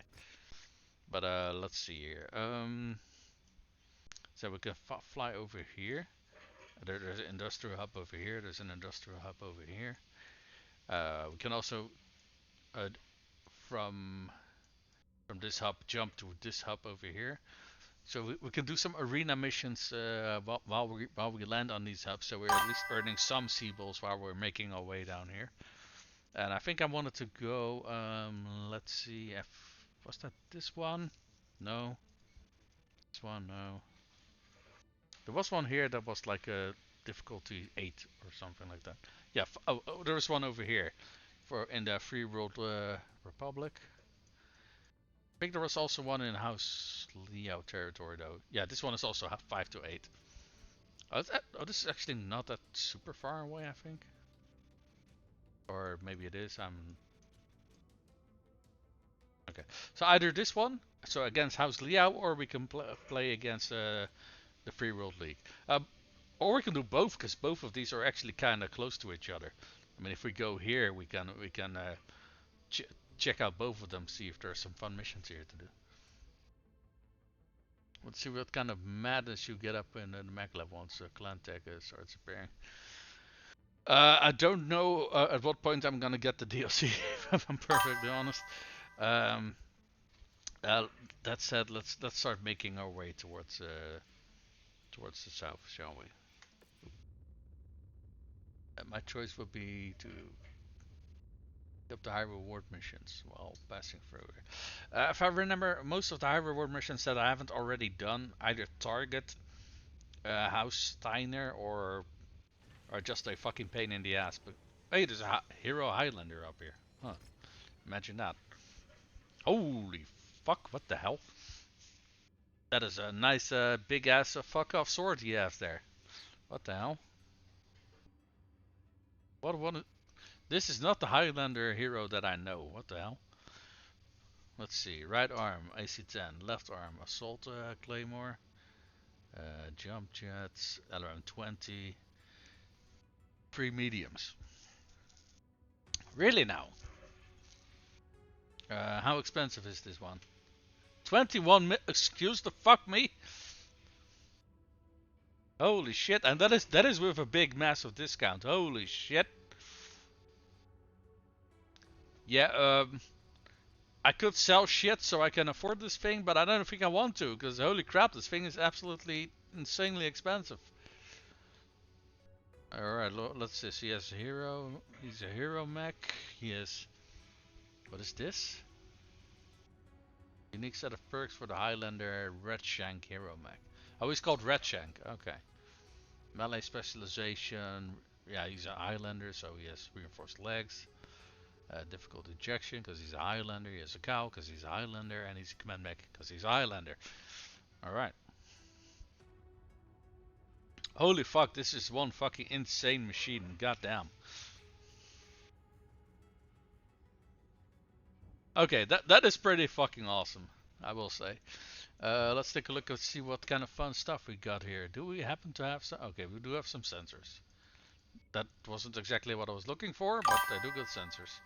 But let's see here. So we can fly over here. There's an industrial hub over here. There's an industrial hub over here. We can also uh, from this hub jump to this hub over here. So we can do some arena missions while we land on these hubs, so we're at least earning some Seaballs while we're making our way down here. And I think I wanted to go. Let's see. Was that this one? No. This one, no. There was one here that was like a difficulty 8 or something like that. Yeah. Oh, there was one over here for in the Free World Republic. I think there was also one in House Liao territory though. Yeah, this one is also 5 to 8. Oh, this is actually not that super far away, I think. Or maybe it is. Okay. So either this one, so against House Liao, or we can play against the Free World League. Or we can do both, because both of these are actually kind of close to each other. I mean, if we go here, we can ch check out both of them, see if there's some fun missions here to do. Let's see what kind of madness you get up in the echLab once Clan Tech starts appearing. I don't know at what point I'm gonna get the DLC, if I'm perfectly honest. Um, that said, let's start making our way towards the south, shall we? My choice would be to Up the high reward missions while passing through. If I remember, most of the high reward missions that I haven't already done either target House Steiner or just a fucking pain in the ass. But hey, there's a hero Highlander up here. Huh? Imagine that. Holy fuck! What the hell? That is a nice big ass fuck off sword you have there. What the hell? What? This is not the Highlander hero that I know. What the hell? Let's see. Right arm, AC-10. Left arm, assault claymore. Jump jets, LRM 20. 3 mediums. Really now? How expensive is this one? 21 excuse the fuck me? Holy shit, and that is with a big massive discount. Holy shit. Yeah, I could sell shit so I can afford this thing, but I don't think I want to, because holy crap, this thing is absolutely insanely expensive. Alright, let's see. So he has a hero. He's a hero mech. He has... What is this? Unique set of perks for the Highlander Red Shank hero mech. Oh, he's called Red Shank. Okay. Melee specialization. Yeah, he's a Highlander, so he has reinforced legs. Difficult ejection because he's a Highlander. He has a cow because he's a Highlander. And he's a command mech because he's a Highlander. Alright. Holy fuck, this is one fucking insane machine. Goddamn. Okay, that is pretty fucking awesome, I will say. Let's take a look and see what kind of fun stuff we got here. Do we happen to have some? Okay, we do have some sensors. That wasn't exactly what I was looking for, but I do get sensors.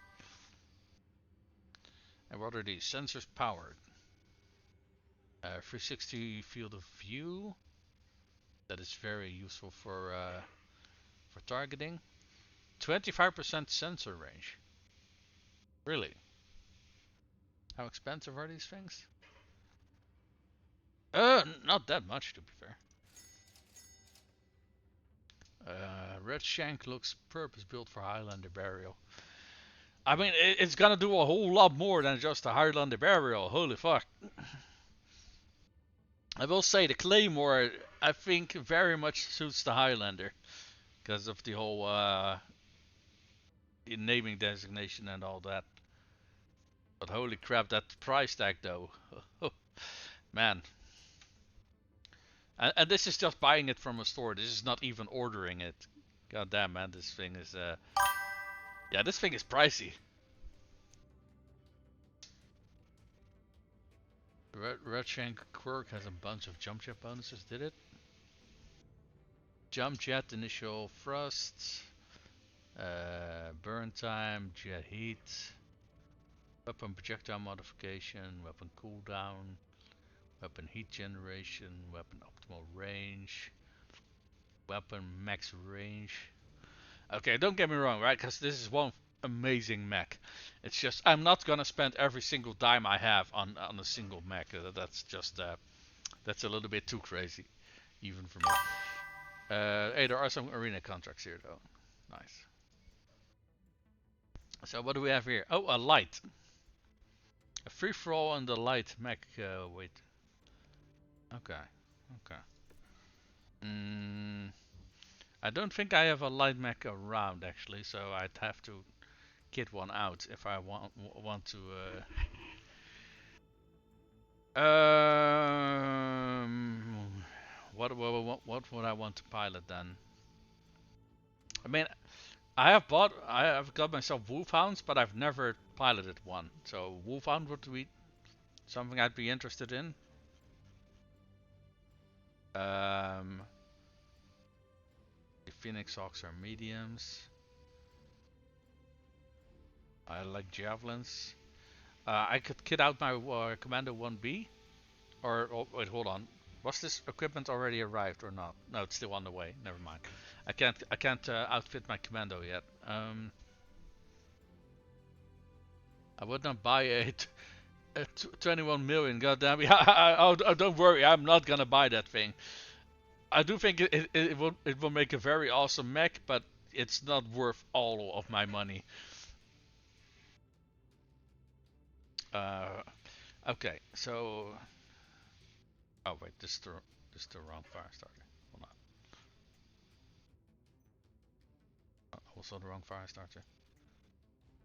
And what are these? Sensors powered. 360 field of view. That is very useful for targeting. 25% sensor range. Really? How expensive are these things? Not that much, to be fair. Red Shank looks purpose-built for Highlander burial. I mean, it's gonna do a whole lot more than just a Highlander burial. Holy fuck. I will say the Claymore, I think, very much suits the Highlander. Because of the whole naming designation and all that. But holy crap, that price tag though. Man. And this is just buying it from a store. This is not even ordering it. God damn, man, this thing is yeah, this thing is pricey. Red Shank Quirk has a bunch of jump jet bonuses, did it? Jump jet, initial thrust, burn time, jet heat, weapon projectile modification, weapon cooldown, weapon heat generation, weapon optimal range, weapon max range. Okay, don't get me wrong, right? Because this is one amazing mech. It's just I'm not gonna spend every single dime I have on a single mech. That's just that's a little bit too crazy, even for me. Hey, there are some arena contracts here though. Nice. So what do we have here? Oh, a light. A free for all on the light mech. Wait. Okay. Okay. I don't think I have a light mech around actually, so I'd have to kit one out if I want to. What would I want to pilot then? I mean, I have got myself Wolfhounds, but I've never piloted one. So Wolfhound would be something I'd be interested in. The Phoenix Hawks are mediums. I like javelins. I could kit out my Commando 1B. Or oh, wait, hold on. Was this equipment already arrived or not? No, it's still on the way. Never mind. I can't outfit my Commando yet. I would not buy a 21 million. Goddamn! Yeah, don't worry. I'm not gonna buy that thing. I do think it will make a very awesome mech, but it's not worth all of my money. Uh, okay, so oh wait, this is the wrong fire starter. Hold on. Also the wrong fire starter.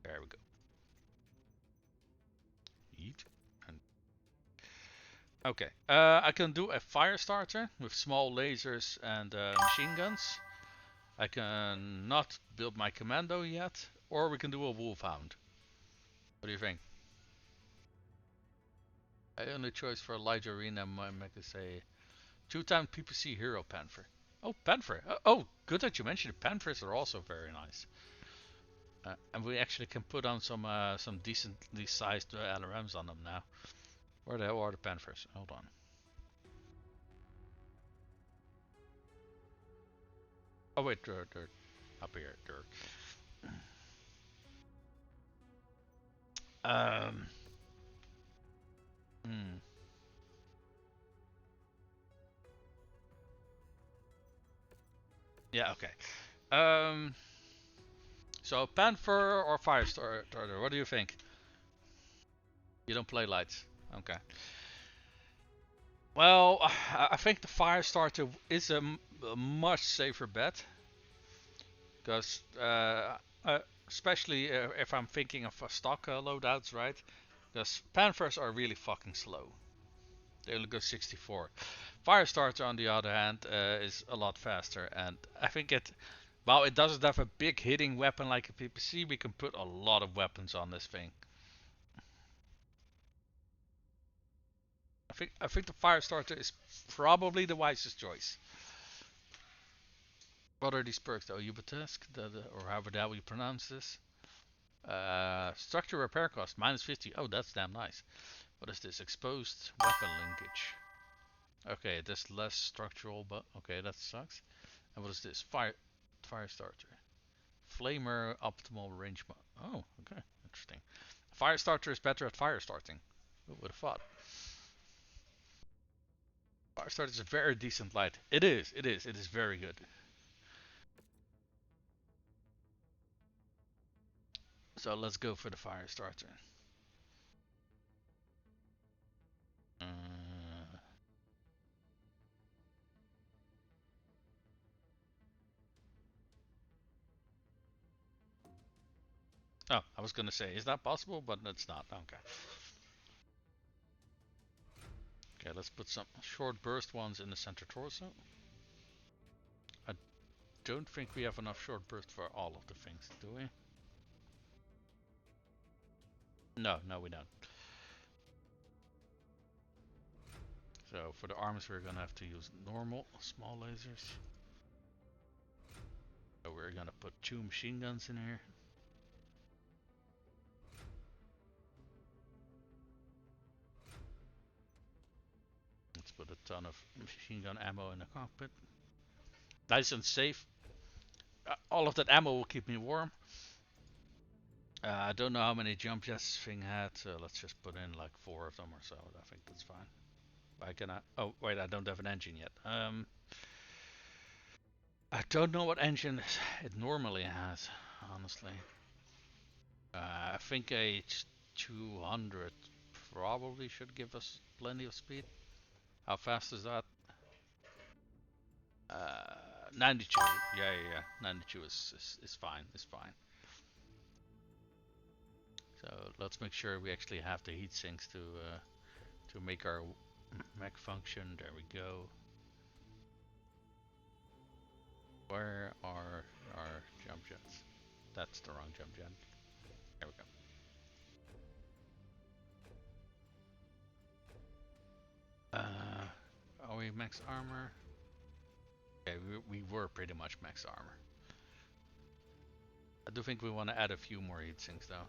There we go. Eat. And okay, I can do a fire starter with small lasers and machine guns. I can not build my commando yet, or we can do a wolfhound. What do you think? I only choice for Elijah Arena might make us a two-time PPC hero Panther. Oh, Panther. Oh, good that you mentioned it. Panthers are also very nice. And we actually can put on some decently sized LRMs on them now. Where the hell are the Panthers? Hold on. Oh wait, they're up here. Um. Hmm. Yeah. Okay. Um. So Panther or Firestarter? What do you think? You don't play lights. Okay. Well, I think the Firestarter is a much safer bet because especially if I'm thinking of stock loadouts, right? Because Panthers are really fucking slow. They only go 64. Firestarter, on the other hand, is a lot faster, and I think while it doesn't have a big hitting weapon like a PPC, we can put a lot of weapons on this thing. I think the Firestarter is probably the wisest choice. What are these perks though? Ubitusc, or however the hell you pronounce this. Structure repair cost -50. Oh, that's damn nice. What is this? Exposed weapon linkage. Okay, this less structural, but okay, that sucks. And what is this? Fire starter. Flamer optimal range. Oh, okay, interesting. Fire starter is better at fire starting. Who would have thought? Fire starter is a very decent light. It is. It is. It is very good. So let's go for the fire starter. Uh, oh, I was gonna say, is that possible? But it's not. Okay. Okay, let's put some short burst ones in the center torso. I don't think we have enough short burst for all of the things, do we? No, no, we don't. So for the arms, we're gonna have to use normal small lasers. So we're gonna put 2 machine guns in here. Let's put a ton of machine gun ammo in the cockpit. Nice and safe. All of that ammo will keep me warm. I don't know how many jump jets this thing had, so let's just put in like 4 of them or so. I think that's fine. Why can I? Oh wait, I don't have an engine yet. I don't know what engine it normally has, honestly. I think a 200 probably should give us plenty of speed. How fast is that? 92. Yeah. 92 is fine. Is fine. So let's make sure we actually have the heat sinks to make our mech function. There we go. Where are our jump jets? That's the wrong jump jet. There we go. Are we max armor? Okay, we were pretty much max armor. I do think we want to add a few more heat sinks though.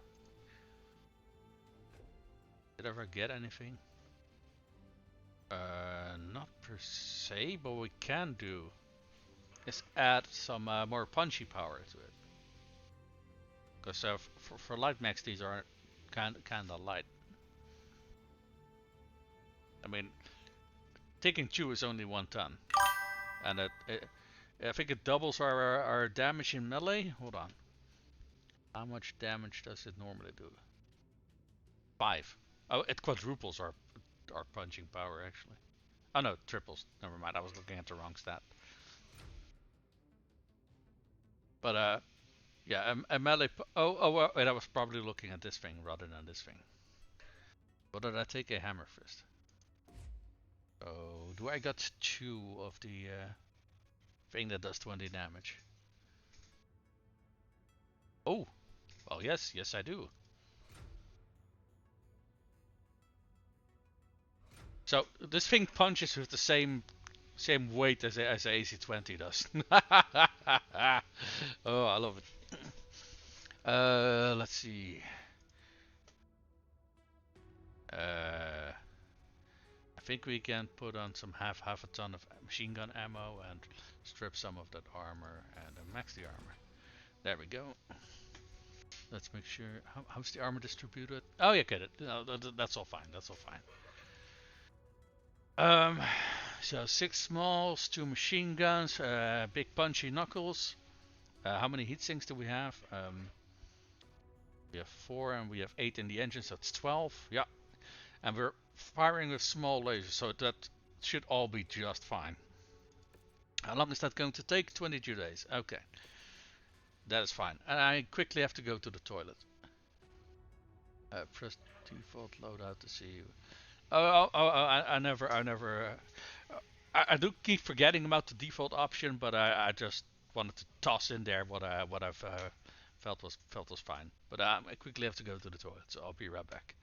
Did I ever get anything? Not per se, but what we can do is add some more punchy power to it. Because for light mechs, these are kinda light. I mean, taking 2 is only 1 ton, and I think it doubles our damage in melee. Hold on, how much damage does it normally do? 5. Oh, it quadruples our punching power actually. Oh no, triples. Never mind. I was looking at the wrong stat. But yeah, a melee. Wait, I was probably looking at this thing rather than this thing. What did I take? A hammer fist. Oh, do I got two of the thing that does 20 damage? Oh, well, yes, I do. So this thing punches with the same weight as a AC-20 does. Oh, I love it. Let's see. I think we can put on some half a ton of machine gun ammo and strip some of that armor and max the armor. There we go. Let's make sure. How's the armor distributed? Oh yeah, get it. No, that's all fine. That's all fine. So 6 smalls, 2 machine guns, big punchy knuckles. How many heat sinks do we have? We have 4 and we have 8 in the engine, so it's 12. Yeah, and we're firing with small lasers, so that should all be just fine. How long is that going to take? 22 days. Okay, that is fine. And I quickly have to go to the toilet. Press default loadout to see. I never. I do keep forgetting about the default option, but I just wanted to toss in there what I've felt was fine. But I quickly have to go to the toilet, so I'll be right back.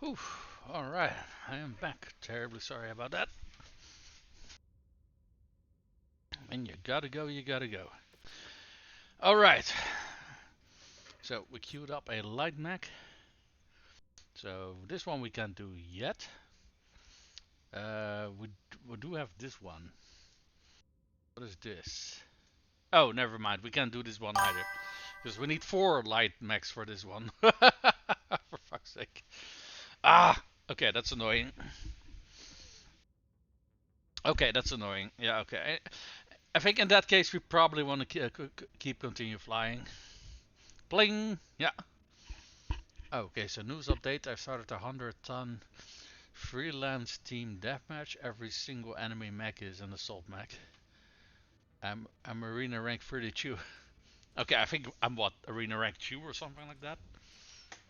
Oof. Alright, I am back. Terribly sorry about that. And you gotta go, you gotta go. Alright. So we queued up a light mech. So this one we can't do yet. We do have this one. What is this? Oh, never mind. We can't do this one either. Because we need 4 light mechs for this one. For fuck's sake. Ah! Okay, that's annoying. Okay, that's annoying. Yeah, okay. I think in that case we probably want to keep continue flying. Bling! Yeah. Okay, so news update. I started a 100-ton freelance team deathmatch. Every single enemy mech is an assault mech. I'm arena rank 32. Okay, I think I'm what? Arena rank 2 or something like that?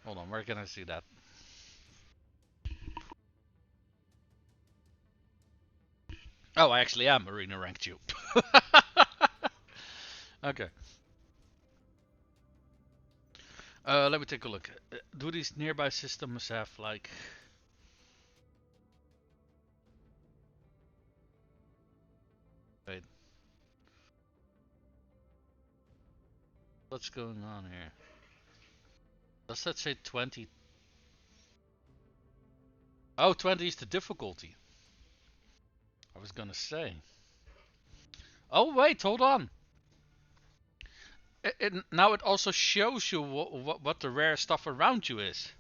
Hold on, where can I see that? Oh, I actually am arena rank 2. Okay. Let me take a look. Do these nearby systems have like... Wait. What's going on here? Does that say 20? Oh, 20 is the difficulty. I was gonna say. Oh wait, hold on. Now it also shows you what the rare stuff around you is.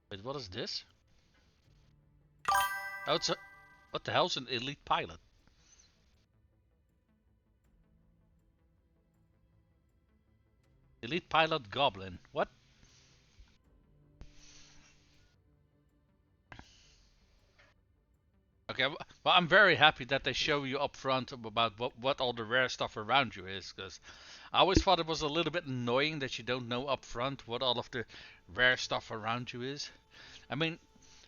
Wait, what is this? Oh, it's a... What the hell's an elite pilot? Elite pilot goblin. What? Okay, well I'm very happy that they show you up front about what all the rare stuff around you is, because I always thought it was a little bit annoying that you don't know up front what all of the rare stuff around you is. I mean,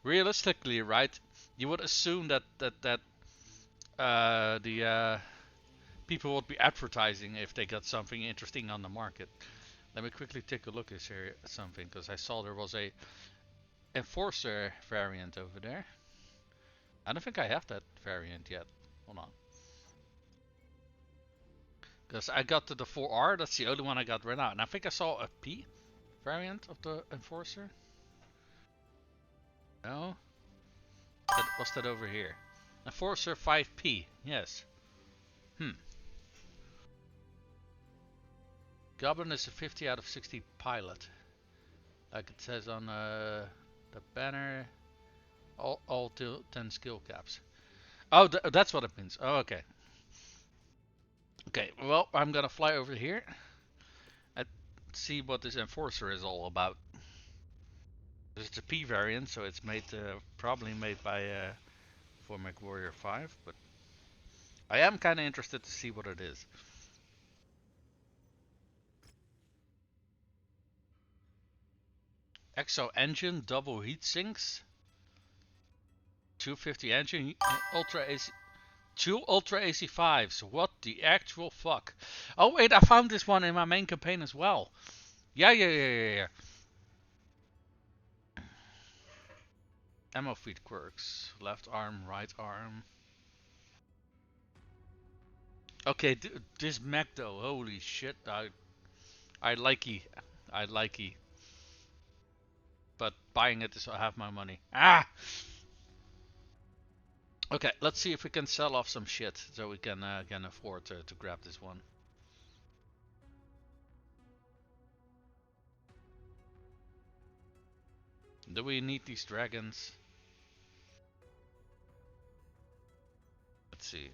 realistically, right? You would assume that the people would be advertising if they got something interesting on the market. Let me quickly take a look at something, because I saw there was a enforcer variant over there. I don't think I have that variant yet. Hold on. Because I got to the 4R, that's the only one I got right now. And I think I saw a P variant of the enforcer. No? What's that over here? Enforcer 5P, yes. Goblin is a 50 out of 60 pilot. Like it says on the banner. All 10 skill caps. Oh, that's what it means. Oh, okay. Okay, well, I'm gonna fly over here and see what this enforcer is all about. It's a P variant, so it's made probably made by for Mechwarrior 5, but I am kind of interested to see what it is. Exo engine, double heat sinks, 250 engine, ultra AC, 2 ultra AC5s. What the actual fuck? Oh wait, I found this one in my main campaign as well. Yeah. Ammo feed quirks. Left arm, right arm. Okay, this mech though, holy shit, I like it. I like it. But buying it is half my money. Ah! Okay, let's see if we can sell off some shit so we can afford to grab this one. Do we need these dragons? Let's see.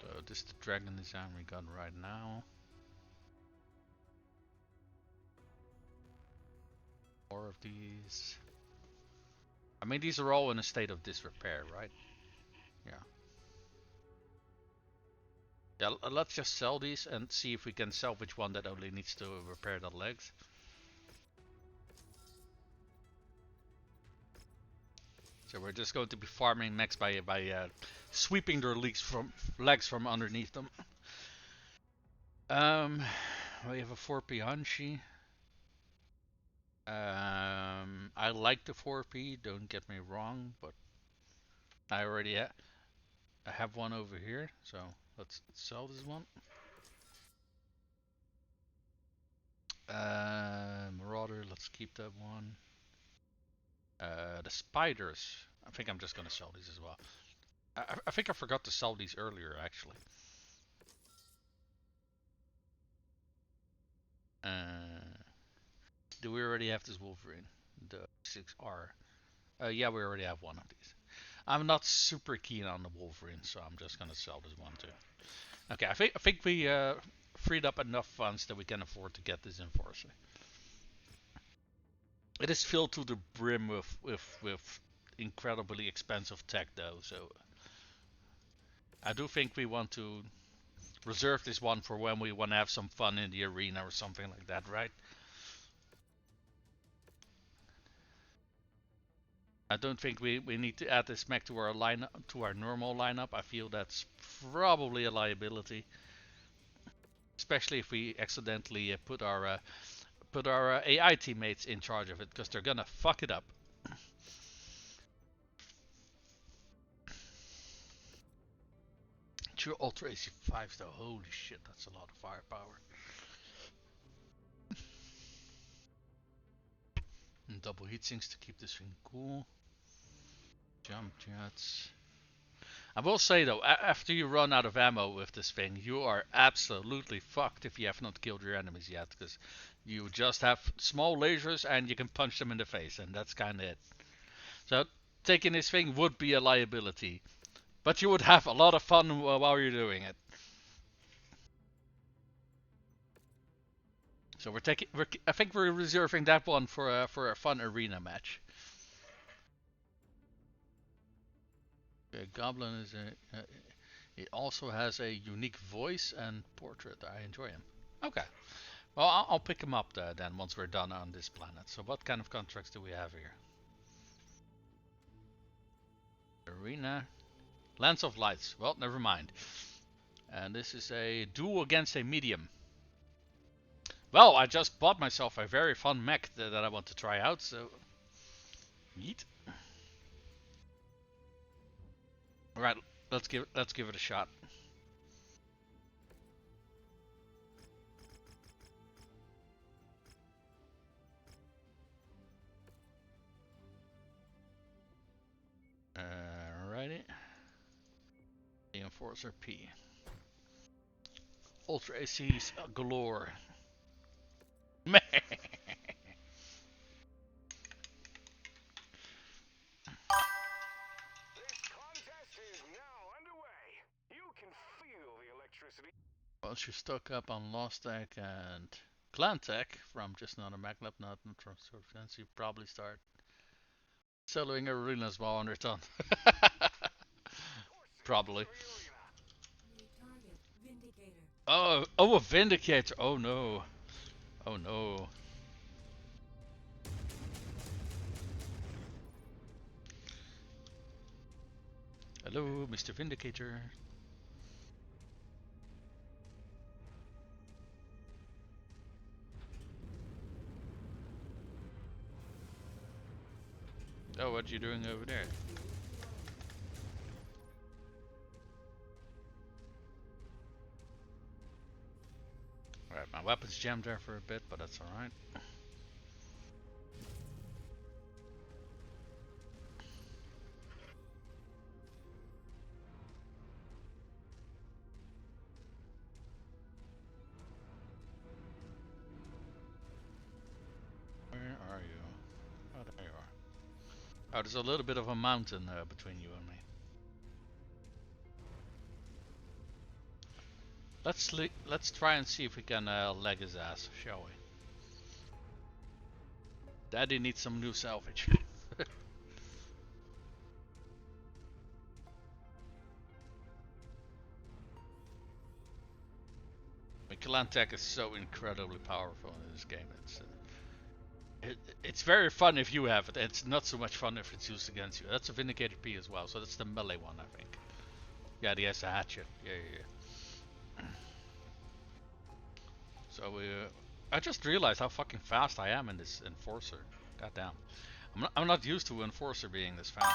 So this is the dragon design we got right now. More of these. I mean, these are all in a state of disrepair, right? Yeah. Yeah, let's just sell these and see if we can salvage one that only needs to repair the legs. So we're just going to be farming mechs by sweeping their legs from underneath them. We have a 4P Hanshi. I like the 4P, don't get me wrong, but I already I have one over here, so let's sell this one. Marauder, let's keep that one. The spiders, I think I'm just gonna sell these as well. I think I forgot to sell these earlier, actually. Do we already have this Wolverine? The 6R. Yeah, we already have one of these. I'm not super keen on the Wolverine, so I'm just gonna sell this one too. Okay, I think we freed up enough funds that we can afford to get this Enforcer. It is filled to the brim with incredibly expensive tech though, so I do think we want to reserve this one for when we want to have some fun in the arena or something like that, right? I don't think we need to add this mech to our lineup, to our normal lineup. I feel that's probably a liability, especially if we accidentally put our AI teammates in charge of it, because they're gonna fuck it up. True Ultra AC5 though, holy shit, that's a lot of firepower. And double heat sinks to keep this thing cool. Jump jets. I will say though, after you run out of ammo with this thing, you are absolutely fucked if you have not killed your enemies yet, because you just have small lasers and you can punch them in the face, and that's kind of it. So taking this thing would be a liability, but you would have a lot of fun while you're doing it. So I think we're reserving that one for a fun arena match. Goblin is he also has a unique voice and portrait. I enjoy him. Okay. Well, I'll pick him up then once we're done on this planet. So what kind of contracts do we have here? Arena. Lance of Lights. Well, never mind. And this is a duel against a medium. Well, I just bought myself a very fun mech that I want to try out, so... Yeet. Alright, let's give it a shot. Alrighty. The Enforcer P. Ultra ACs galore. Meh. This contest is now underway. You can feel the electricity. Once you're stuck up on Lost Tech and Clan Tech from just another echLab, not from Source, you probably start soloing arenas while on your ton. Probably. New target. Vindicator. Oh, a Vindicator. Oh no. Oh no. Hello, Mr. Vindicator. Oh, what you doing over there? Alright, my weapon's jammed there for a bit, but that's alright. Where are you? Oh, there you are. Oh, there's a little bit of a mountain between you and me. Let's try and see if we can leg his ass, shall we? Daddy needs some new salvage. Clan Tech is so incredibly powerful in this game. It's very fun if you have it. It's not so much fun if it's used against you. That's a Vindicator P as well, so that's the melee one, I think. Yeah, he has a hatchet. Yeah. So I just realized how fucking fast I am in this enforcer. Goddamn. I'm not used to enforcer being this fast.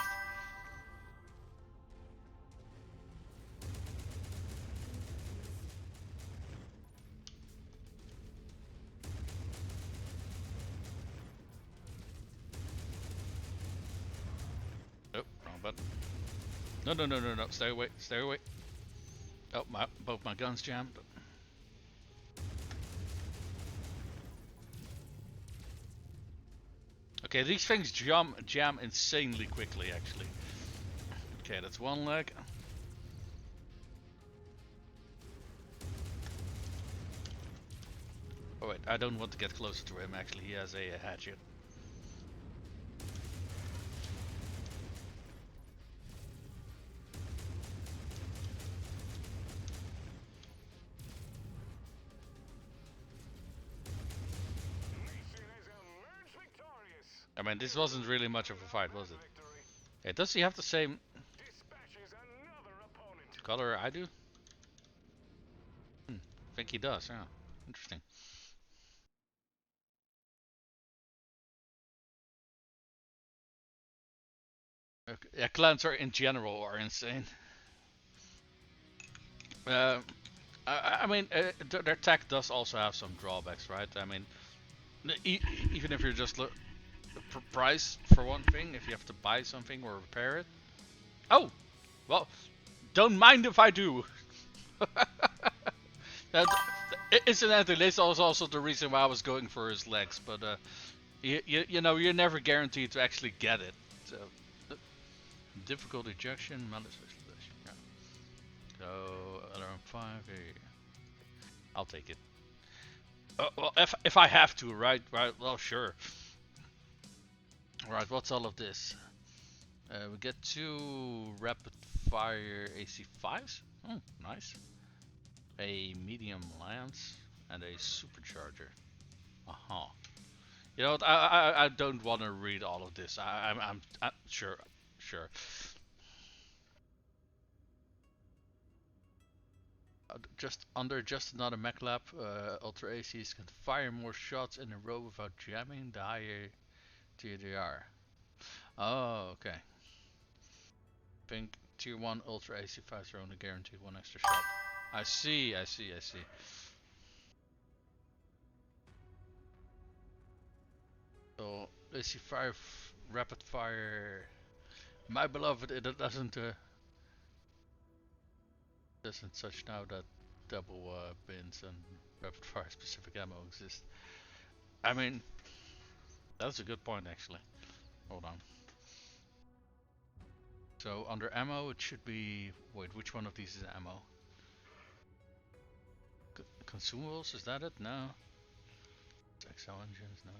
Oh, wrong button. No, no, no, no, no. Stay away. Stay away. Oh, both my guns jammed. Okay, these things jam insanely quickly, actually. Okay, that's one leg. Oh wait, I don't want to get closer to him, actually. He has a hatchet. I mean, this wasn't really much of a fight, was it? Hey, does he have the same color I do? I think he does, yeah. Interesting. Okay. Yeah, clans are in general are insane. Uh, I mean, their tech does also have some drawbacks, right? I mean, even if you're just price for one thing, if you have to buy something or repair it. Oh, well, don't mind if I do. That, incidentally, this was also the reason why I was going for his legs, but you know, you're never guaranteed to actually get it. So, difficult ejection, malicious ejection. Yeah. So, alarm 5. I'll take it. Well, if I have to, right? Well, sure. Right. What's all of this? We get 2 rapid fire AC5s. Oh, nice. A medium lance and a supercharger. Uh-huh. You know what? I don't want to read all of this. I'm sure. Just another echLab. Ultra ACs can fire more shots in a row without jamming. The higher tier they are. Oh, okay. Think tier 1 Ultra AC5s are only guaranteed 1 extra shot. I see. So AC5 rapid fire. My beloved, it doesn't such now that double bins and rapid fire specific ammo exist. I mean, that's a good point actually. Hold on. So under ammo, it should be. Wait, which one of these is ammo? Consumables, is that it? No. XL engines, no.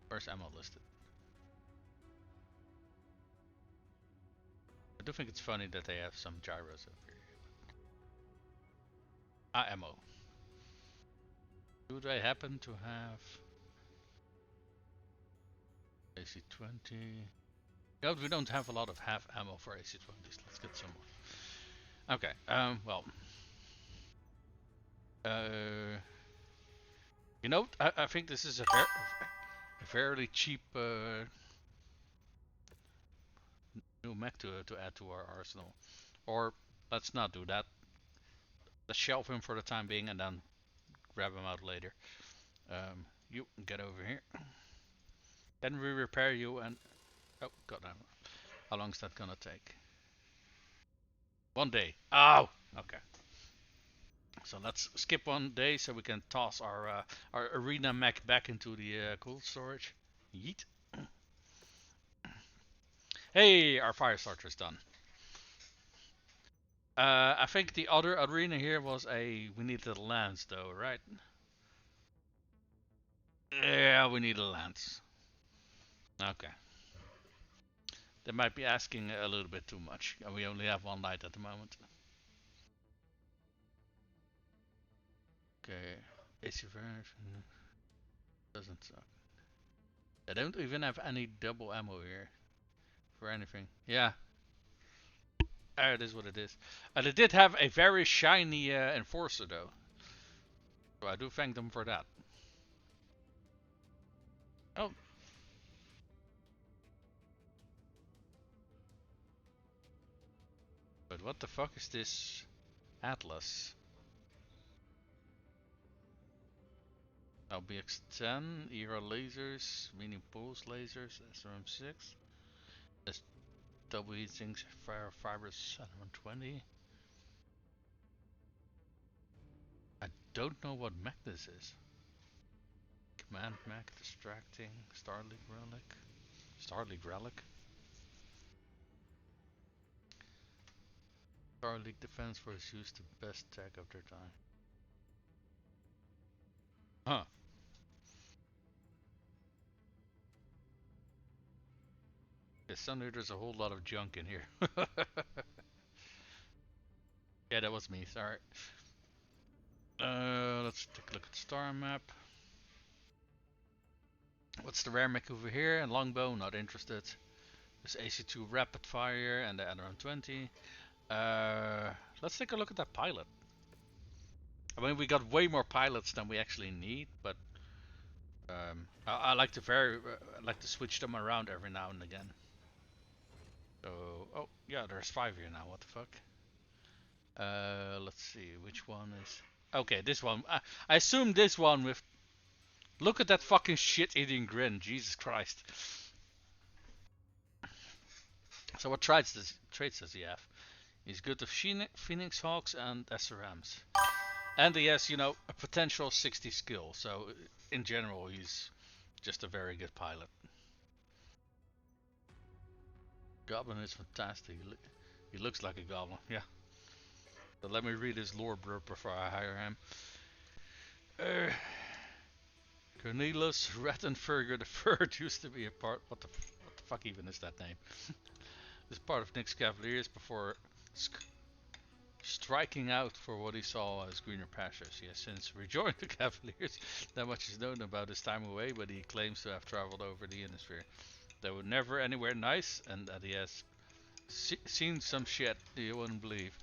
Where's ammo listed? I do think it's funny that they have some gyros over here. Ammo. Do they happen to have AC-20? No, we don't have a lot of half ammo for AC-20s. Let's get some more. Okay, well. You know, I think this is a fairly cheap new mech to add to our arsenal. Or let's not do that. Let's shelve him for the time being and then grab him out later. You get over here. Then we repair you and... Oh, goddamn. How long is that gonna take? 1 day. Oh! Okay. So let's skip 1 day so we can toss our arena mech back into the cold storage. Yeet. Hey, our fire starter is done. I think the other arena here was we needed a lance though, right? Yeah, we need a lance. Okay. They might be asking a little bit too much. We only have 1 light at the moment. Okay. AC version doesn't suck. They don't even have any double ammo here for anything. Yeah. It is what it is. They did have a very shiny enforcer though. So I do thank them for that. Oh. But what the fuck is this Atlas? LBX10, ERA lasers, medium pulse lasers, SRM6, SW heatsinks, fibers 720. I don't know what mech this is. Command mech, distracting, Starleague relic. Starleague relic? Starleague defense for its use the best tech of their time. Huh. Yeah, suddenly there's a whole lot of junk in here. Yeah, that was me, sorry. Let's take a look at the star map. What's the rare mech over here? Longbow, not interested. There's AC2 rapid fire and the NRM20. Let's take a look at that pilot. I mean, we got way more pilots than we actually need, but I like to I like to switch them around every now and again. So, oh yeah, there's 5 here now. What the fuck? Let's see which one is. Okay, this one. I assume this one with. Look at that fucking shit-eating grin. Jesus Christ. So what traits does he have? He's good with Phoenix Hawks and SRMs. And he has, you know, a potential 60 skill. So in general, he's just a very good pilot. Goblin is fantastic. He looks like a goblin, yeah. But let me read his lore blurb before I hire him. Cornelius Rattenberger the Third used to be a part. What the fuck even is that name? This part of Nick's Cavaliers before striking out for what he saw as greener pastures. He has since rejoined the Cavaliers. Not much is known about his time away, but he claims to have traveled over the Ionosphere. They were never anywhere nice, and that he has seen some shit you wouldn't believe.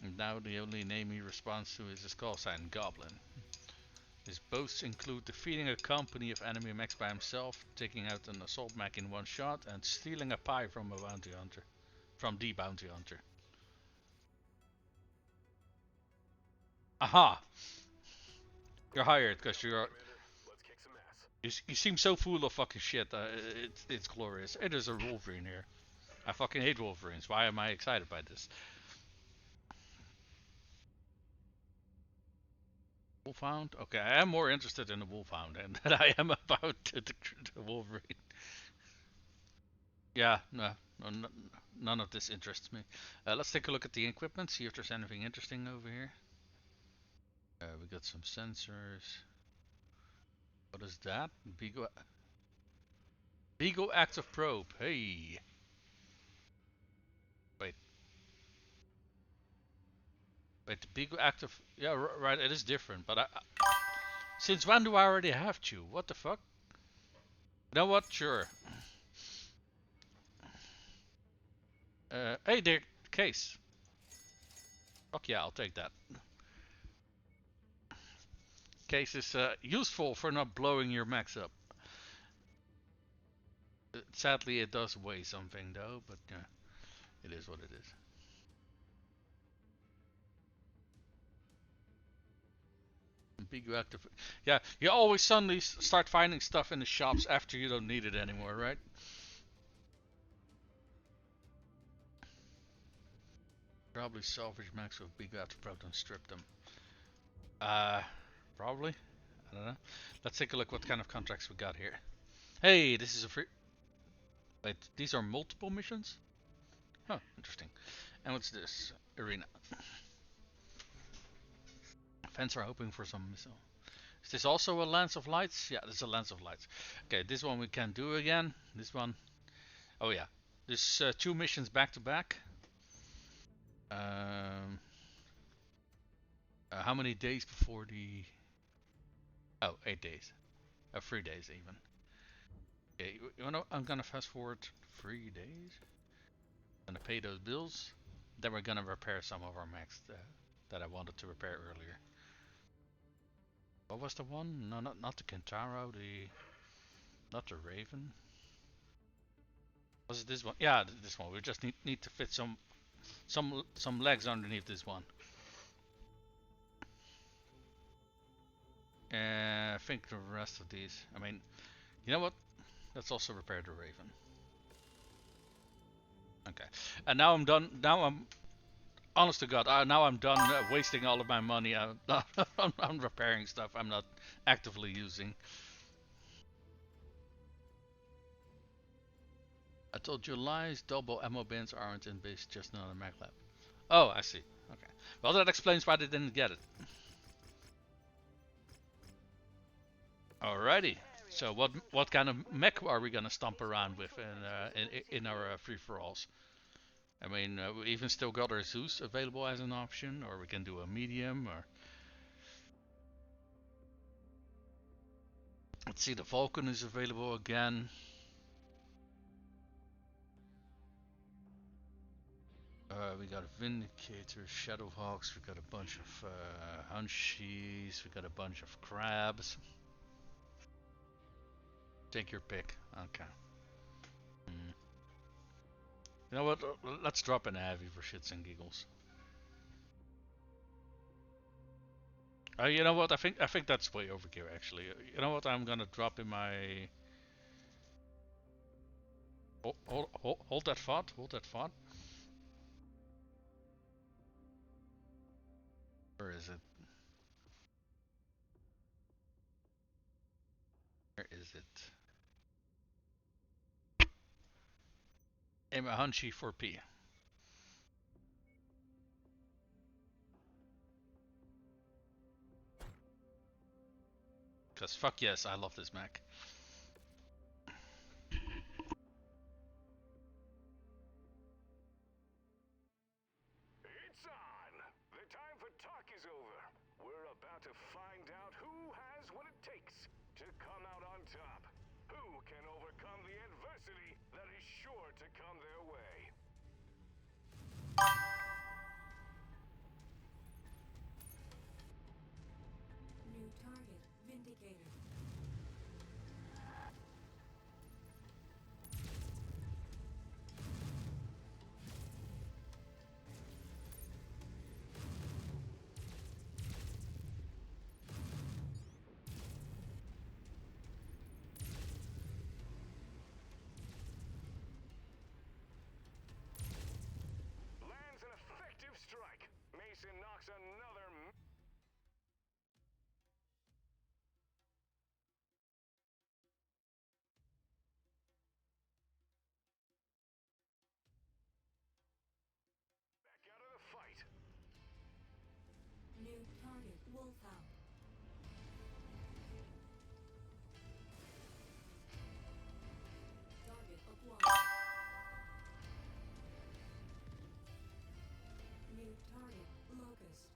And now the only name he responds to is his call sign, Goblin. His boasts include defeating a company of enemy mechs by himself, taking out an assault mech in one shot, and stealing a pie from a bounty hunter. From the bounty hunter. Aha! You're hired because you're. You seem so full of fucking shit. It's glorious. It is a Wolverine here. I fucking hate Wolverines. Why am I excited by this? Wolfhound? Okay, I am more interested in the Wolfhound than I am about the Wolverine. Yeah, no, none of this interests me. Let's take a look at the equipment, see if there's anything interesting over here. We got some sensors. What is that? Beagle active probe. Hey. Wait. Wait, the Beagle active. Yeah, right. It is different, but since when do I already have two? What the fuck? You know what? Sure. Hey there, case. Fuck yeah, I'll take that. Case is useful for not blowing your max up. Sadly, it does weigh something though, but it is what it is. Big active. Yeah, you always suddenly start finding stuff in the shops after you don't need it anymore, right? Probably salvage max with big active proton strip them. Probably. I don't know. Let's take a look what kind of contracts we got here. Hey, this is a free. Wait, these are multiple missions? Huh, interesting. And what's this? Arena. Fans are hoping for some missile. Is this also a Lance of Lights? Yeah, this is a Lance of Lights. Okay, this one we can do again. This one. Oh yeah. There's 2 missions back to back. How many days before the... Oh, 8 days. 3 days even. Okay, you know, I'm gonna fast forward 3 days. Gonna pay those bills. Then we're gonna repair some of our mechs that I wanted to repair earlier. What was the one? No, not the Kentaro. Not the Raven. Was it this one? Yeah, this one. We just need to fit some legs underneath this one. I think the rest of these. I mean, you know what? Let's also repair the Raven. Okay. And now I'm done. Now I'm honest to God. Now I'm done wasting all of my money on repairing stuff I'm not actively using. I told you lies. Double ammo bins aren't in base, just not in echLab. Oh, I see. Okay. Well, that explains why they didn't get it. Alrighty. So what kind of mech are we gonna stomp around with in our free for alls? I mean, we even still got our Zeus available as an option, or we can do a medium, or let's see, the Vulcan is available again. We got a Vindicator, Shadowhawks, we got a bunch of Hunshies, we got a bunch of Crabs. Take your pick. Okay. You know what? Let's drop in a heavy for shits and giggles. You know what? I think that's way overkill actually. You know what? I'm gonna drop in my. Hold that thought. Hold that thought. Where is it? Where is it? I'm a Hunchy 4P. Cause fuck yes, I love this Mac. It's on! The time for talk is over. We're about to find out who has what it takes to come out on top. Who can overcome the adversity that is sure to come their way. New target, Vindicator. Lands an effective strike. Mason knocks another. Back out of the fight. New target, Wolfhound. Target acquired. New target, Locust.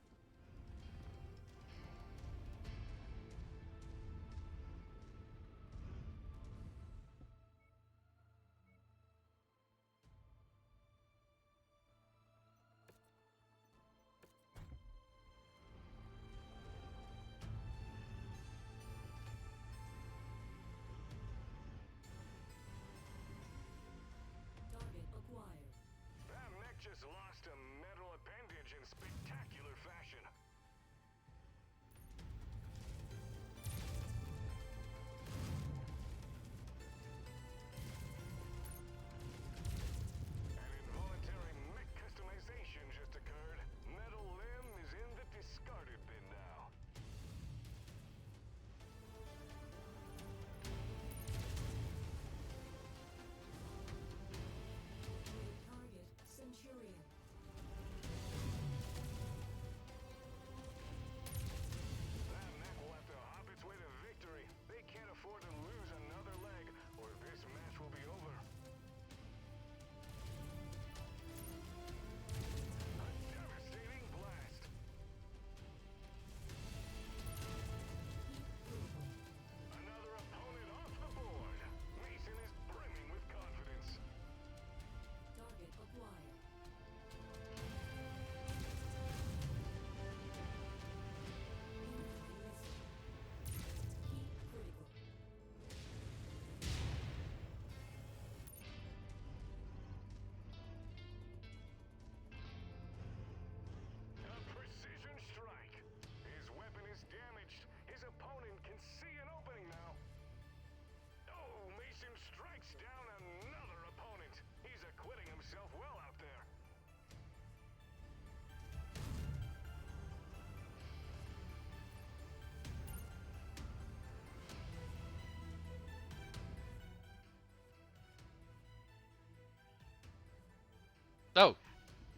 Oh,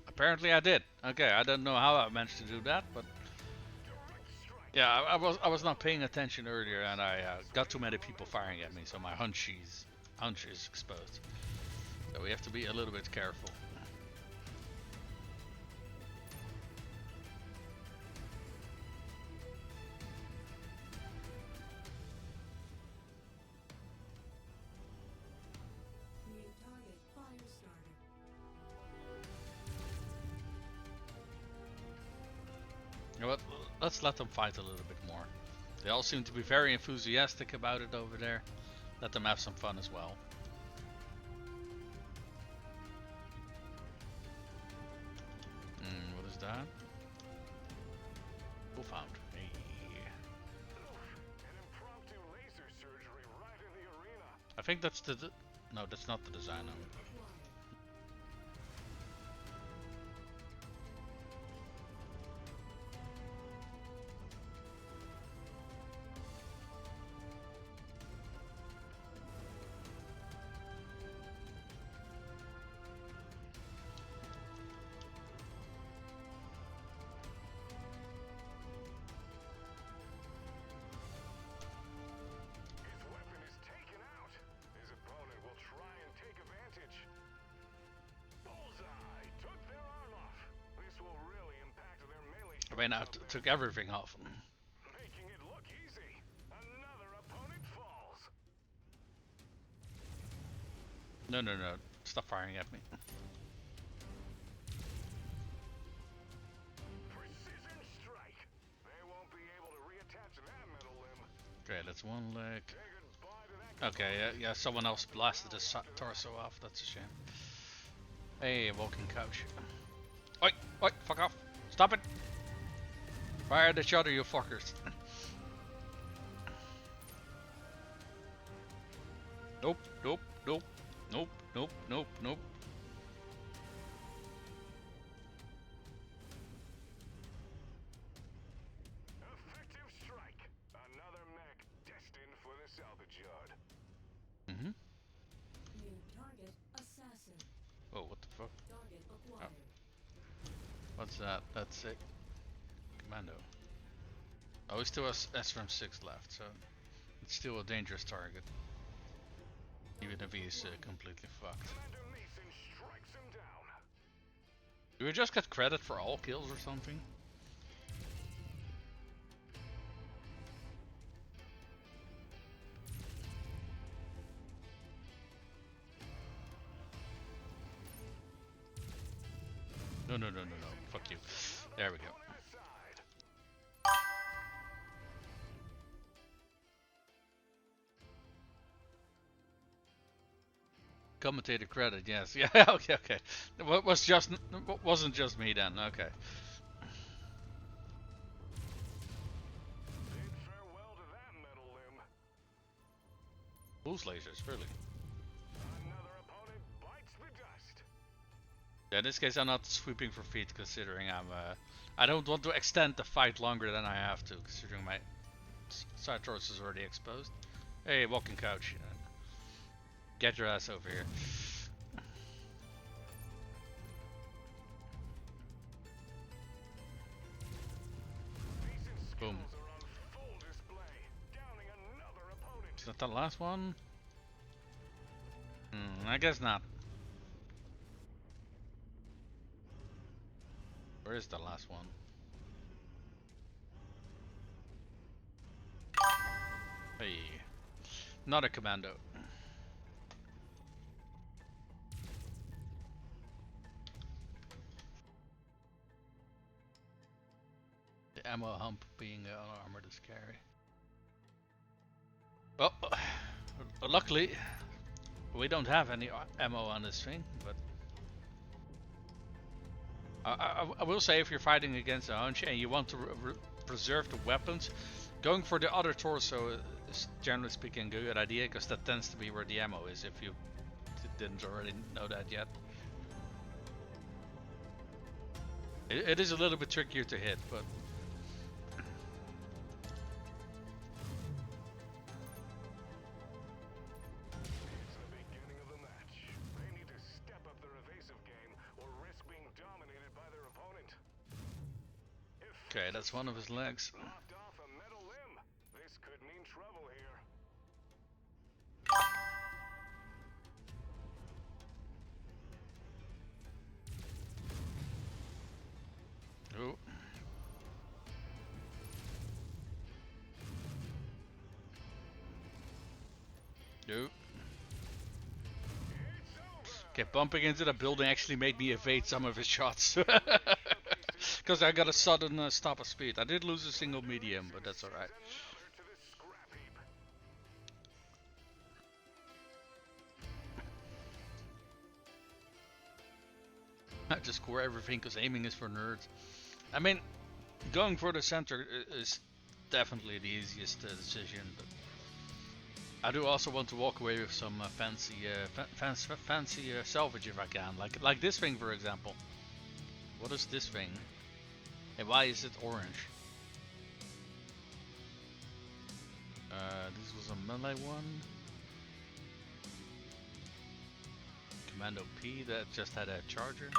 apparently I did. Okay, I don't know how I managed to do that, but yeah, I was not paying attention earlier, and I got too many people firing at me, so my hunch is exposed. So we have to be a little bit careful. New target. Fire starter. You know what? Let's let them fight a little bit more. They all seem to be very enthusiastic about it over there. Let them have some fun as well. What is that? Who found? Hey. An impromptu laser surgery right in the arena. I think that's the... No, that's not the design. Acquired. His weapon is taken out. His opponent will try and take advantage. Bullseye took their arm off. This will really impact their melee I mean, I took everything off. making it look easy. Another opponent falls. No, no, no. Stop firing at me. Precision strike. They won't be able to reattach that metal limb. Okay, that's one leg. Say goodbye to that. Okay, yeah, someone else blasted his torso off. That's a shame. Hey, walking couch. Oi, oi, fuck off. Stop it. Fire at each other, you fuckers. Nope, nope, nope, nope, nope, nope, nope. Effective strike. Another mech destined for the salvage yard. Mm-hmm. New target. Assassin. Oh, what the fuck? Target acquired. What's that? That's it. Commando. Oh, he still has S-6 left, so it's still a dangerous target. Even if he's completely fucked. Commander Mason strikes him down. Do we just get credit for all kills or something? No, no, no, no, no. Fuck you. There we go. Opponent aside. Commentator credit, yes. Yeah, okay, okay. Wasn't just me then. Okay. Bid farewell to that metal limb. Pulse lasers, really. Another opponent bites the dust. Yeah, in this case I'm not sweeping for feet considering I don't want to extend the fight longer than I have to considering my side torso is already exposed. Hey, walking couch. Get your ass over here. Mason's Boom. skills are on full display. Downing another opponent. Is that the last one? I guess not. Where is the last one? Hey. Not a commando. The ammo hump being unarmored is scary. Well, luckily we don't have any ammo on this thing, but I will say if you're fighting against a hunch and you want to preserve the weapons, going for the other torso is generally speaking a good idea because that tends to be where the ammo is if you didn't already know that yet. It is a little bit trickier to hit, but It's the beginning of the match. They need to step up their evasive game or risk Okay, that's one of his legs. Lopped off a metal limb. This could mean trouble here. Oh. No. Okay, bumping into the building actually made me evade some of his shots. Because I got a sudden stop of speed. I did lose a single medium, but that's alright. I just score everything because aiming is for nerds. I mean, going for the center is definitely the easiest decision, but I do also want to walk away with some fancy salvage if I can. Like this thing, for example. What is this thing? And why is it orange? This was a melee one. Commando P that just had a charger.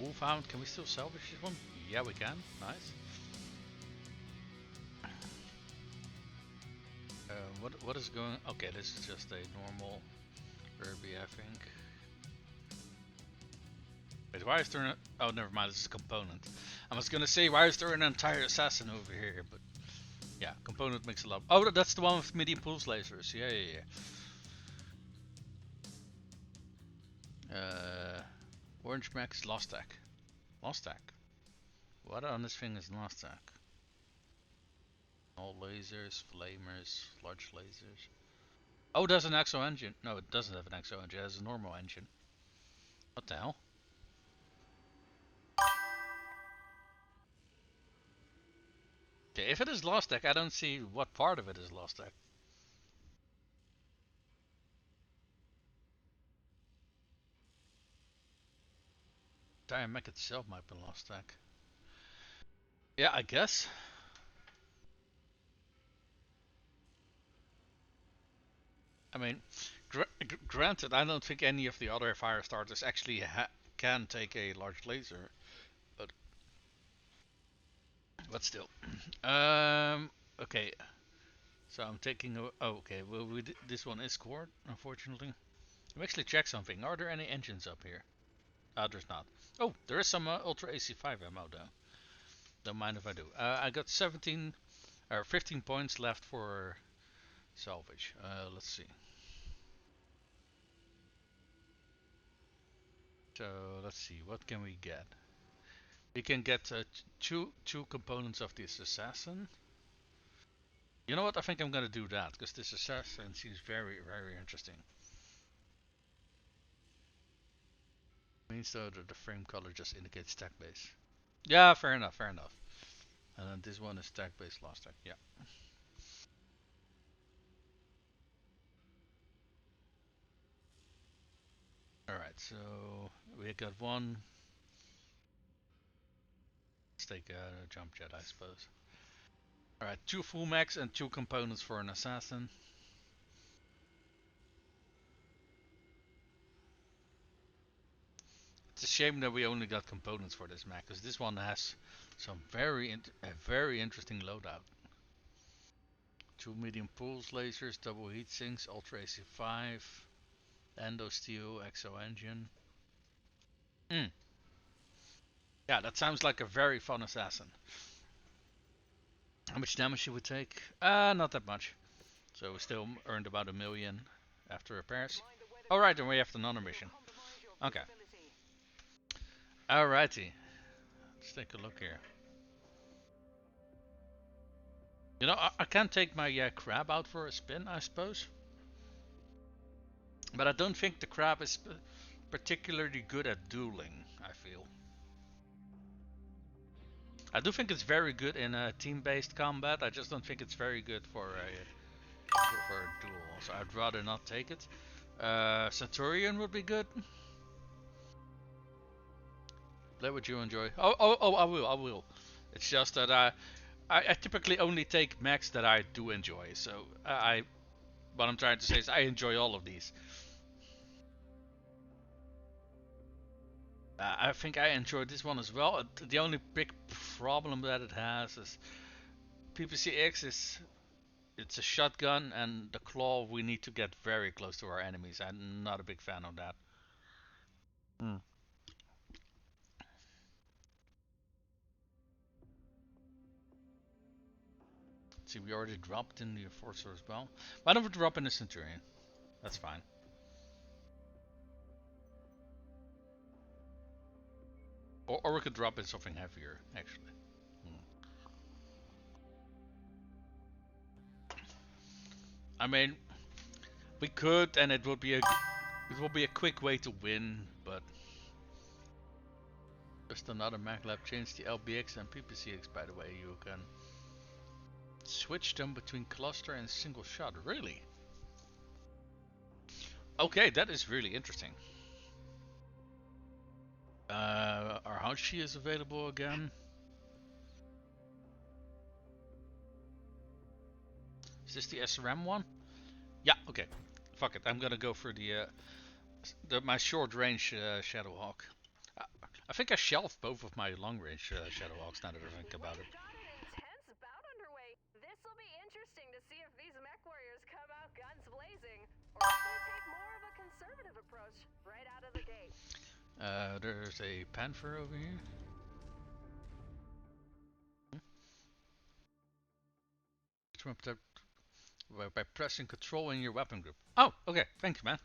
Wolfhound, can we still salvage this one? Yeah, we can. Nice. What is going? Okay, this is just a normal Kirby, I think. Wait, why is there? Oh, never mind. This is a component. I was gonna say, why is there an entire assassin over here? But yeah, component makes a lot. Oh, that's the one with medium pulse lasers. Yeah. Orange Max lost stack. Lost stack. What on this thing is lost stack? All lasers, flamers, large lasers. Oh, there's an exo engine. No, it doesn't have an exo engine. It has a normal engine. What the hell? Okay, if it is lost stack, I don't see what part of it is lost stack. The entire mech itself might be lost stack. Yeah, I guess. I mean, granted, I don't think any of the other fire starters actually can take a large laser, but still. Okay. So I'm taking a. Oh, okay. Well, this one is scored, unfortunately. Let me actually check something. Are there any engines up here? There's not. Oh, there is some Ultra AC5 ammo though. Don't mind if I do. I got 17 or 15 points left for salvage. Let's see. So let's see. What can we get? We can get two components of this assassin. You know what? I think I'm gonna do that because this assassin seems very interesting. Means though that the frame color just indicates stack base. Yeah, fair enough. And then this one is stack base, lost stack. Yeah. All right. So we got one. Let's take a jump jet, I suppose. All right, two full mechs and two components for an assassin. It's a shame that we only got components for this mech, because this one has some a very interesting loadout. Two medium pulse lasers, double heat sinks, Ultra AC5, Endo Steel, Exo Engine. Yeah, that sounds like a very fun assassin. How much damage should we take? Not that much. So we still earned about 1 million after repairs. Alright, then we have another mission. Okay. Alrighty. Let's take a look here. You know, I can take my crab out for a spin, I suppose. But I don't think the crab is particularly good at dueling, I feel. I do think it's very good in team-based combat. I just don't think it's very good for a duel. So I'd rather not take it. Centurion would be good. That would you enjoy? Oh, I will. It's just that I typically only take mechs that I do enjoy. So what I'm trying to say is I enjoy all of these. I think I enjoyed this one as well. The only big problem that it has is PPCX is it's a shotgun, and the claw we need to get very close to our enemies. I'm not a big fan of that. Hmm. See, we already dropped in the Enforcer as well. Why don't we drop in the Centurion? That's fine. Or we could drop in something heavier, actually. I mean, we could, and it would be a quick way to win, but just another echLab. Change the LBX and PPCX, by the way. You can switch them between cluster and single shot. Really? Okay, that is really interesting. Our Houshi is available again. Is this the SRM one? Yeah, okay. Fuck it, I'm gonna go for my short range Shadowhawk. I think I shelved both of my long range Shadowhawks now that I think about it. Intense bout underway. This will be interesting to see if these Mechwarriors come out guns blazing, or if they take more of a conservative approach right out of the gate. There's a Panther over here. By pressing control in your weapon group. Oh, okay, thank you, man.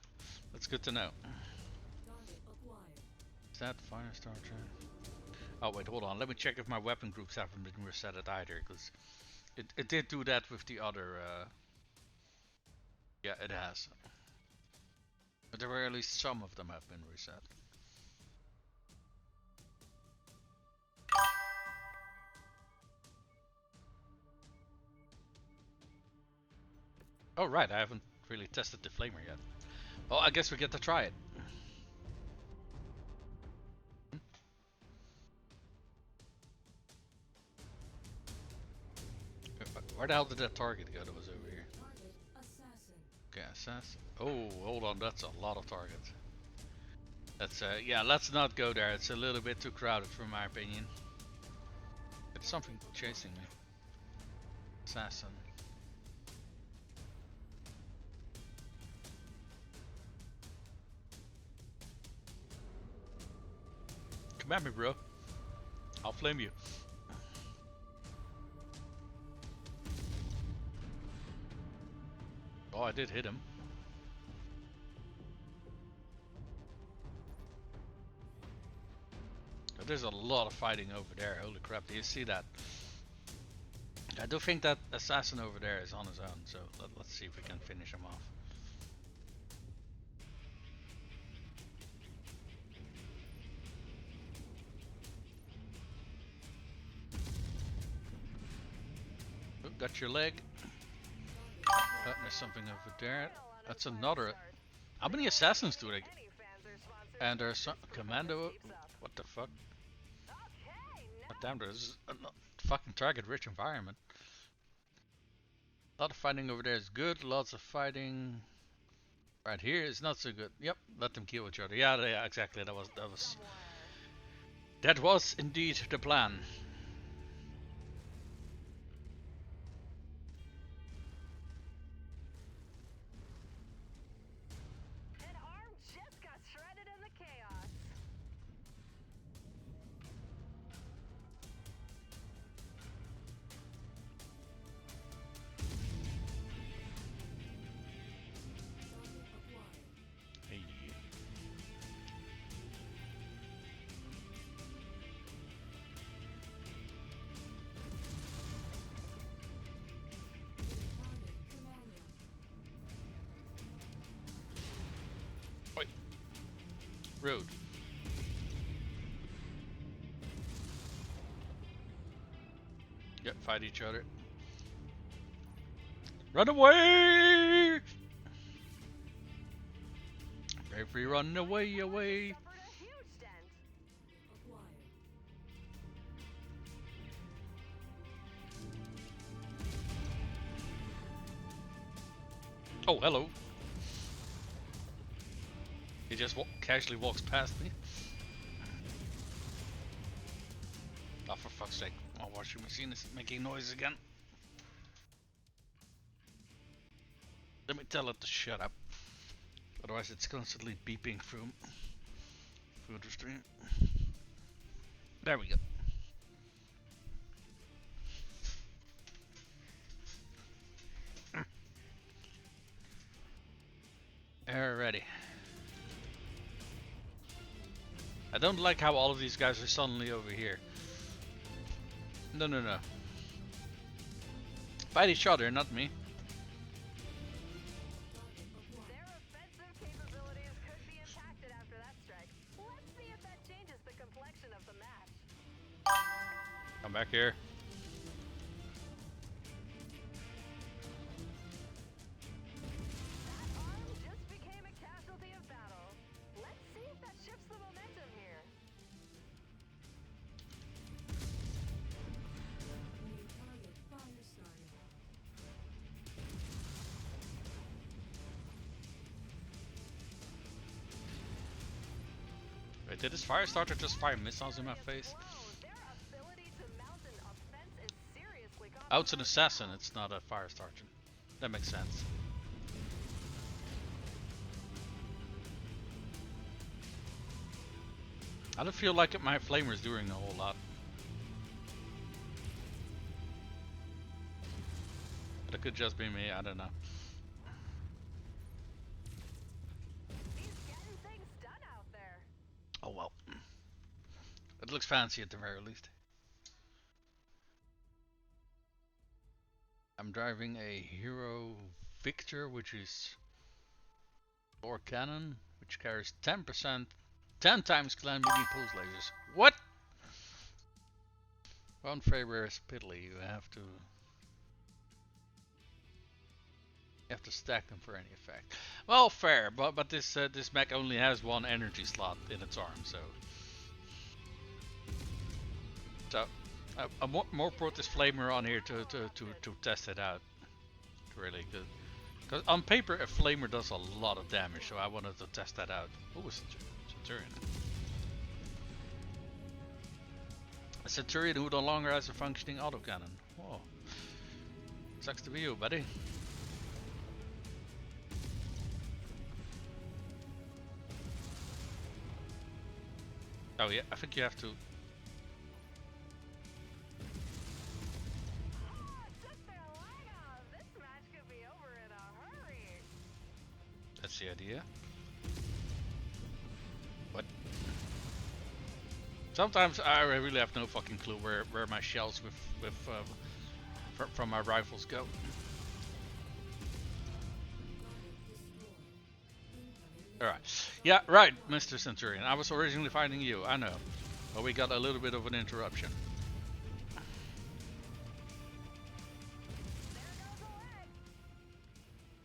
That's good to know. Is that Firestarter? Oh wait, hold on. Let me check if my weapon groups haven't been reset either, because it did do that with the other. Yeah, it has. But there were at least some of them have been reset. Oh right, I haven't really tested the flamer yet. Well, I guess we get to try it. Where the hell did that target go that was over here? Okay, assassin. Oh, hold on, that's a lot of targets. That's yeah, let's not go there. It's a little bit too crowded for my opinion. It's something chasing me. Assassin. Come at me, bro. I'll flame you. Oh, I did hit him. But there's a lot of fighting over there. Holy crap, do you see that? I do think that assassin over there is on his own, so let's see if we can finish him off. Oh, got your leg. There's something over there. That's another. How many assassins do they? And there's some commando. What the fuck? God damn, there's a fucking target-rich environment. A lot of fighting over there is good. Lots of fighting right here is not so good. Yep, let them kill each other. Yeah, exactly. That was indeed the plan. Rude. Yep, fight each other. Run away! Bravery, run away, away. Oh, hello. He just casually walks past me. sake. My washing machine is making noise again. Let me tell it to shut up. Otherwise it's constantly beeping through the stream. There we go. Alrighty. I don't like how all of these guys are suddenly over here. No. Fight each other, not me. Their offensive capabilities could be impacted after that strike. Let's see if that changes the complexion of the match. Come back here. That arm just became a casualty of battle. Let's see if that shifts the momentum here. New target fire starter. Wait, did this fire starter just fire missiles in my face? Whoa, their ability to mount an offense is seriously Oh, it's an assassin, it's not a fire starter. That makes sense. I don't feel like my flamer's doing a whole lot. But it could just be me, I don't know. He's getting things done out there. Oh well. It looks fancy at the very least. I'm driving a Hero Victor, which is 4 cannon, which carries 10%, 10 times clan medium pulse lasers. What? One favor is piddly. You have to stack them for any effect. Well, fair, but this mech only has one energy slot in its arm, so I more put this flamer on here to test it out. Really good. Because on paper a flamer does a lot of damage, so I wanted to test that out. What was Centurion? A Centurion who no longer has a functioning autocannon. Whoa. Sucks to be you, buddy. Oh yeah, I think you have to. That's the idea. What? Sometimes I really have no fucking clue where my shells from my rifles go. Alright. Yeah, right, Mr. Centurion. I was originally fighting you, I know. But we got a little bit of an interruption.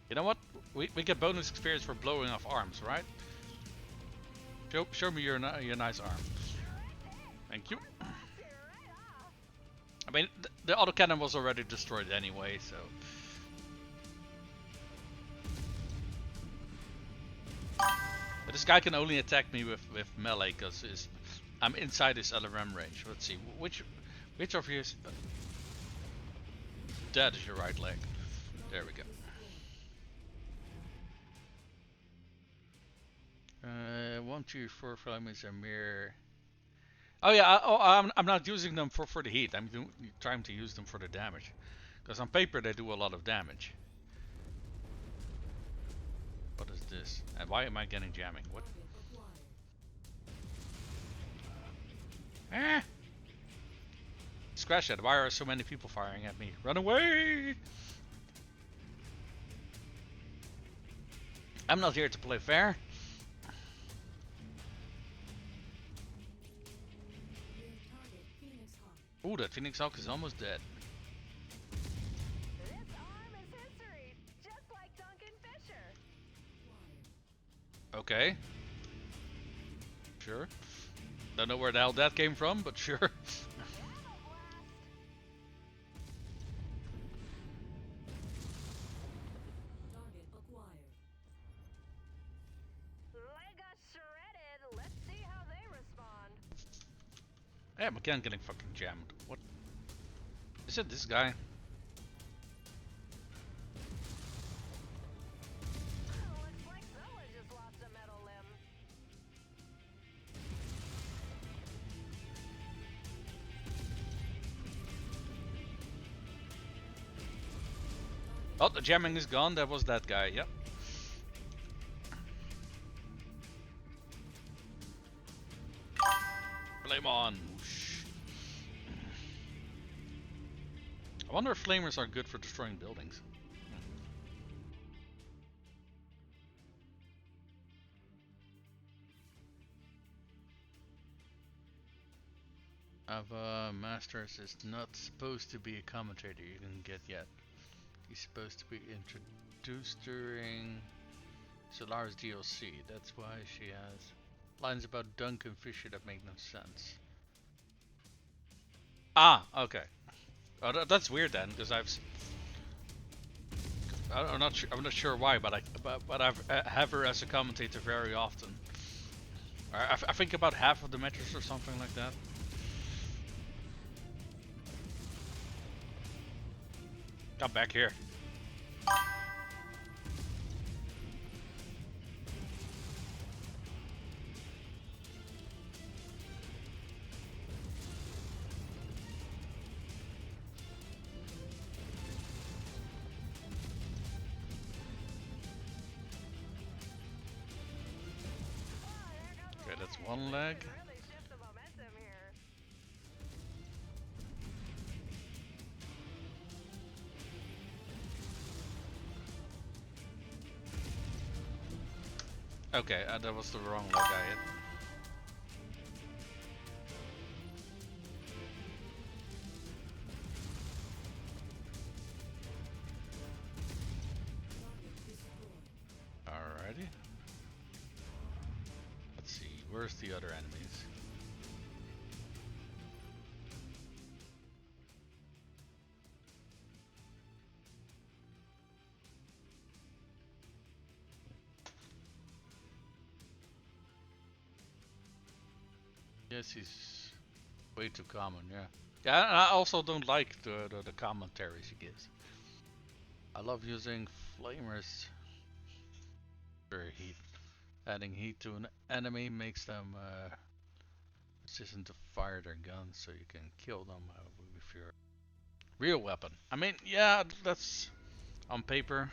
You know what? We get bonus experience for blowing off arms, right? Show me your nice arm. Thank you. I mean, the autocannon was already destroyed anyway, so... But this guy can only attack me with melee, because I'm inside his LRM range. Let's see, which of you is... That is your right leg. There we go. 1, 2, 4 flames are mere. Oh yeah, I'm not using them for the heat. I'm trying to use them for the damage, because on paper they do a lot of damage. What is this? And why am I getting jamming? What? Ah! Scratch that. Why are so many people firing at me? Run away! I'm not here to play fair. Ooh, that Phoenix Hawk is almost dead. This arm is history, just like Duncan Fisher. Okay. Sure. Don't know where the hell that came from, but sure. Yeah, McCann getting fucking jammed. What? Is it this guy? Looks like someone just lost a metal limb. Oh, the jamming is gone. That was that guy. Yep. Flame on. Whoosh. I wonder if flamers are good for destroying buildings. Ava Masters is not supposed to be a commentator you can get yet. He's supposed to be introduced during Solaris DLC. That's why she has lines about Duncan Fisher that make no sense. Ah, okay. Oh, that's weird then, because I'm not sure. I'm not sure why, but I have her as a commentator very often. I think about half of the matches or something like that. Come back here. Okay, that's one leg. Really shift the momentum here. Okay, that was the wrong leg I hit. Alrighty. Let's see, where's the other enemies? Yes, he's way too common, yeah. Yeah, and I also don't like the commentaries he gives. I love using flamers for heat. Adding heat to an enemy makes them resistant to fire their guns, so you can kill them with your real weapon. I mean, yeah, that's on paper.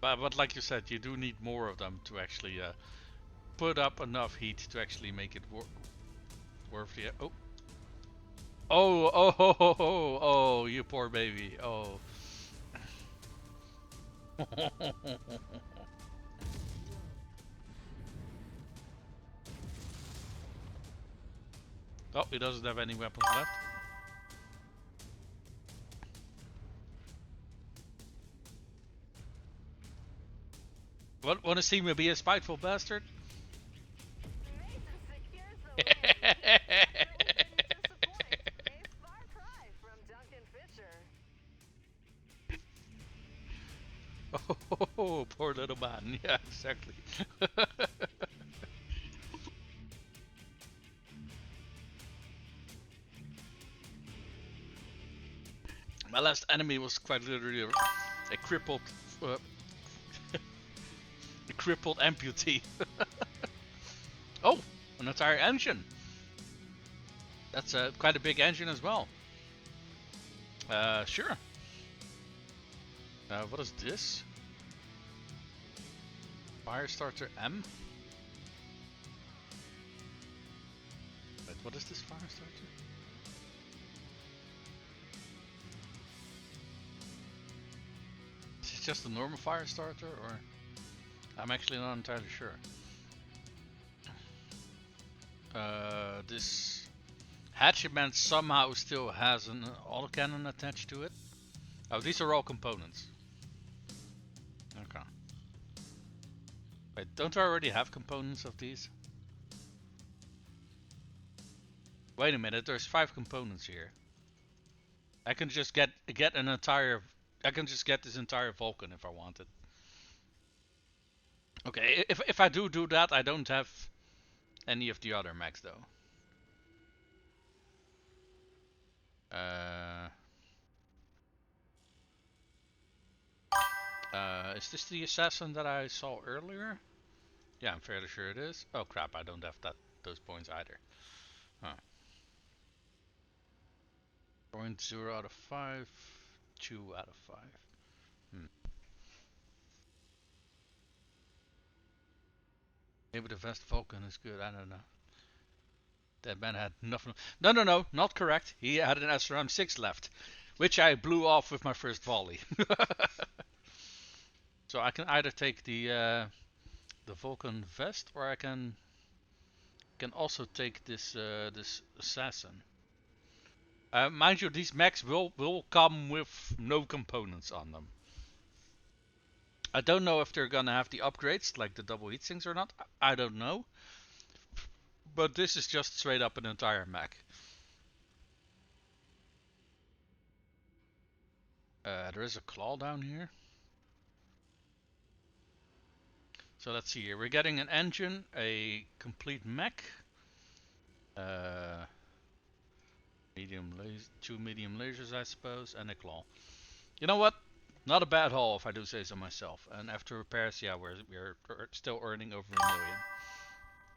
But like you said, you do need more of them to actually put up enough heat to actually make it worth the... Oh. Oh, oh, oh, oh, oh, oh, you poor baby. Oh. Oh, he doesn't have any weapons left. Want to see me be a spiteful bastard? Mason secures the lead. Disappoint. A far cry from Duncan Fisher. Oh, poor little man. Yeah, exactly. My last enemy was quite literally a crippled, a crippled amputee. Oh, an entire engine. That's quite a big engine as well. Sure. What is this? Firestarter M? Wait, what is this Firestarter? Is it just a normal Firestarter, or? I'm actually not entirely sure. This hatchment somehow still has an autocannon attached to it. Oh, these are all components. Okay. Wait, don't I already have components of these? Wait a minute, there's 5 components here. I can just get an entire... I can just get this entire Vulcan if I wanted. Okay, if I do that, I don't have any of the other mechs though. Is this the assassin that I saw earlier? Yeah, I'm fairly sure it is. Oh crap, I don't have those points either. Huh. 0.0 out of 5, 2 out of 5. Maybe the Vest Vulcan is good, I don't know. That man had nothing. No, no, no, not correct. He had an SRM 6 left, which I blew off with my first volley. So I can either take the Vulcan Vest, or I can also take this assassin. Mind you, these mechs will come with no components on them. I don't know if they're gonna have the upgrades like the double heat sinks or not. I don't know. But this is just straight up an entire mech. There is a claw down here. So let's see here. We're getting an engine, a complete mech, uh, two medium lasers, I suppose, and a claw. You know what? Not a bad haul, if I do say so myself. And after repairs, yeah, we're still earning over 1 million.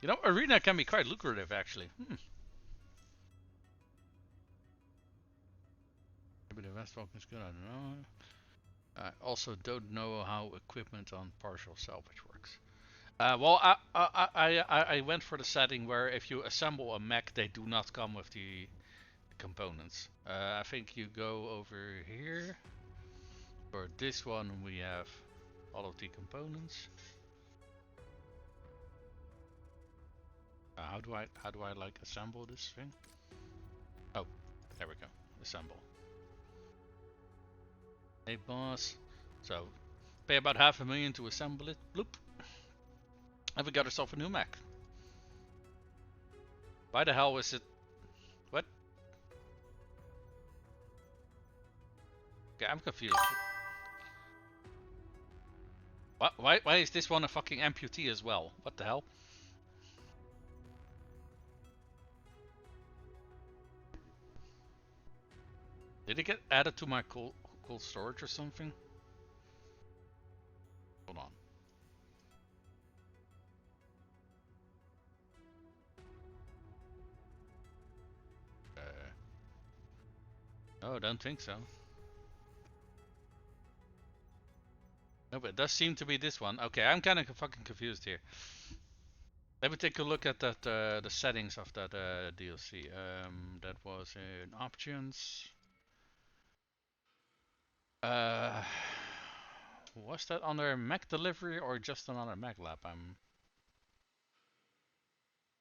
You know, arena can be quite lucrative, actually. Maybe the West Vulcan is good. I don't know. I also don't know how equipment on partial salvage works. Well, I went for the setting where if you assemble a mech, they do not come with the components. I think you go over here. For this one, we have all of the components. How do I like assemble this thing? Oh, there we go. Assemble. Hey boss. So pay about 500,000 to assemble it. Bloop. And we got ourselves a new mech. Why the hell is it? What? Okay, I'm confused. What? Why is this one a fucking amputee as well? What the hell? Did it get added to my cold storage or something? Hold on. No, I don't think so. No, but it does seem to be this one. Okay, I'm kind of fucking confused here. Let me take a look at that the settings of that DLC. That was in options. Was that under Mac delivery or just another Mac lab?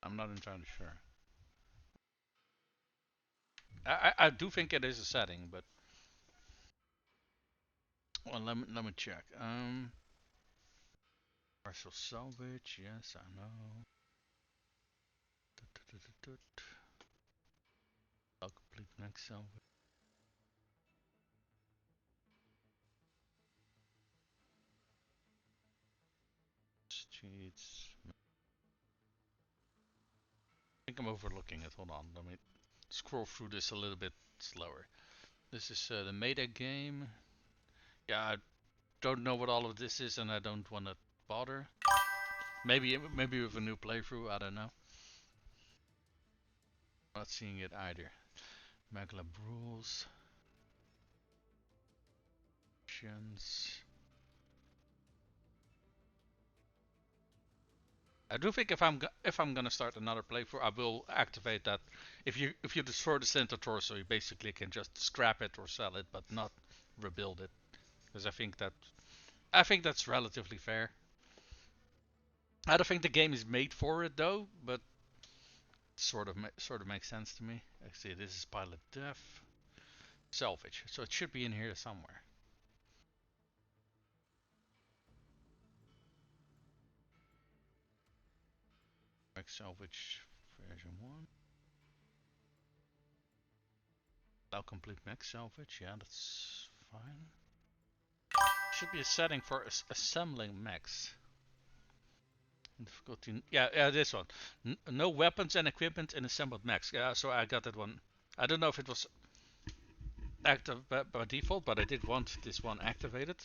I'm not entirely sure. I do think it is a setting, but well, let me check. Partial salvage, yes, I know. I'll complete next salvage. Cheats. I think I'm overlooking it. Hold on, let me scroll through this a little bit slower. This is the meta game. Yeah, I don't know what all of this is, and I don't want to bother. Maybe with a new playthrough, I don't know. Not seeing it either. Megalab rules. Options. I do think if I'm gonna start another playthrough, I will activate that. If you destroy the center torso, you basically can just scrap it or sell it, but not rebuild it, because I think that's relatively fair. I don't think the game is made for it though, but sort of makes sense to me. I see this is pilot def salvage, so it should be in here somewhere. Like salvage version 1. Allow complete mech salvage, yeah, that's fine. Should be a setting for assembling mechs. Difficulty, yeah, this one. No weapons and equipment in assembled mechs. Yeah, so I got that one. I don't know if it was active by default, but I did want this one activated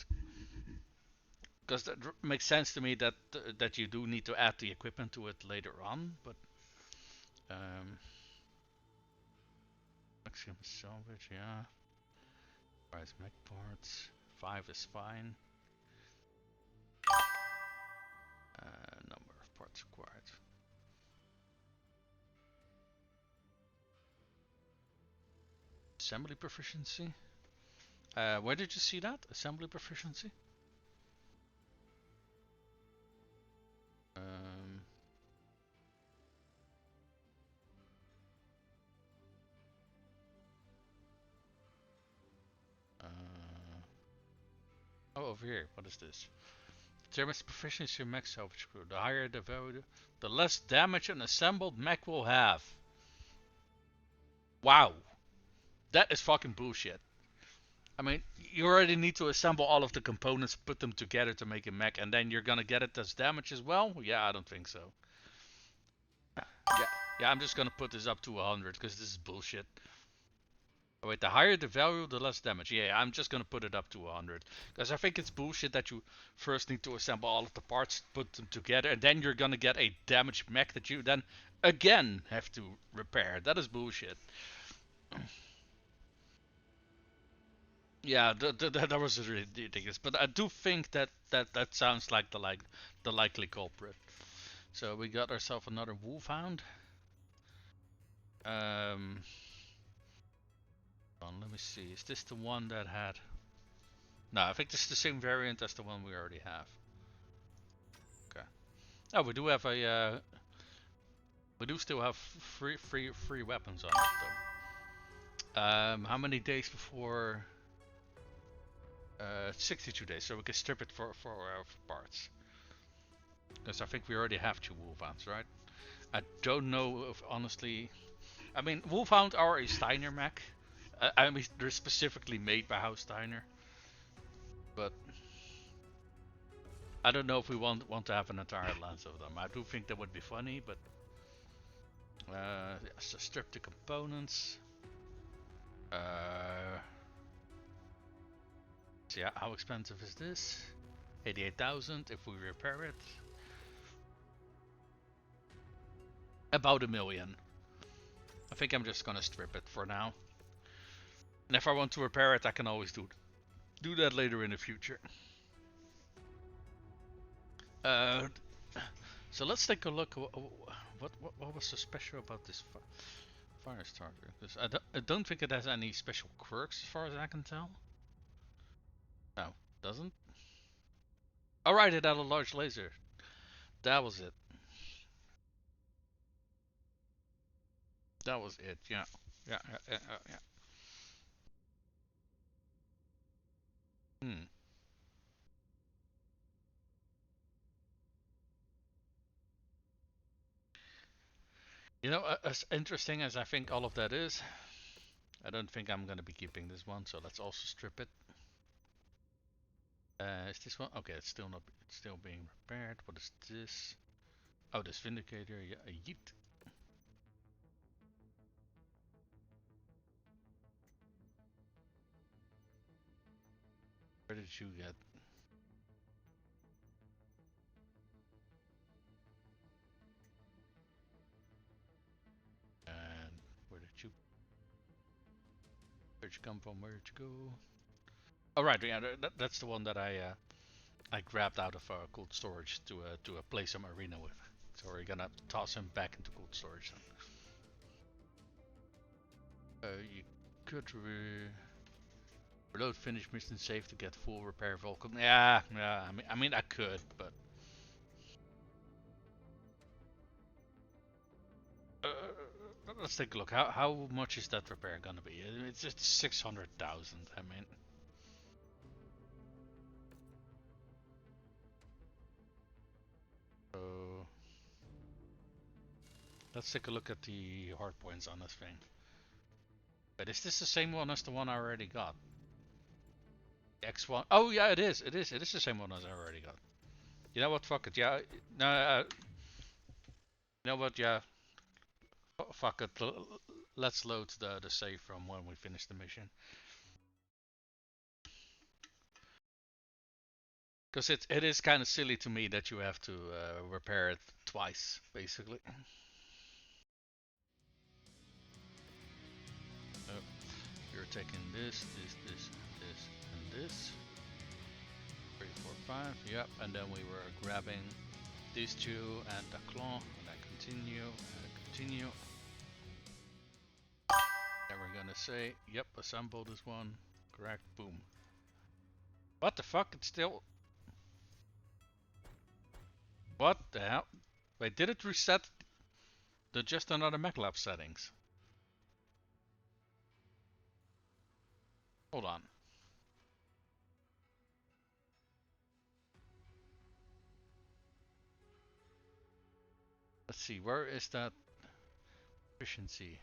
because that makes sense to me that that you do need to add the equipment to it later on. But maximum salvage, yeah. Price mech parts 5 is fine. Number of parts required. Assembly proficiency. Where did you see that? Assembly proficiency? Oh, over here. What is this? Determines proficiency in mech salvage crew. The higher the value, the less damage an assembled mech will have. Wow. That is fucking bullshit. I mean, you already need to assemble all of the components, put them together to make a mech, and then you're gonna get it as damage as well? Yeah, I don't think so. Yeah, I'm just gonna put this up to 100, because this is bullshit. Oh, wait, the higher the value, the less damage. Yeah, I'm just gonna put it up to 100. Because I think it's bullshit that you first need to assemble all of the parts, put them together, and then you're gonna get a damaged mech that you then again have to repair. That is bullshit. Yeah, that was ridiculous. But I do think that sounds like the likely culprit. So we got ourselves another wolfhound. Let me see. Is this the one that had? No, I think this is the same variant as the one we already have. Okay. Oh, we do have a. We do still have free weapons on it though. How many days before? 62 days, so we can strip it for parts. Because I think we already have 2 wolfhounds, right? I don't know if honestly. I mean, wolfhound are a Steiner mech. I mean, they're specifically made by House Steiner. But I don't know if we want to have an entire lance of them. I do think that would be funny, but so strip the components. So yeah, how expensive is this? 88,000 if we repair it. About $1 million. I think I'm just gonna strip it for now. And if I want to repair it, I can always do that later in the future. So let's take a look. What was so special about this fire starter? Because I don't think it has any special quirks as far as I can tell. No, doesn't. Alright, it had a large laser. That was it. That was it. Yeah. Hmm. You know, as interesting as I think all of that is, I don't think I'm gonna be keeping this one. So let's also strip it. Is this one? Okay, it's still not. It's still being repaired. What is this? Oh, this vindicator. Yeah, a yeet. Where did you get? And where'd you come from? Where'd you go? Oh right, yeah, that's the one that I grabbed out of cold storage to play some arena with. So we're gonna toss him back into cold storage then. You could reload, finish mission save to get full repair Vulcan. Yeah. I mean I could, but let's take a look. How much is that repair gonna be? It's 600,000. I mean. So let's take a look at the hard points on this thing. But is this the same one as the one I already got? X1. Oh yeah, it is. It is the same one as I already got. You know what? Fuck it. Yeah. No. You know what? Yeah. Fuck it. Let's load the save from when we finish the mission. Because it is kind of silly to me that you have to repair it twice, basically. Oh, you're taking this, and this. 3, 4, 5. Yep, and then we were grabbing these two and the claw, and then continue, and continue. Then we're gonna say, yep, assemble this one. Correct, boom. What the fuck? It's still. What the hell? Wait, did it reset the just another echLab settings? Hold on. Let's see, where is that efficiency?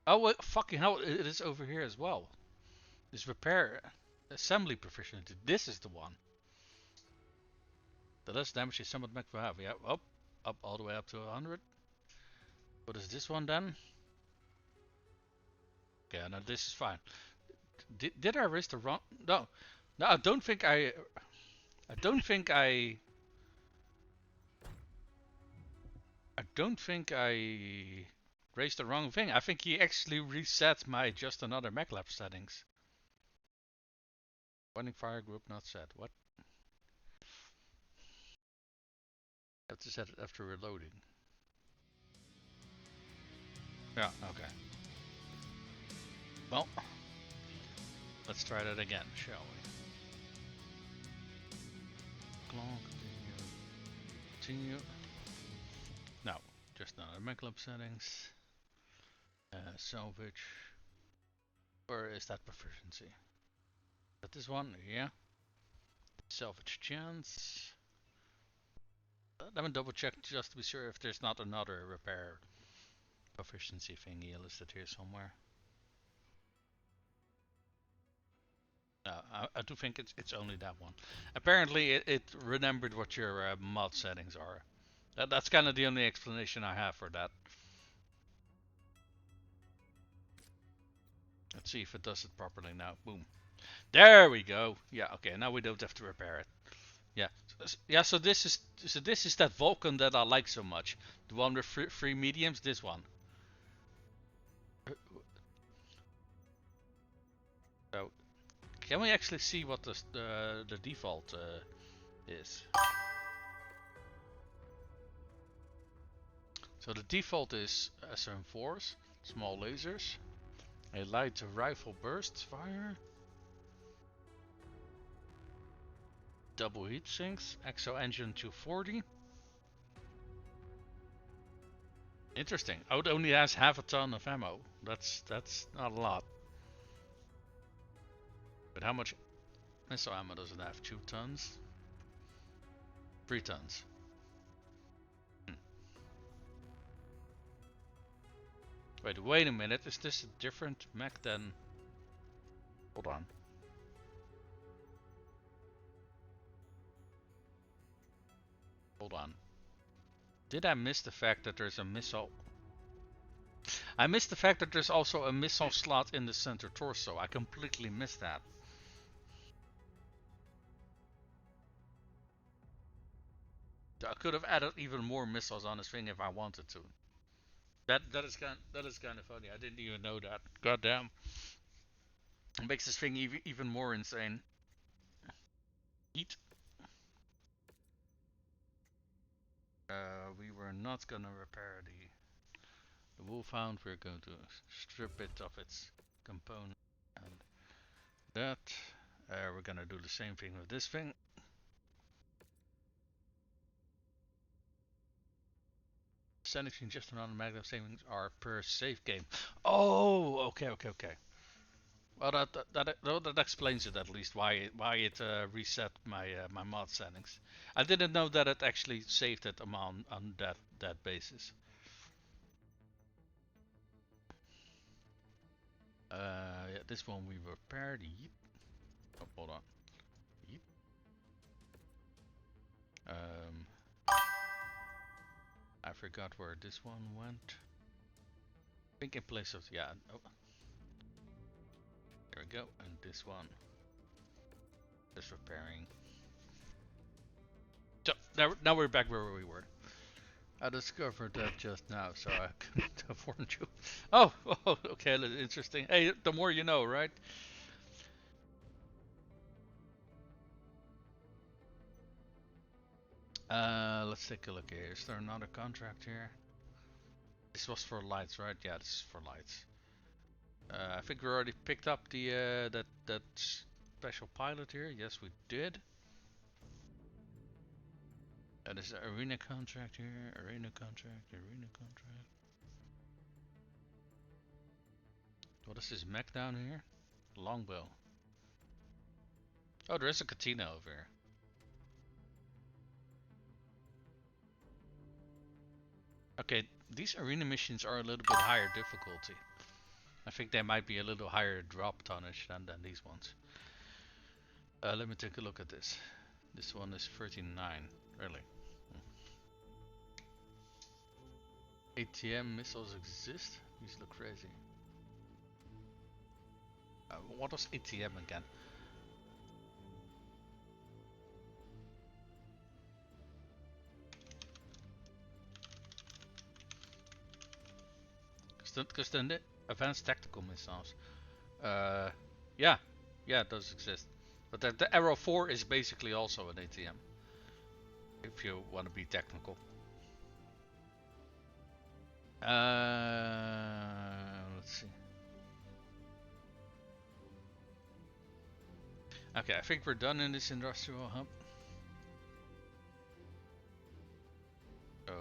Oh, wait, fucking hell, it is over here as well. This repair assembly proficiency. This is the one. The less damage a summoned mech will have. Yeah, up all the way up to 100. What is this one then? Okay, now this is fine. Did I erase the wrong? No, no, I don't think I. I don't think I. I don't think I raised the wrong thing. I think he actually reset my just another echLab settings. Running fire group not set. What? I have to set it after reloading. Yeah, okay. Well, let's try that again, shall we? Continue. No, just another echLab settings. Salvage. Where is that proficiency? Is that this one? Yeah. Salvage chance. Let me double check just to be sure if there's not another repair proficiency thingy listed here somewhere. I do think it's only that one. Apparently it remembered what your mod settings are. That's kind of the only explanation I have for that. Let's see if it does it properly now. Boom. There we go. Yeah, okay, now we don't have to repair it. Yeah. Yeah, so this is that Vulcan that I like so much. The one with three mediums, this one. So can we actually see what the default is? So the default is SM4s, small lasers, a light rifle burst fire, double heat sinks, exo engine 240. Interesting. Oh, it only has half a ton of ammo. That's not a lot. But how much missile ammo does it have? 2 tons? 3 tons. Wait a minute. Is this a different mech than... Hold on. Hold on. Did I miss the fact that there's a missile? I missed the fact that there's also a missile slot in the center torso. I completely missed that. I could have added even more missiles on this thing if I wanted to. That is kind of funny. I didn't even know that. Goddamn. It makes this thing even more insane. Eat. We were not gonna repair the wolfhound. We're going to strip it of its component and that. We're gonna do the same thing with this thing. Sanity just another magnet savings are per save game. Oh, okay. Well, that explains it at least why it reset my mod settings. I didn't know that it actually saved it on that basis. Yeah, this one we repaired. Yeep. Oh, hold on. Yeep. I forgot where this one went. I think in place of yeah. Oh. There we go, and this one. Just repairing. So now we're back where we were. I discovered that just now, so I couldn't have warned you. Oh, okay, interesting. Hey, the more you know, right? Let's take a look here. Is there another contract here? This was for lights, right? Yeah, this is for lights. I think we already picked up the that special pilot here. Yes, we did. There's an arena contract here. Arena contract. Arena contract. What is this mech down here? Longbow. Oh, there is a katina over here. Okay, these arena missions are a little bit higher difficulty. I think they might be a little higher drop tonnage than these ones. Let me take a look at this. This one is 39. Really? ATM missiles exist? These look crazy. What was ATM again? Because the advanced tactical missiles. Yeah, those exist. But the Arrow 4 is basically also an ATM. If you want to be technical. Let's see. Okay, I think we're done in this industrial hub. So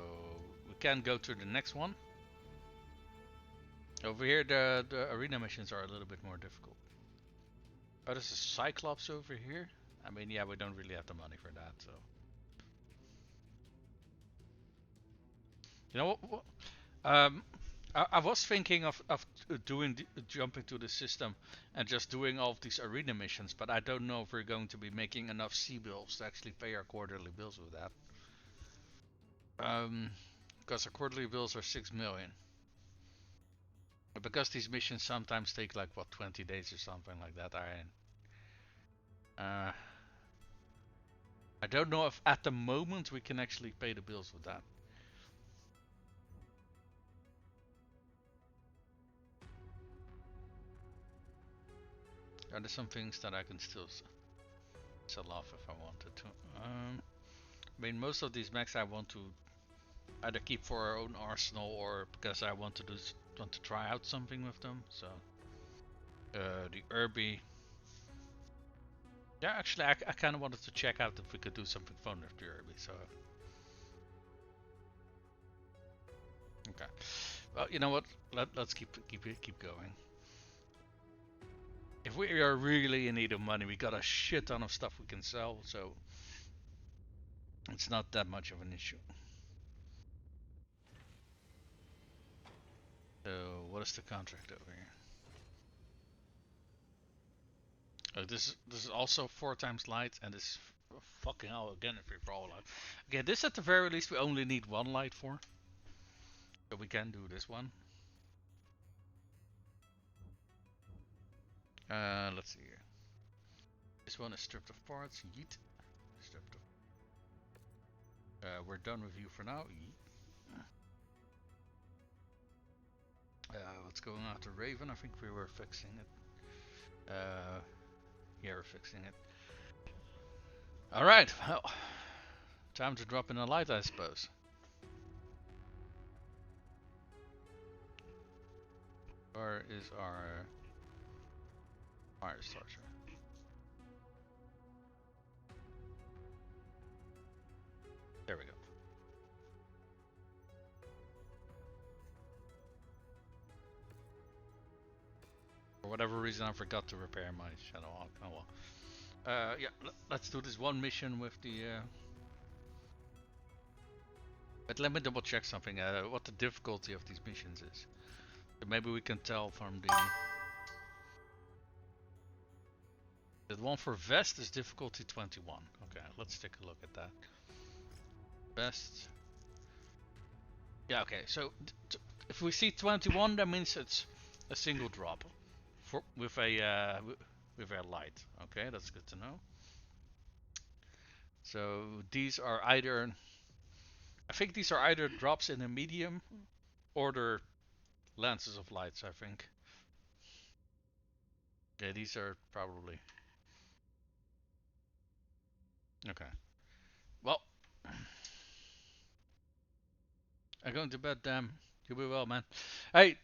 we can go to the next one. Over here, the arena missions are a little bit more difficult. Oh, there's a Cyclops over here. I mean, yeah, we don't really have the money for that, so. You know what? I was thinking of jumping to the system and just doing all of these arena missions, but I don't know if we're going to be making enough C-bills to actually pay our quarterly bills with that. Because our quarterly bills are 6 million. But because these missions sometimes take like what 20 days or something like that, I don't know if at the moment we can actually pay the bills with that. Are there some things that I can still sell off if I wanted to? I mean, most of these mechs I want to either keep for our own arsenal or because I want to try out something with them. So the Irby. Yeah, actually, I kind of wanted to check out if we could do something fun with the Irby. So okay. Well, you know what? Let's keep going. If we are really in need of money, we got a shit ton of stuff we can sell, so it's not that much of an issue. So, what is the contract over here? Oh, this is also 4 times light, and this is fucking hell again if we roll light. Okay, this at the very least we only need 1 light for, so we can do this one. Let's see here. This one is stripped of parts. Yeet. Stripped of. We're done with you for now. Yeet. Let's go after Raven. I think we were fixing it. Yeah, we're fixing it. Alright, well, time to drop in a light, I suppose. Where is our fire starter? There we go. For whatever reason, I forgot to repair my shadow. Oh well. Yeah, let's do this one mission with the. But let me double check something. What the difficulty of these missions is. So maybe we can tell from the one for Vest is difficulty 21. Okay, let's take a look at that. Vest. Yeah, okay. So if we see 21, that means it's a single drop with a light. Okay, that's good to know. So these are either, I think these are either drops in a medium or they're lances of lights, I think. Yeah, these are probably. Okay. Well, I'm going to bed, damn. You be well, man. Hey,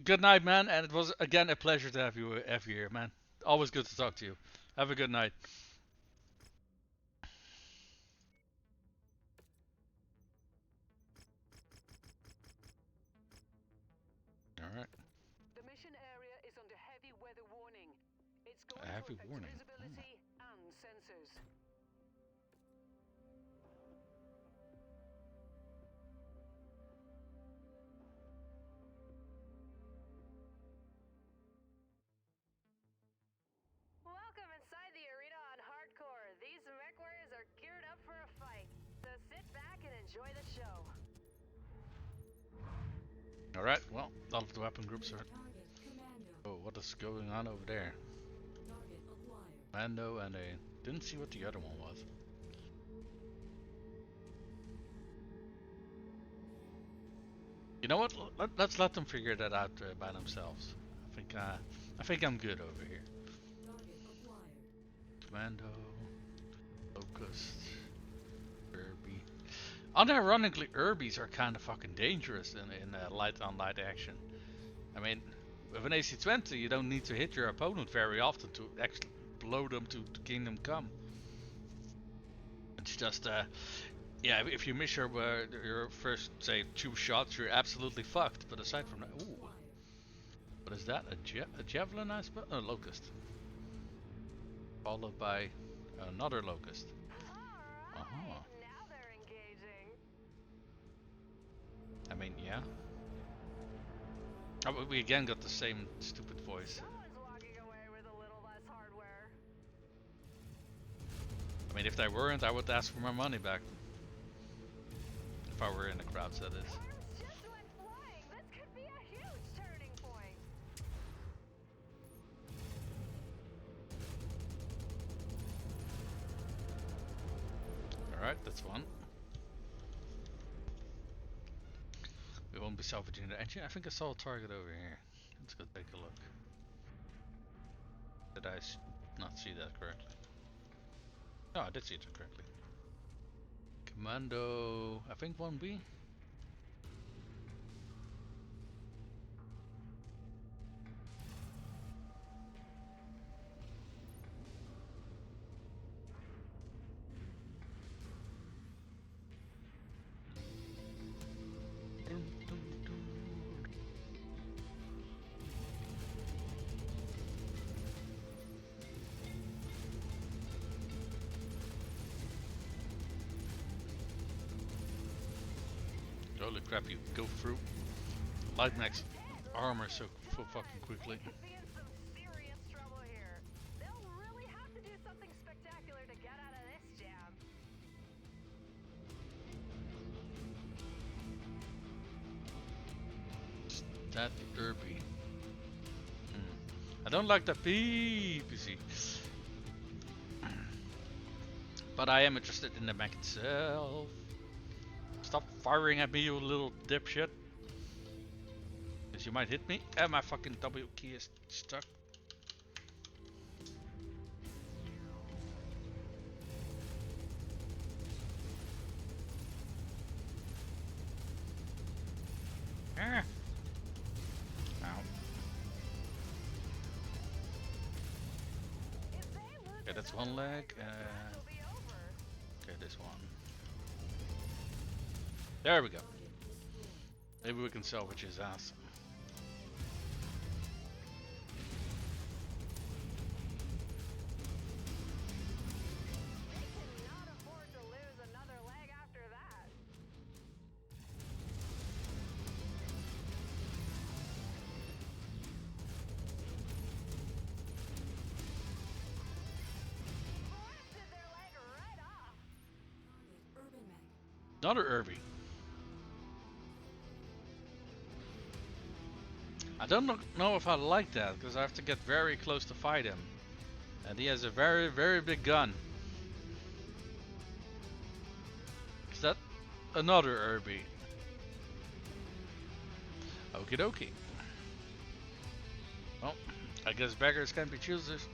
good night, man, and it was again a pleasure to have you here, man. Always good to talk to you. Have a good night. All right. The mission area is under heavy weather warning. It's going A to heavy affect warning. visibility and sensors. Welcome inside the arena on hardcore. These Mechwarriors are geared up for a fight. So sit back and enjoy the show. All right. Well, all of the weapon groups are. Target commando. Oh, what is going on over there? Target acquired. Mando and a. Didn't see what the other one was. You know what? Let's let them figure that out by themselves. I think I'm good over here. Target acquired. Commando, Locust, Irby. Unironically, Irbies are kind of fucking dangerous in light on light action. I mean, with an AC-20, you don't need to hit your opponent very often to actually blow them to Kingdom Come. It's just, yeah, if you miss your first, say, 2 shots, you're absolutely fucked. But aside from that, ooh, what is that? A javelin, I suppose? A locust. Followed by another locust. Alright, Uh-huh. now they're engaging. I mean, yeah. Oh, but we again got the same stupid voice. Someone's walking away with a little less hardware. I mean, if they weren't, I would ask for my money back. If I were in the crowd, that is. Worms just went flying. This could be a huge turning point. Alright, that's one. We won't be salvaging the engine. I think I saw a target over here. Let's go take a look. Did I not see that correctly? No, I did see it correctly. Commando, I think 1B. Holy crap, you go through light max armor so fucking quickly. They could be in some serious trouble here. They'll really have to do something spectacular to get out of this jam. That Irby. I don't like the PPC. But I am interested in the mech itself. Stop firing at me, you little dipshit. Because you might hit me. And my fucking W key is stuck. Ah. Ow. If they lose Okay, that's another one leg. the match will be over. Okay, this one. There we go. Maybe we can salvage his ass. They cannot afford to lose another leg after that. Blasted their leg right off. Target urban mech. Another Irby. I don't know if I like that, because I have to get very close to fight him. And he has a very, very big gun. Another herby. Okie dokie. Well, I guess beggars can be choosers.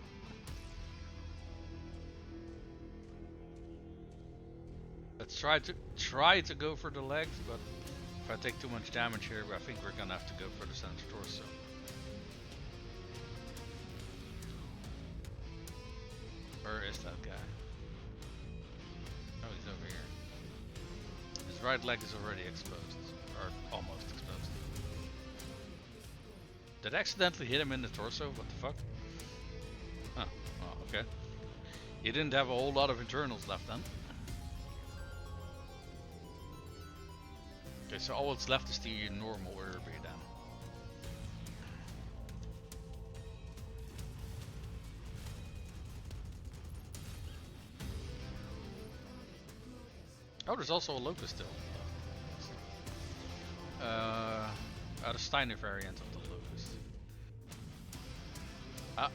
Let's try to go for the legs, but if I take too much damage here, I think we're gonna have to go for the center torso. Where is that guy? Oh, he's over here. His right leg is already exposed, or almost exposed. Did I accidentally hit him in the torso? What the fuck? Huh. Oh, okay. He didn't have a whole lot of internals left then. Okay, so all that's left is the normal herby then. Oh, there's also a locust still. The Steiner variant of the locust.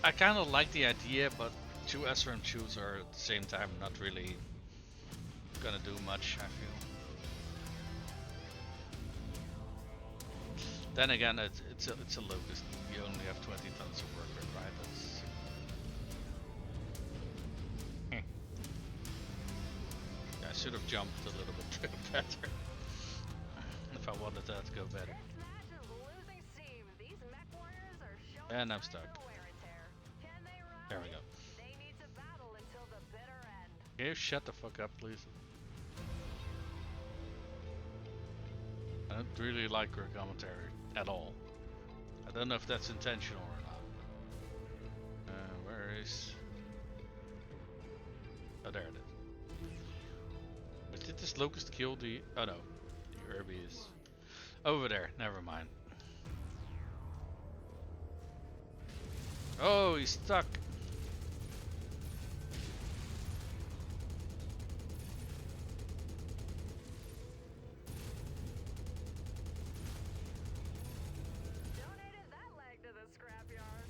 I kind of like the idea, but two SRM shoots are at the same time not really gonna do much, I feel. Then again, it's a locust. You only have 20 tons of work rate, right? That's... I should have jumped a little bit better if I wanted that to go better. This match is losing steam. These Mechwarriors are showing And I'm signs stuck. of wear and tear. Can they rally? There we go. They need to battle until the bitter end. Can you shut the fuck up, please? I don't really like your commentary at all. I don't know if that's intentional or not. Where is... Oh, there it is. But did this locust kill the... Oh no, the herby is over there, never mind. Oh, he's stuck. Donated that leg to the scrapyard.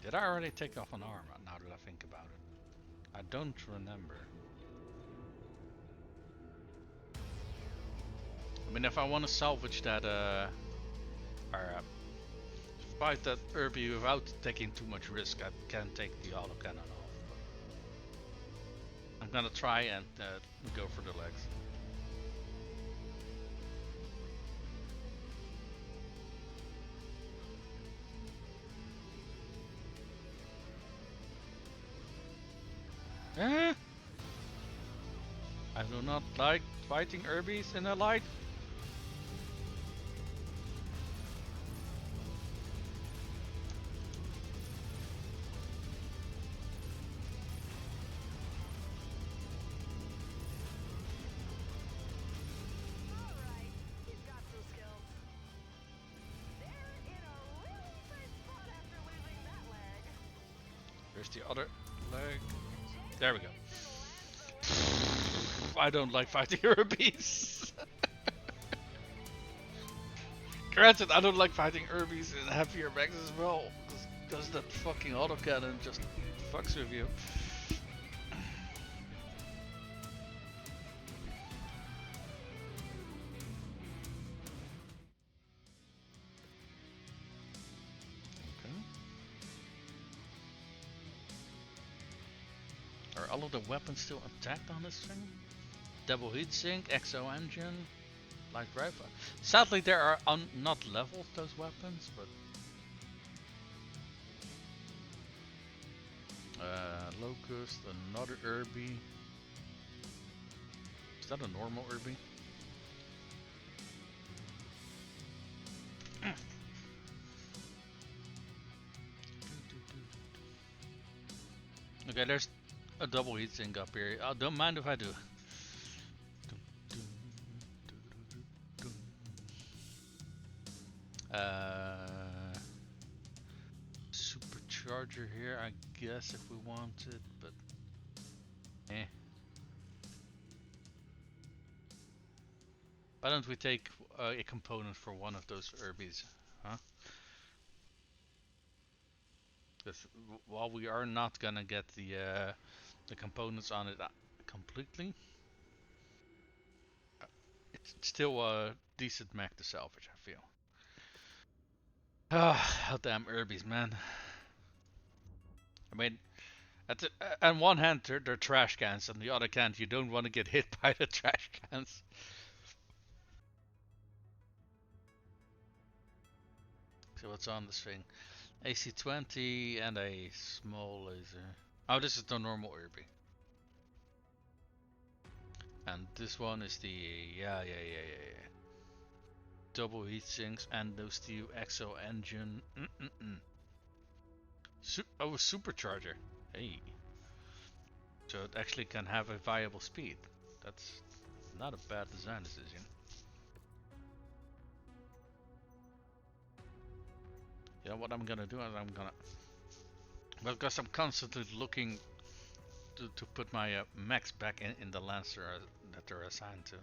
Did I already take off an arm now that I think about it? I don't remember. I mean, if I want to salvage that, or fight that herby without taking too much risk, I can take the autocannon off. I'm gonna try and go for the legs. Eh? I do not like fighting herbies in a light. Alright, he's got some skills. They're in a really tight spot after losing that leg. Here's the other leg. There we go. I don't like fighting herbies. Granted, I don't like fighting herbies in heavier mechs as well, because that fucking autocannon just fucks with you. Are all of the weapons still intact on this thing? Double heatsink, exo engine, light rifle. Sadly, there are not leveled those weapons, but locust, another herby. Is that a normal herby? Okay, there's a double heatsink up here. Don't mind if I do. Supercharger here, I guess, if we wanted, but eh. Why don't we take a component for one of those herbies, huh? Because while we are not gonna get the components on it completely, Still a decent mech to salvage, I feel. Ah, damn Urbies, man. I mean, on one hand, they're trash cans. On the other hand, you don't want to get hit by the trash cans. So what's on this thing? AC-20 and a small laser. Oh, this is the normal Urbi. And this one is the yeah. Double heat sinks and those two exo engine. Oh, a supercharger. Hey. So it actually can have a viable speed. That's not a bad design decision. You know what I'm gonna do is because I'm constantly looking to put my mechs back in the Lancer that they're assigned to.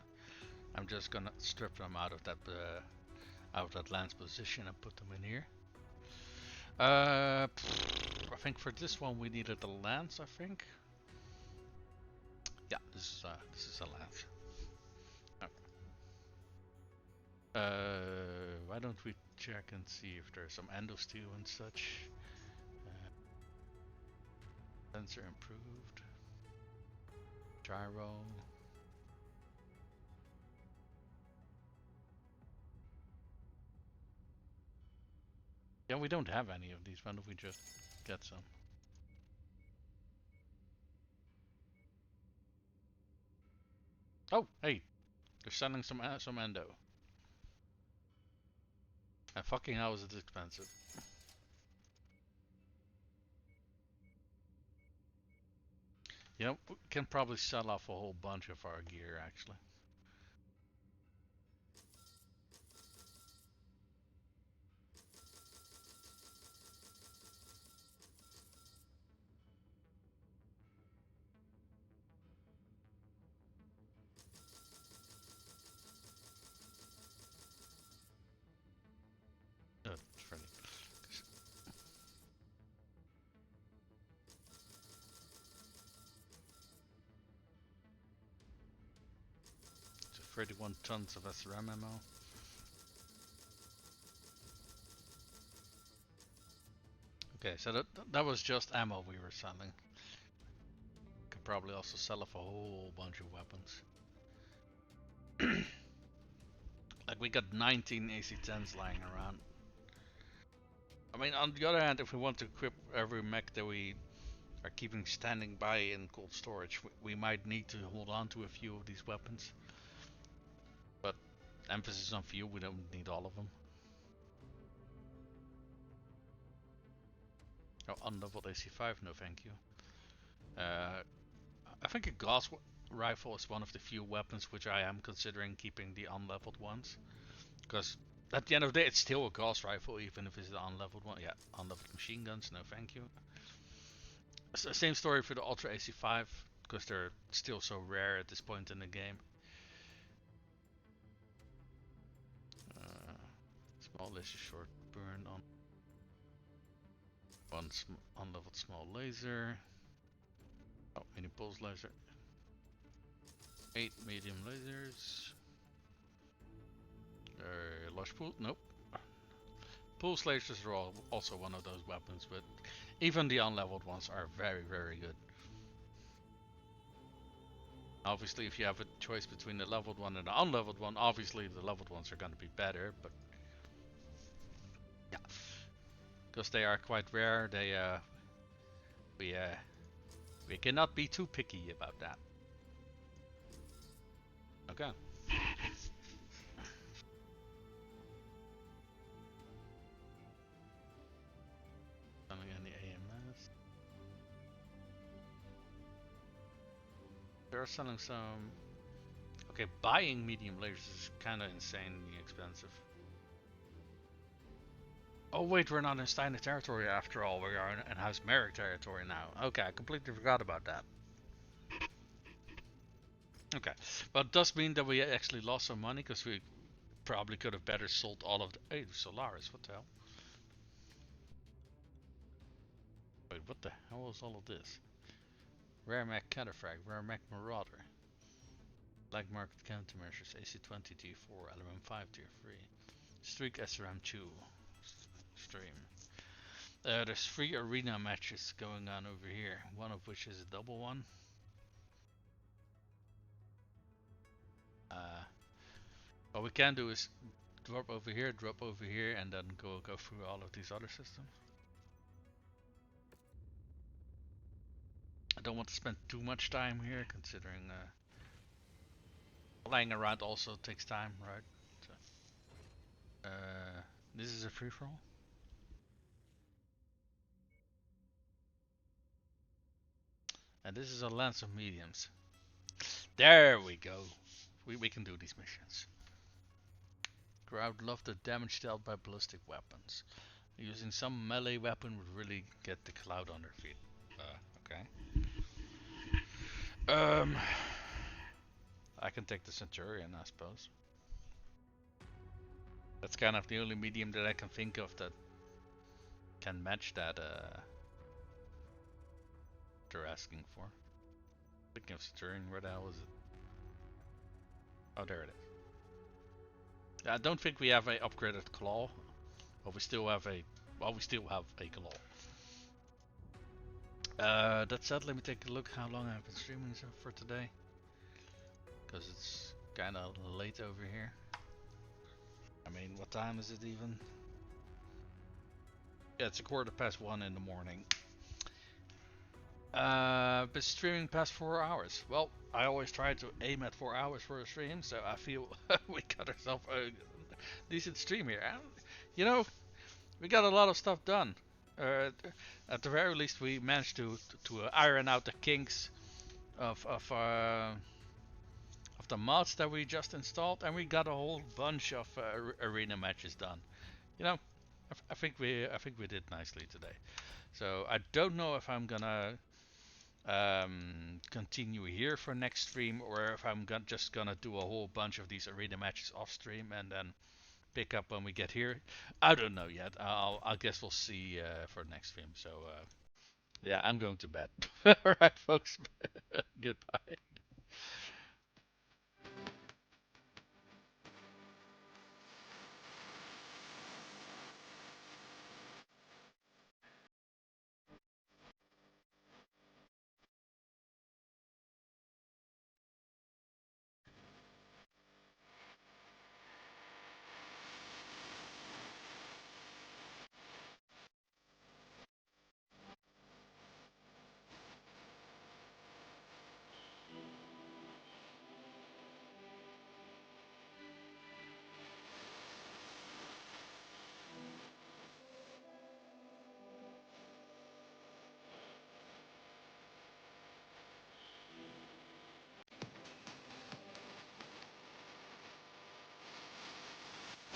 I'm just gonna strip them out of that lance position and put them in here. I think for this one we needed a lance. I think. Yeah, this is a lance. Why don't we check and see if there's some endosteel and such? Sensor improved. Gyro. Yeah, we don't have any of these. Why don't we just get some? Oh, hey, they're selling some endo. And fucking hell is it expensive. You know, we can probably sell off a whole bunch of our gear actually. It's funny. So 31 tons of SRM ammo. Okay, so that was just ammo we were selling. Could probably also sell off a whole bunch of weapons. Like we got 19 AC-10s lying around. I mean, on the other hand, if we want to equip every mech that we are keeping standing by in cold storage, we might need to hold on to a few of these weapons. But emphasis on few, we don't need all of them. Oh, unleveled AC5, no thank you. I think a Gauss rifle is one of the few weapons which I am considering keeping the unleveled ones. Because at the end of the day, it's still a Gauss rifle, even if it's the unleveled one. Yeah, unleveled machine guns, no thank you. Same story for the Ultra AC5, because they're still so rare at this point in the game. Small laser short burn on one unleveled small laser. Oh, mini pulse laser. 8 medium lasers. Large pool? Nope. Pulse lasers are also one of those weapons, but even the unleveled ones are very, very good. Obviously, if you have a choice between the leveled one and the unleveled one, obviously the leveled ones are going to be better, but yeah, because they are quite rare, we cannot be too picky about that. Okay. Selling any AMS. They're selling some. Okay, buying medium lasers is kind of insanely expensive. Oh wait, we're not in Steiner territory after all. We are in House Merrick territory now. Okay, I completely forgot about that. Okay, but it does mean that we actually lost some money because we probably could have better sold all of the. Hey, Solaris, what the hell? Wait, what the hell was all of this? Rare Mech Cataphrag, Rare Mech Marauder. Black market countermeasures AC20 tier 4, element 5 tier 3. Streak SRM 2 stream. There's 3 arena matches going on over here, one of which is a double one. What we can do is drop over here, and then go through all of these other systems. I don't want to spend too much time here, considering flying around also takes time, right? So, this is a free for all. And this is a lance of mediums. There we go. We can do these missions. Crowd love the damage dealt by ballistic weapons. Using some melee weapon would really get the cloud on their feet. Okay. I can take the Centurion, I suppose. That's kind of the only medium that I can think of that can match that they're asking for. Speaking of Centurion, where the hell is it? Oh, there it is. I don't think we have a upgraded claw, but we still have a claw. That said, let me take a look how long I've been streaming for today, because it's kind of late over here. I mean, what time is it even? Yeah, it's 1:15 in the morning. Been streaming past 4 hours. Well, I always try to aim at 4 hours for a stream, so I feel we got ourselves a decent stream here. And, you know, we got a lot of stuff done. At the very least, we managed to iron out the kinks of the mods that we just installed, and we got a whole bunch of arena matches done. You know, I think we did nicely today. So I don't know if I'm gonna continue here for next stream, or if I'm just gonna do a whole bunch of these arena matches off stream and then pick up when we get here. I don't know yet. I guess we'll see for next stream. So yeah, I'm going to bed. All right, folks. Goodbye.